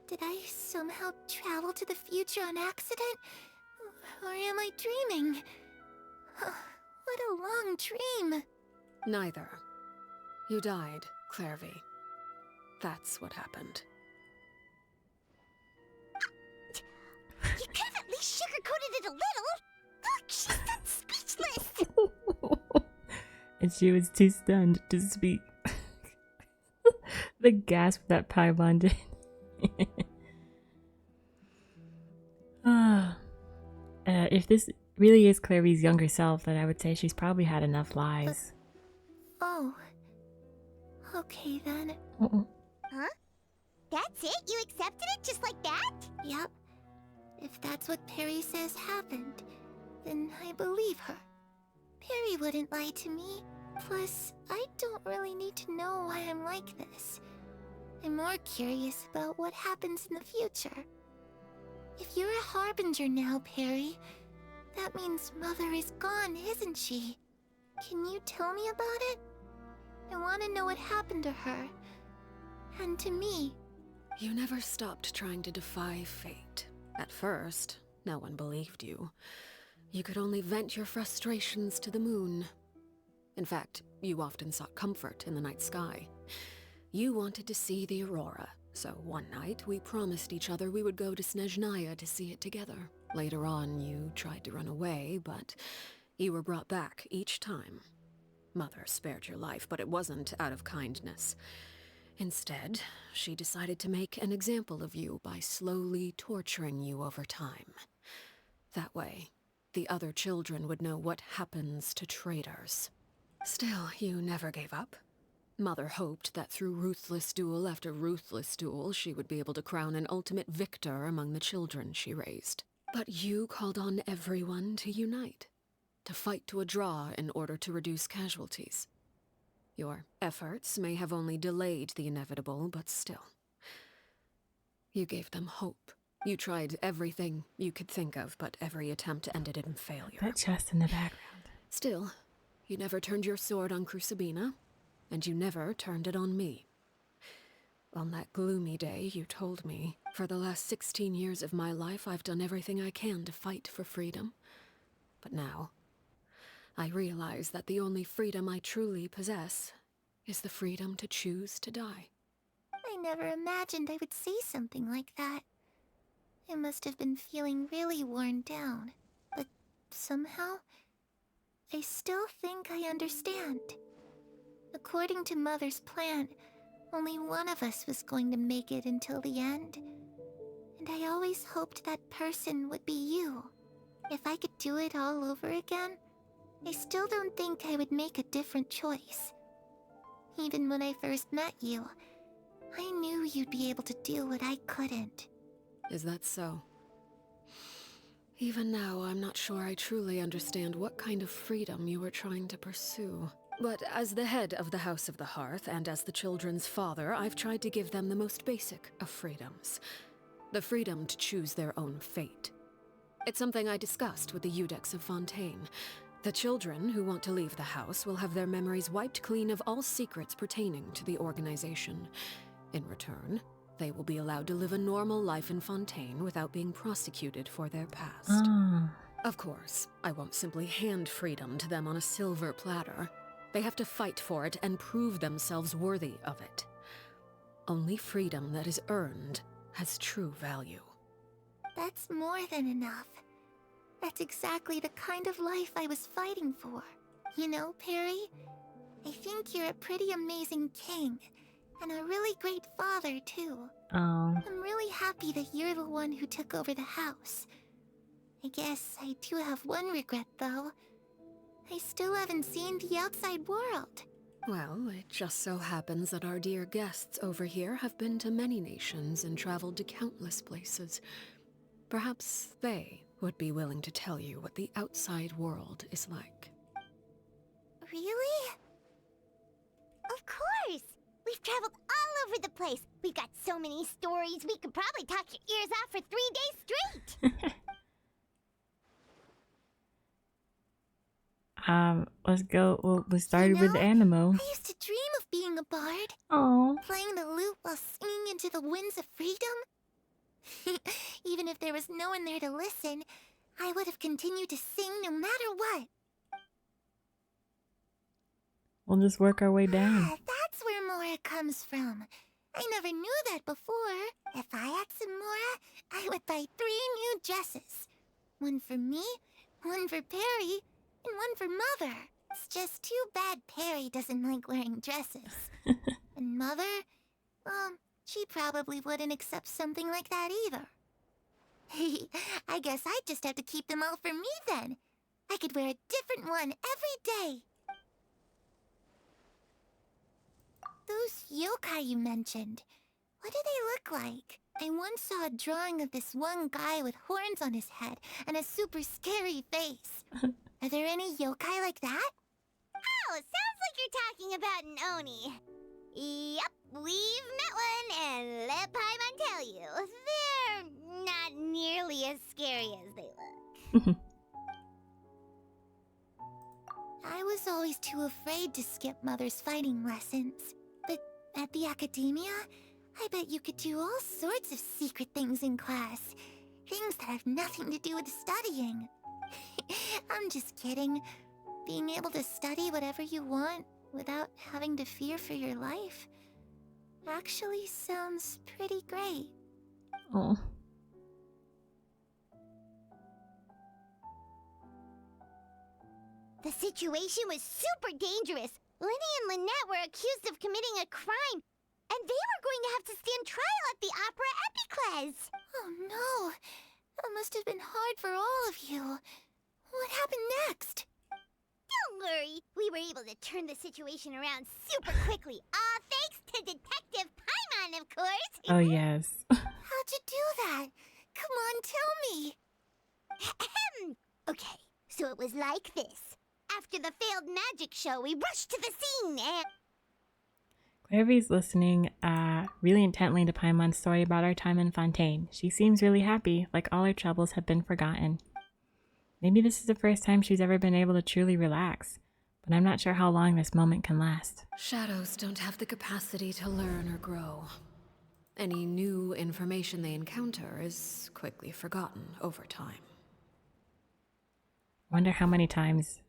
did I somehow travel to the future on accident? Or am I dreaming? What a long dream. Neither. You died, Claire V. That's what happened. You could have at least sugarcoated it a little. Look, she's done speechless. And she was too stunned to speak. The gasp that Paimon did. If this really is Clary's younger self, then I would say she's probably had enough lives. Oh. Okay then. Huh? That's it? You accepted it just like that? Yep. If that's what Perry says happened, then I believe her. Perry wouldn't lie to me. Plus, I don't really need to know why I'm like this. I'm more curious about what happens in the future. If you're a harbinger now, Perry, that means Mother is gone, isn't she? Can you tell me about it? I want to know what happened to her. And to me. You never stopped trying to defy fate. At first, no one believed you. You could only vent your frustrations to the moon. In fact, you often sought comfort in the night sky. You wanted to see the aurora, so one night we promised each other we would go to Snezhnaya to see it together. Later on, you tried to run away, but you were brought back each time. Mother spared your life, but it wasn't out of kindness. Instead, she decided to make an example of you by slowly torturing you over time. That way, the other children would know what happens to traitors. Still, you never gave up. Mother hoped that through ruthless duel after ruthless duel, she would be able to crown an ultimate victor among the children she raised. But you called on everyone to unite, to fight to a draw in order to reduce casualties. Your efforts may have only delayed the inevitable, but still. You gave them hope. You tried everything you could think of, but every attempt ended in failure. That chest in the background. Still, you never turned your sword on Crucibina, and you never turned it on me. On that gloomy day, you told me, for the last 16 years of my life, I've done everything I can to fight for freedom. But now, I realize that the only freedom I truly possess is the freedom to choose to die. I never imagined I would say something like that. I must have been feeling really worn down. But somehow, I still think I understand. According to Mother's plan, only one of us was going to make it until the end. And I always hoped that person would be you. If I could do it all over again, I still don't think I would make a different choice. Even when I first met you, I knew you'd be able to do what I couldn't. Is that so? Even now, I'm not sure I truly understand what kind of freedom you were trying to pursue. But as the head of the House of the Hearth, and as the children's father, I've tried to give them the most basic of freedoms. The freedom to choose their own fate. It's something I discussed with the Eudex of Fontaine. The children who want to leave the house will have their memories wiped clean of all secrets pertaining to the organization. In return, they will be allowed to live a normal life in Fontaine without being prosecuted for their past. Ah. Of course, I won't simply hand freedom to them on a silver platter. They have to fight for it and prove themselves worthy of it. Only freedom that is earned has true value. That's more than enough. That's exactly the kind of life I was fighting for. You know, Perry, I think you're a pretty amazing king, and a really great father, too. Oh. I'm really happy that you're the one who took over the house. I guess I do have one regret, though. I still haven't seen the outside world. Well, it just so happens that our dear guests over here have been to many nations and traveled to countless places. Perhaps they would be willing to tell you what the outside world is like. Really? Of course! We've traveled all over the place. We've got so many stories, we could probably talk your ears off for 3 days straight. Let's go. Well, we started with Animo. I used to dream of being a bard. Oh. Playing the lute while singing into the winds of freedom. Even if there was no one there to listen, I would have continued to sing no matter what. We'll just work our way down. That's where Mora comes from. I never knew that before. If I had some Mora, I would buy 3 new dresses. One for me, one for Perry, and one for Mother. It's just too bad Perry doesn't like wearing dresses. And Mother, well, she probably wouldn't accept something like that either. I guess I'd just have to keep them all for me then. I could wear a different one every day. Those yokai you mentioned, what do they look like? I once saw a drawing of this one guy with horns on his head and a super scary face. Are there any yokai like that? Oh, sounds like you're talking about an Oni. Yep, we've met one, and let Paimon tell you, they're not nearly as scary as they look. I was always too afraid to skip Mother's fighting lessons. But at the academia, I bet you could do all sorts of secret things in class. Things that have nothing to do with studying. I'm just kidding. Being able to study whatever you want without having to fear for your life actually sounds pretty great. Oh. The situation was super dangerous. Lenny and Lynette were accused of committing a crime, and they were going to have to stand trial at the Opera Epicles. Oh no! That must have been hard for all of you. What happened next? Don't worry, we were able to turn the situation around super quickly. All thanks to Detective Paimon, of course. Oh, yes. How'd you do that? Come on, tell me. Okay, so it was like this. After the failed magic show, we rushed to the scene and... Clairvy's listening really intently to Paimon's story about our time in Fontaine. She seems really happy, like all her troubles have been forgotten. Maybe this is the first time she's ever been able to truly relax, but I'm not sure how long this moment can last. Shadows don't have the capacity to learn or grow. Any new information they encounter is quickly forgotten over time. Wonder how many times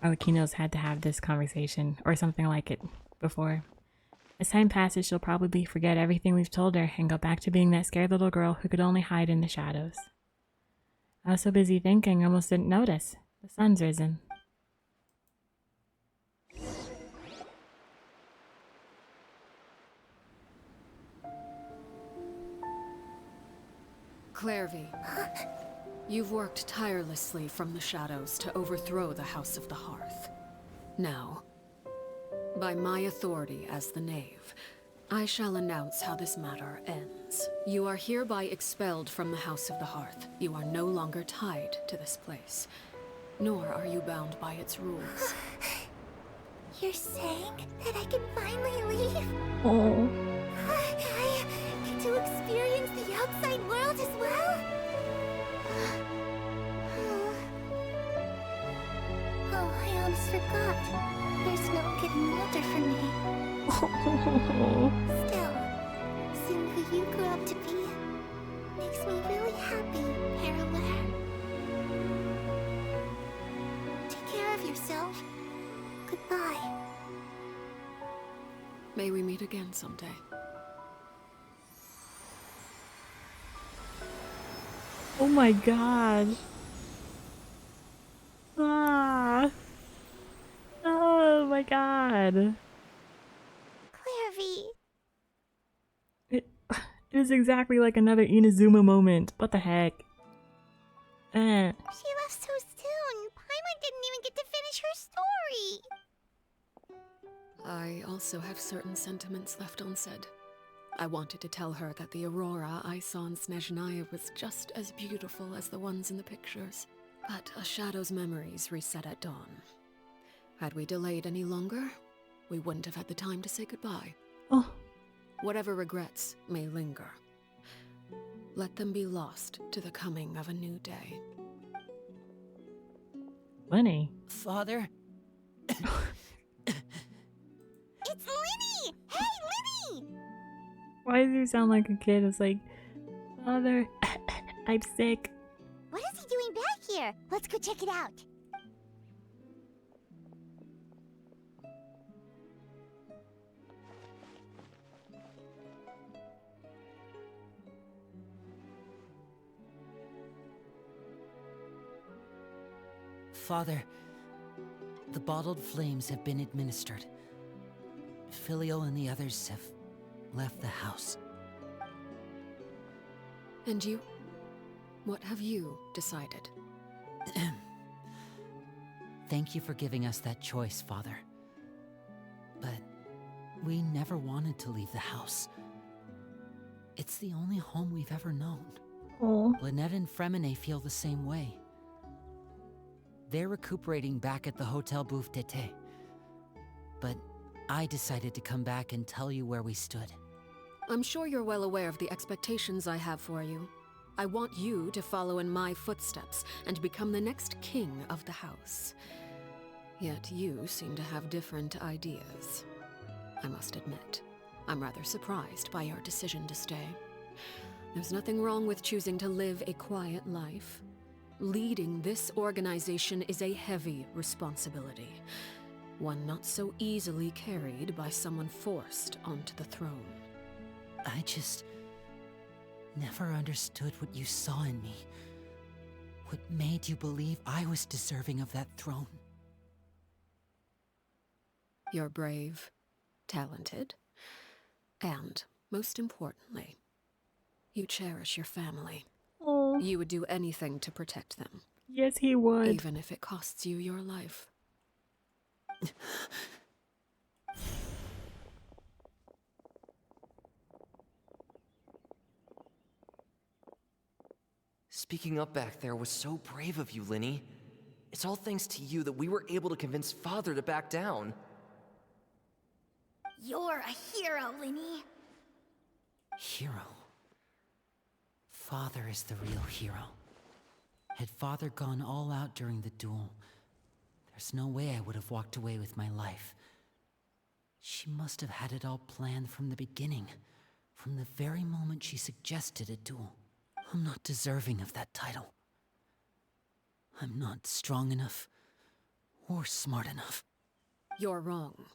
Arlecchino's had to have this conversation, or something like it, before. As time passes, she'll probably forget everything we've told her and go back to being that scared little girl who could only hide in the shadows. I was so busy thinking, I almost didn't notice. The sun's risen. Clairvy, you've worked tirelessly from the shadows to overthrow the House of the Hearth. Now, by my authority as the Knave, I shall announce how this matter ends. You are hereby expelled from the House of the Hearth. You are no longer tied to this place, nor are you bound by its rules. You're saying that I can finally leave? Oh. I get to experience the outside world as well? Still, seeing who you grew up to be makes me really happy, Parallel. Take care of yourself. Goodbye. May we meet again someday. Oh my god. Ah. Oh my god. Clairvy. It is exactly like another Inazuma moment. What the heck? Eh. She left so soon. Paimon didn't even get to finish her story. I also have certain sentiments left unsaid. I wanted to tell her that the aurora I saw in Snezhnaya was just as beautiful as the ones in the pictures. But a shadow's memories reset at dawn. Had we delayed any longer, we wouldn't have had the time to say goodbye. Oh. Whatever regrets may linger, let them be lost to the coming of a new day. Funny. Father? It's Linny! Hey, Linny! Why does he sound like a kid? It's like, Father, I'm sick. What is he doing back here? Let's go check it out. Father, the bottled flames have been administered. Filio and the others have left the house. And you? What have you decided? Thank you for giving us that choice, Father. But we never wanted to leave the house. It's the only home we've ever known. Oh. Lynette and Fremine feel the same way. They're recuperating back at the Hotel Bouffe d'été. But I decided to come back and tell you where we stood. I'm sure you're well aware of the expectations I have for you. I want you to follow in my footsteps and become the next king of the house. Yet you seem to have different ideas. I must admit, I'm rather surprised by your decision to stay. There's nothing wrong with choosing to live a quiet life. Leading this organization is a heavy responsibility, one not so easily carried by someone forced onto the throne. I just never understood what you saw in me. What made you believe I was deserving of that throne? You're brave, talented, and, most importantly, you cherish your family. Oh. You would do anything to protect them. Yes, he would. Even if it costs you your life. Speaking up back there was so brave of you, Linny. It's all thanks to you that we were able to convince Father to back down. You're a hero, Linny. Hero. Father is the real hero. Had Father gone all out during the duel, there's no way I would have walked away with my life. She must have had it all planned from the beginning, from the very moment she suggested a duel. I'm not deserving of that title. I'm not strong enough or smart enough. You're wrong.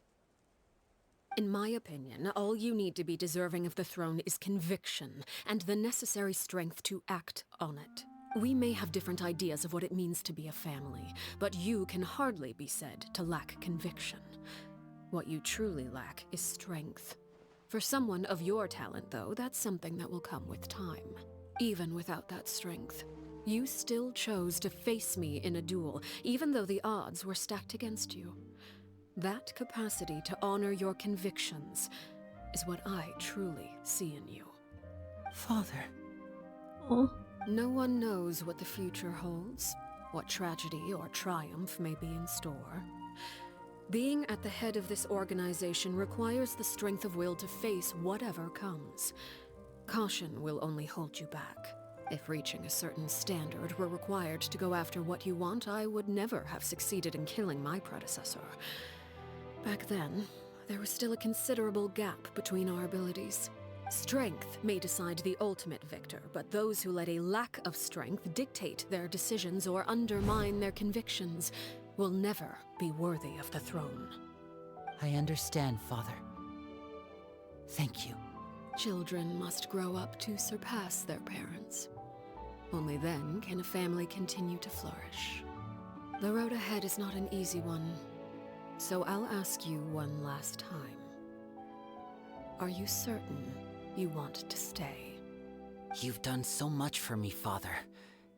In my opinion, all you need to be deserving of the throne is conviction and the necessary strength to act on it. We may have different ideas of what it means to be a family, but you can hardly be said to lack conviction. What you truly lack is strength. For someone of your talent, though, that's something that will come with time. Even without that strength, you still chose to face me in a duel, even though the odds were stacked against you. That capacity to honor your convictions is what I truly see in you. Father. Oh. No one knows what the future holds, what tragedy or triumph may be in store. Being at the head of this organization requires the strength of will to face whatever comes. Caution will only hold you back. If reaching a certain standard were required to go after what you want, I would never have succeeded in killing my predecessor. Back then, there was still a considerable gap between our abilities. Strength may decide the ultimate victor, but those who let a lack of strength dictate their decisions or undermine their convictions will never be worthy of the throne. I understand, Father. Thank you. Children must grow up to surpass their parents. Only then can a family continue to flourish. The road ahead is not an easy one, so I'll ask you one last time. Are you certain you want to stay? You've done so much for me, Father,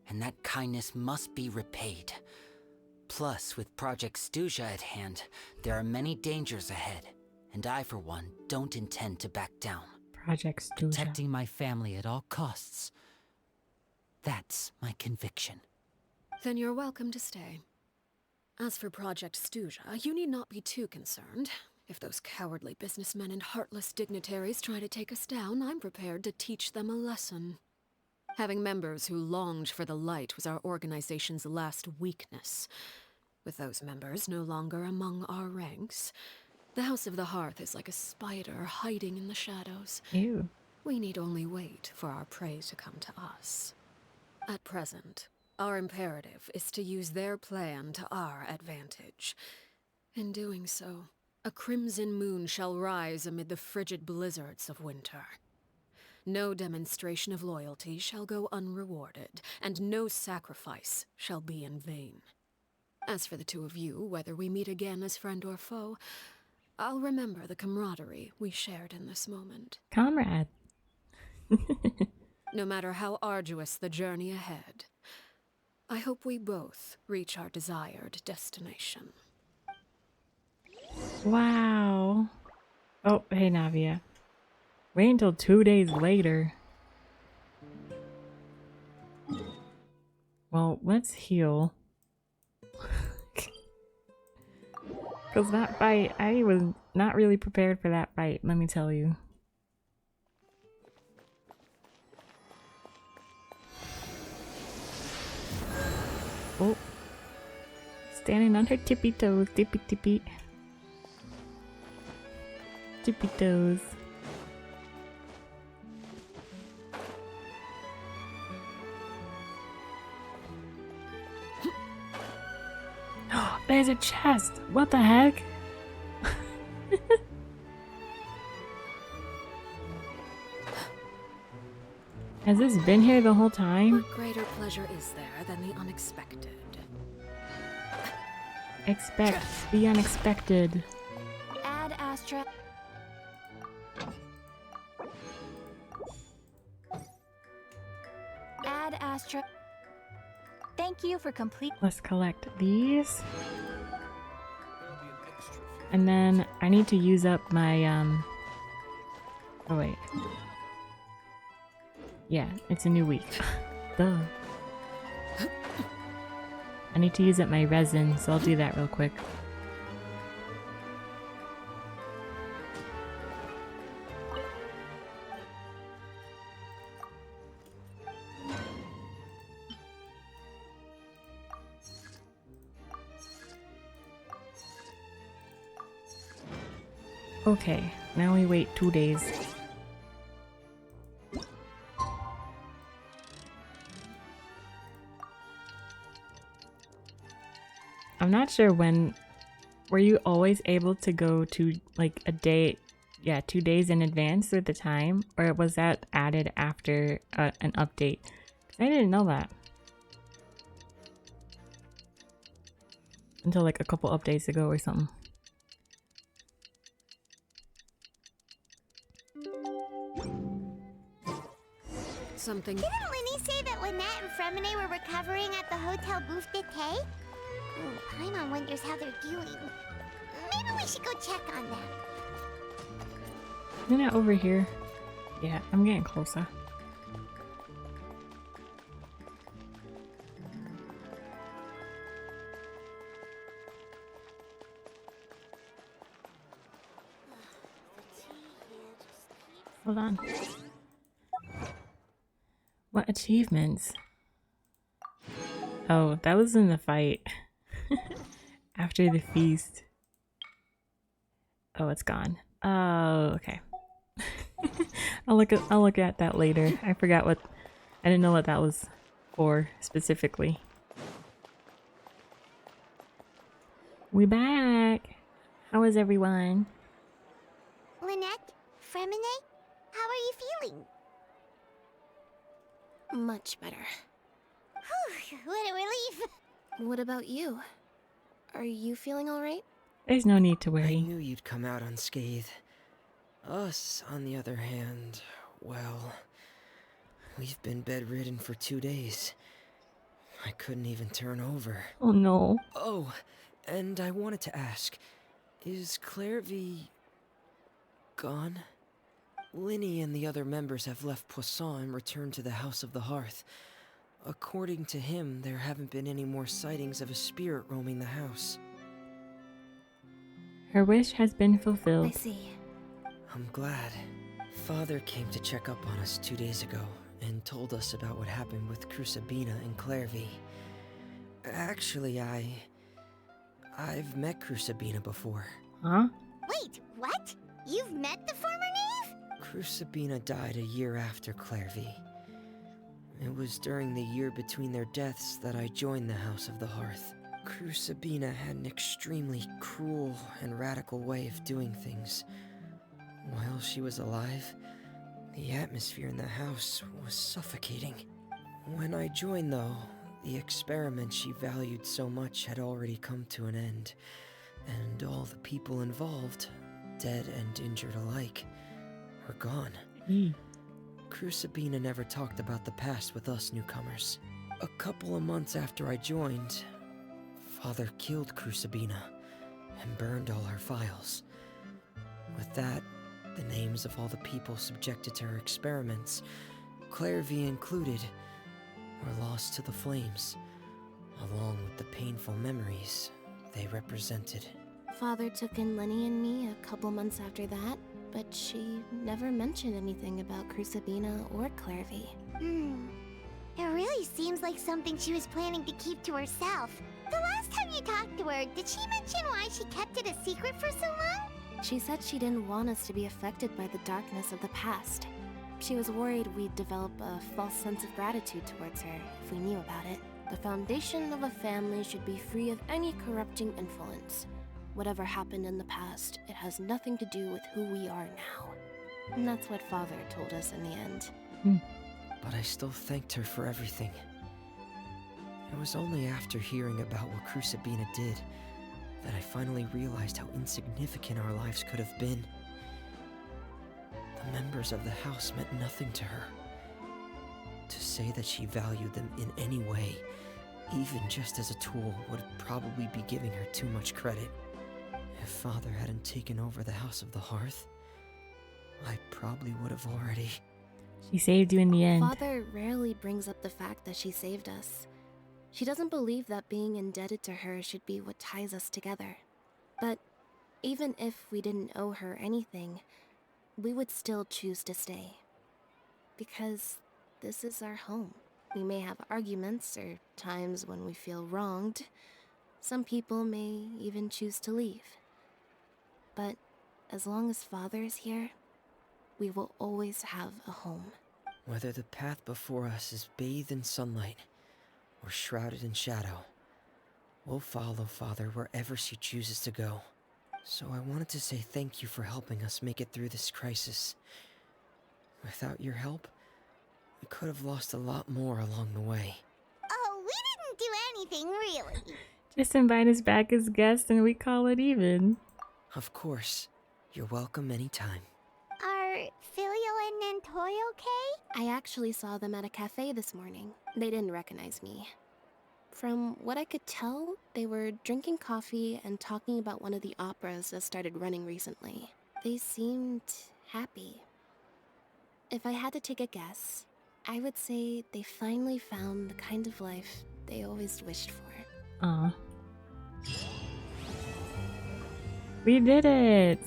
and that kindness must be repaid. Plus, with Project Stuja at hand, there are many dangers ahead, and I, for one, don't intend to back down. Project Stuja. Protecting my family at all costs. That's my conviction. Then you're welcome to stay. As for Project Stuja, you need not be too concerned. If those cowardly businessmen and heartless dignitaries try to take us down, I'm prepared to teach them a lesson. Having members who longed for the light was our organization's last weakness. With those members no longer among our ranks, the House of the Hearth is like a spider hiding in the shadows. Ew. We need only wait for our prey to come to us. At present, our imperative is to use their plan to our advantage. In doing so, a crimson moon shall rise amid the frigid blizzards of winter. No demonstration of loyalty shall go unrewarded, and no sacrifice shall be in vain. As for the two of you, whether we meet again as friend or foe, I'll remember the camaraderie we shared in this moment. Comrade. No matter how arduous the journey ahead, I hope we both reach our desired destination. Wow. Oh, hey Navia. Wait until 2 days later. Well, let's heal. Because that fight, I was not really prepared for that fight, let me tell you. Oh. Standing on her tippy toes, tippy tippy. Tippy toes. There's a chest! What the heck? Has this been here the whole time? What greater pleasure is there than the unexpected? Expect the unexpected. Ad Astra. Ad Astra. Thank you for complete. Let's collect these. And then I need to use up my oh wait. Yeah, it's a new week. Duh. I need to use up my resin, so I'll do that real quick. Okay, now we wait 2 days. I'm not sure when. Were you always able to go to like a day, 2 days in advance with the time? Or was that added after an update? 'Cause I didn't know that. Until like a couple updates ago or something. Something. Didn't Linny say that when Nat and Fremine were recovering at the Hotel Bouffe d'été? Paimon wonders how they're doing. Maybe we should go check on them. Isn't it over here? Yeah, I'm getting closer. Hold on. What achievements? Oh, that was in the fight. After the feast. Oh, it's gone. Oh, okay. I'll look at that later. I forgot what I didn't know what that was for specifically. We back. How is everyone? Lynette? Fremine? How are you feeling? Much better. Whew, what a relief. What about you? Are you feeling alright? There's no need to I worry. knew you'd come out unscathed. Us, on the other hand, well, we've been bedridden for 2 days. I couldn't even turn over. Oh no. Oh, and I wanted to ask, is Clairvy gone? Linny and the other members have left Poisson and returned to the House of the Hearth. According to him, there haven't been any more sightings of a spirit roaming the house. Her wish has been I fulfilled. see. I'm glad. Father came to check up on us 2 days ago and told us about what happened with Crusabina and Clairvy. Actually, I've met Crusabina before. Huh? Wait, what? You've met the former knave? Crusabina died a year after Clairvy. It was during the year between their deaths that I joined the House of the Hearth. Crusabina had an extremely cruel and radical way of doing things. While she was alive, the atmosphere in the house was suffocating. When I joined, though, the experiment she valued so much had already come to an end, and all the people involved, dead and injured alike, were gone. Crusabina never talked about the past with us newcomers. A couple of months after I joined, Father killed Crusabina and burned all her files. With that, the names of all the people subjected to her experiments, Clairvy included, were lost to the flames, along with the painful memories they represented. Father took in Lenny and me a couple months after that, but she never mentioned anything about Crusabina or Clairvy. It really seems like something she was planning to keep to herself. The last time you talked to her, did she mention why she kept it a secret for so long? She said she didn't want us to be affected by the darkness of the past. She was worried we'd develop a false sense of gratitude towards her if we knew about it. The foundation of a family should be free of any corrupting influence. Whatever happened in the past, it has nothing to do with who we are now. And that's what Father told us in the end. But I still thanked her for everything. It was only after hearing about what Crusabina did that I finally realized how insignificant our lives could have been. The members of the house meant nothing to her. To say that she valued them in any way, even just as a tool, would probably be giving her too much credit. If Father hadn't taken over the House of the Hearth, I probably would have already... She saved you in the end. Father rarely brings up the fact that she saved us. She doesn't believe that being indebted to her should be what ties us together. But even if we didn't owe her anything, we would still choose to stay. Because this is our home. We may have arguments or times when we feel wronged. Some people may even choose to leave. But as long as Father is here, we will always have a home. Whether the path before us is bathed in sunlight or shrouded in shadow, we'll follow Father wherever she chooses to go. So I wanted to say thank you for helping us make it through this crisis. Without your help, we could have lost a lot more along the way. Oh, we didn't do anything, really. Just invite us back as guests and we call it even. Of course. You're welcome anytime. Are Filio and Nantoy okay? I actually saw them at a cafe this morning. They didn't recognize me. From what I could tell, they were drinking coffee and talking about one of the operas that started running recently. They seemed happy. If I had to take a guess, I would say they finally found the kind of life they always wished for. Aw. We did it!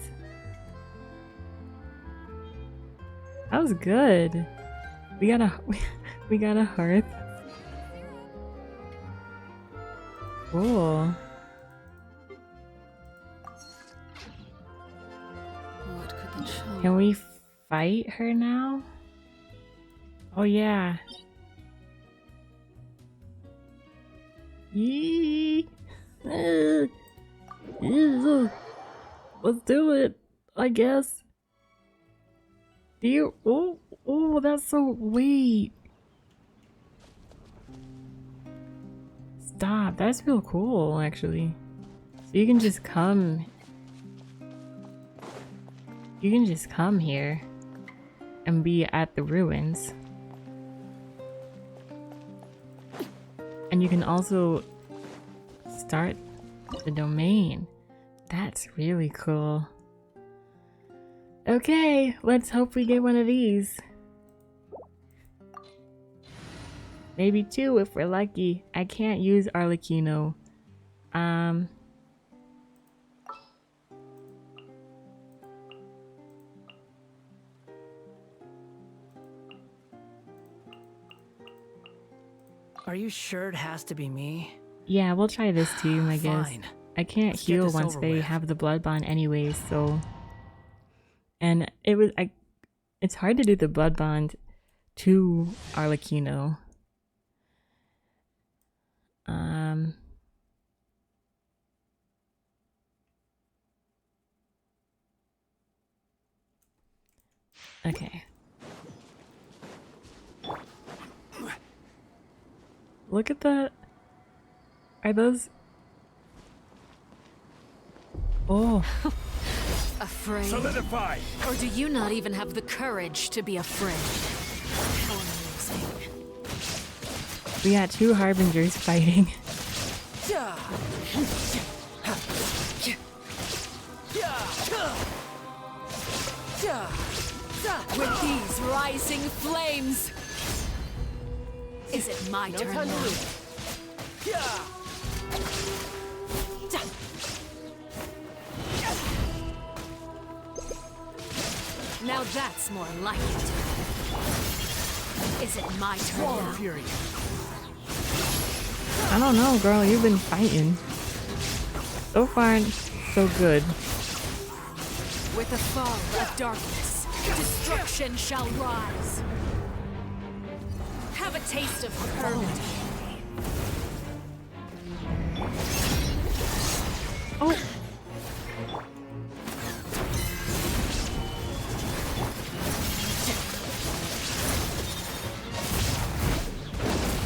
That was good. We got a hearth. Cool. Can we fight her now? Oh yeah. Yee. Let's do it, I guess. Do you? Oh, that's so. Wait. Stop. That's real cool, actually. So you can just come. You can just come here and be at the ruins. And you can also start the domain. That's really cool. Okay, let's hope we get one of these. Maybe two if we're lucky. I can't use Arlecchino. Are you sure it has to be me? Yeah, we'll try this team, I guess. Fine. I can't Let's get heal this once over they with. have the blood bond anyways, so. And it's hard to do the blood bond to Arlecchino. Okay. Look at that. Are those? Oh. Afraid? Solidify! Or do you not even have the courage to be afraid? How amusing. We got two harbingers fighting. With these rising flames, is it my turn time to now? lose. Now that's more like it. Is it my turn now? Fury. I don't know, girl. You've been fighting. So far, so good. With the fall of darkness, destruction shall rise. Have a taste of permanent. Oh.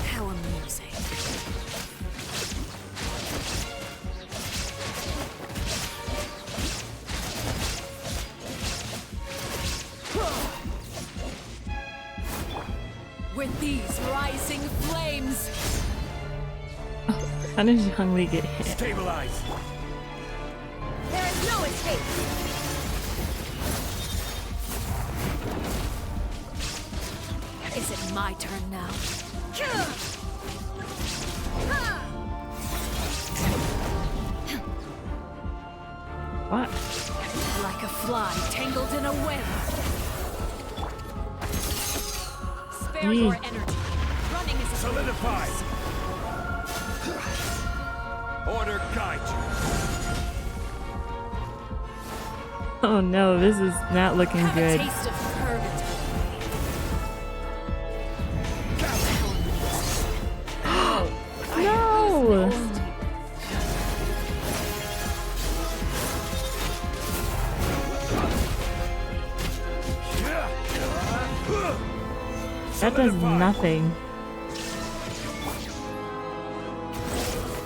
How amusing. With these rising flames, How did Zhongli get hit? Stabilize! There is no escape. is it my turn now? What? Like a fly tangled in a web. Spare your energy. Running is a Solidify! Order guide you! Oh no, this is not looking Have good. a taste of purgatory. No! That does nothing.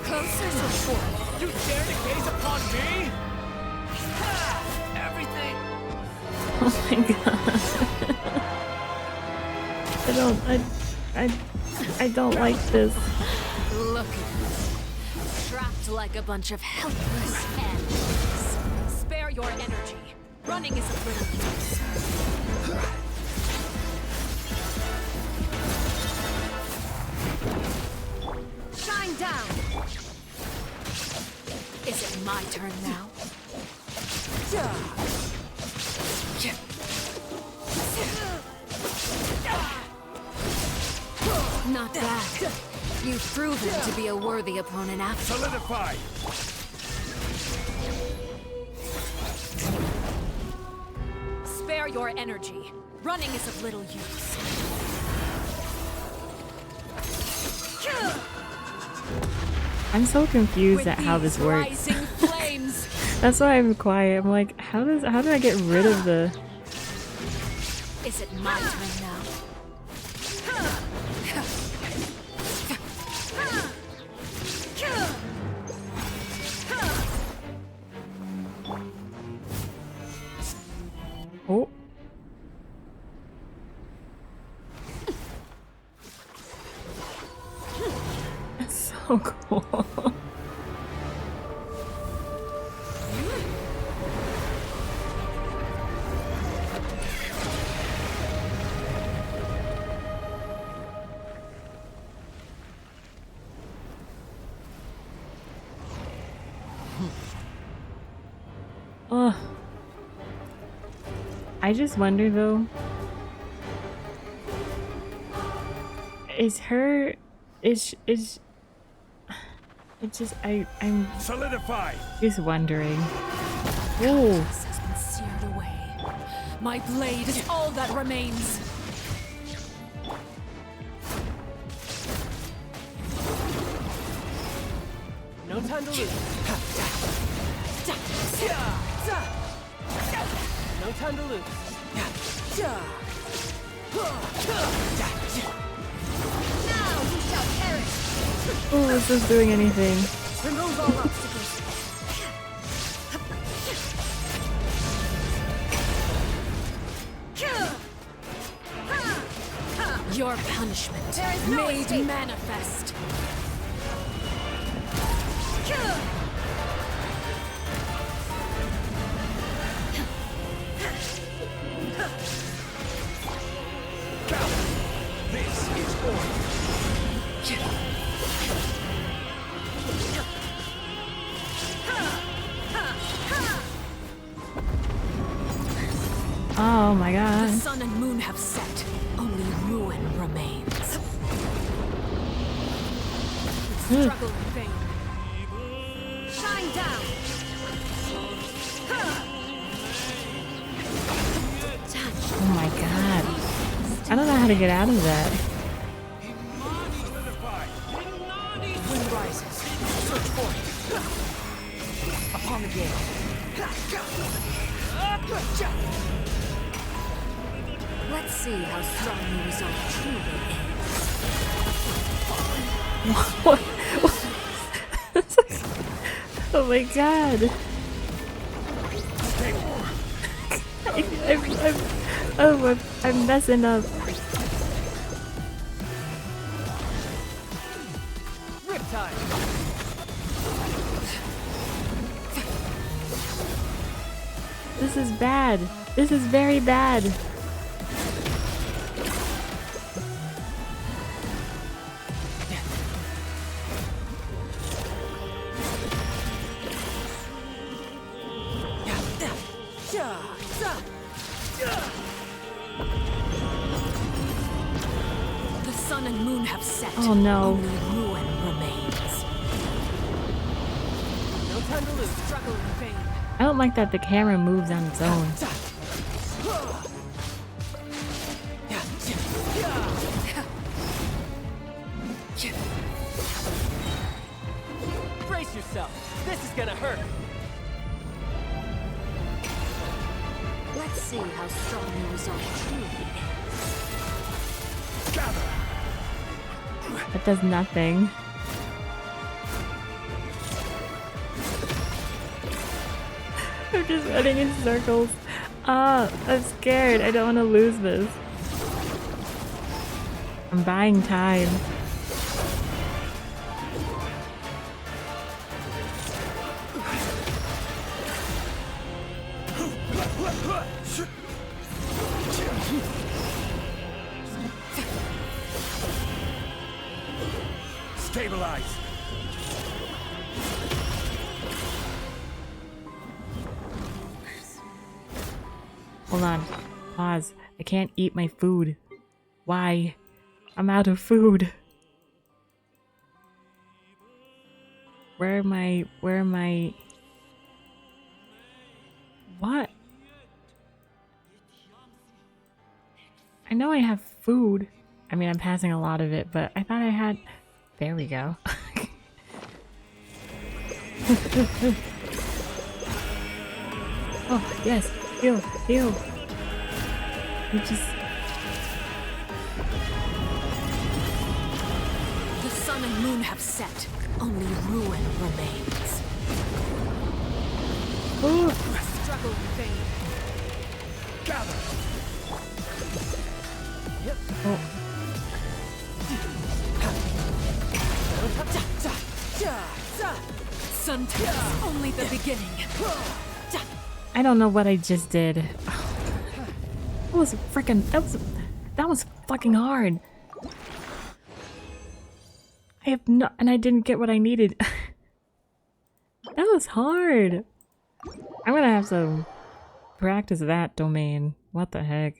Closer to four. You dare to gaze upon me? Ha! Everything! Oh my god. I don't like this. Look at us. Trapped like a bunch of helpless animals. Spare your energy. Running is of little use. Shine down. Is it my turn now? Not bad. You've proven to be a worthy opponent after all. Solidify! Spare spare your energy. Running is of little use. I'm so confused With at how this these works. rising flames. That's why I'm quiet. I'm like, how do I get rid of the? Is it my turn now? Oh. That's so cool. Oh. I just wonder though, is it's just I'm Solidify. just wondering. Oh, Darkness has been seared away. My blade is all that remains. No time to lose. No time to lose. oh, is this doing anything? Remove all obstacles. Your punishment made manifest. This is order. Oh my god. The sun and moon have set. Only ruin remains. Struggle in vain. Shine down. Oh my god. I don't know how to get out of that. Wind rises. Search for it. Upon the gale. Let's see how strong the resolve truly What? Oh my god. I'm messing up. Riptide. This is bad. This is very bad. The sun and moon have set. Oh no. Only ruin remains. No time to lose. Struggle in vain. I don't like that the camera moves on its own. Brace yourself. This is gonna hurt. Let's see how strong the resolve truly is. That does nothing. I'm just running in circles. Ah, I'm scared. I don't want to lose this. I'm buying time. Stabilize. Hold on. Pause. I can't eat my food. Why? I'm out of food. Where am I? Where am I? What? I know I have food. I mean, I'm passing a lot of it, but I thought I had... There we go. Oh, yes. Heal, heal. You just... The sun and moon have set. Only ruin remains. Ooh. Struggle in vain. Gather. Oh. Sun test, only the beginning. I don't know what I just did. That was freaking... That was fucking hard. I have no... And I didn't get what I needed. That was hard. I'm gonna have to practice that domain. What the heck?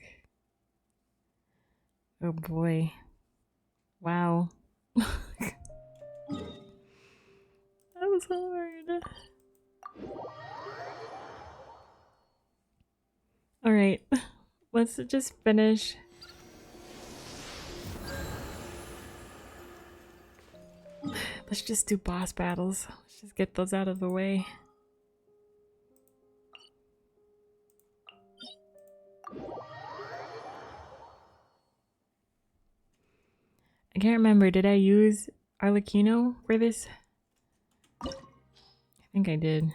Oh boy. Wow. That was hard. Alright. Let's just finish. Let's just do boss battles. Let's just get those out of the way. I can't remember. Did I use Arlecchino for this? I think I did.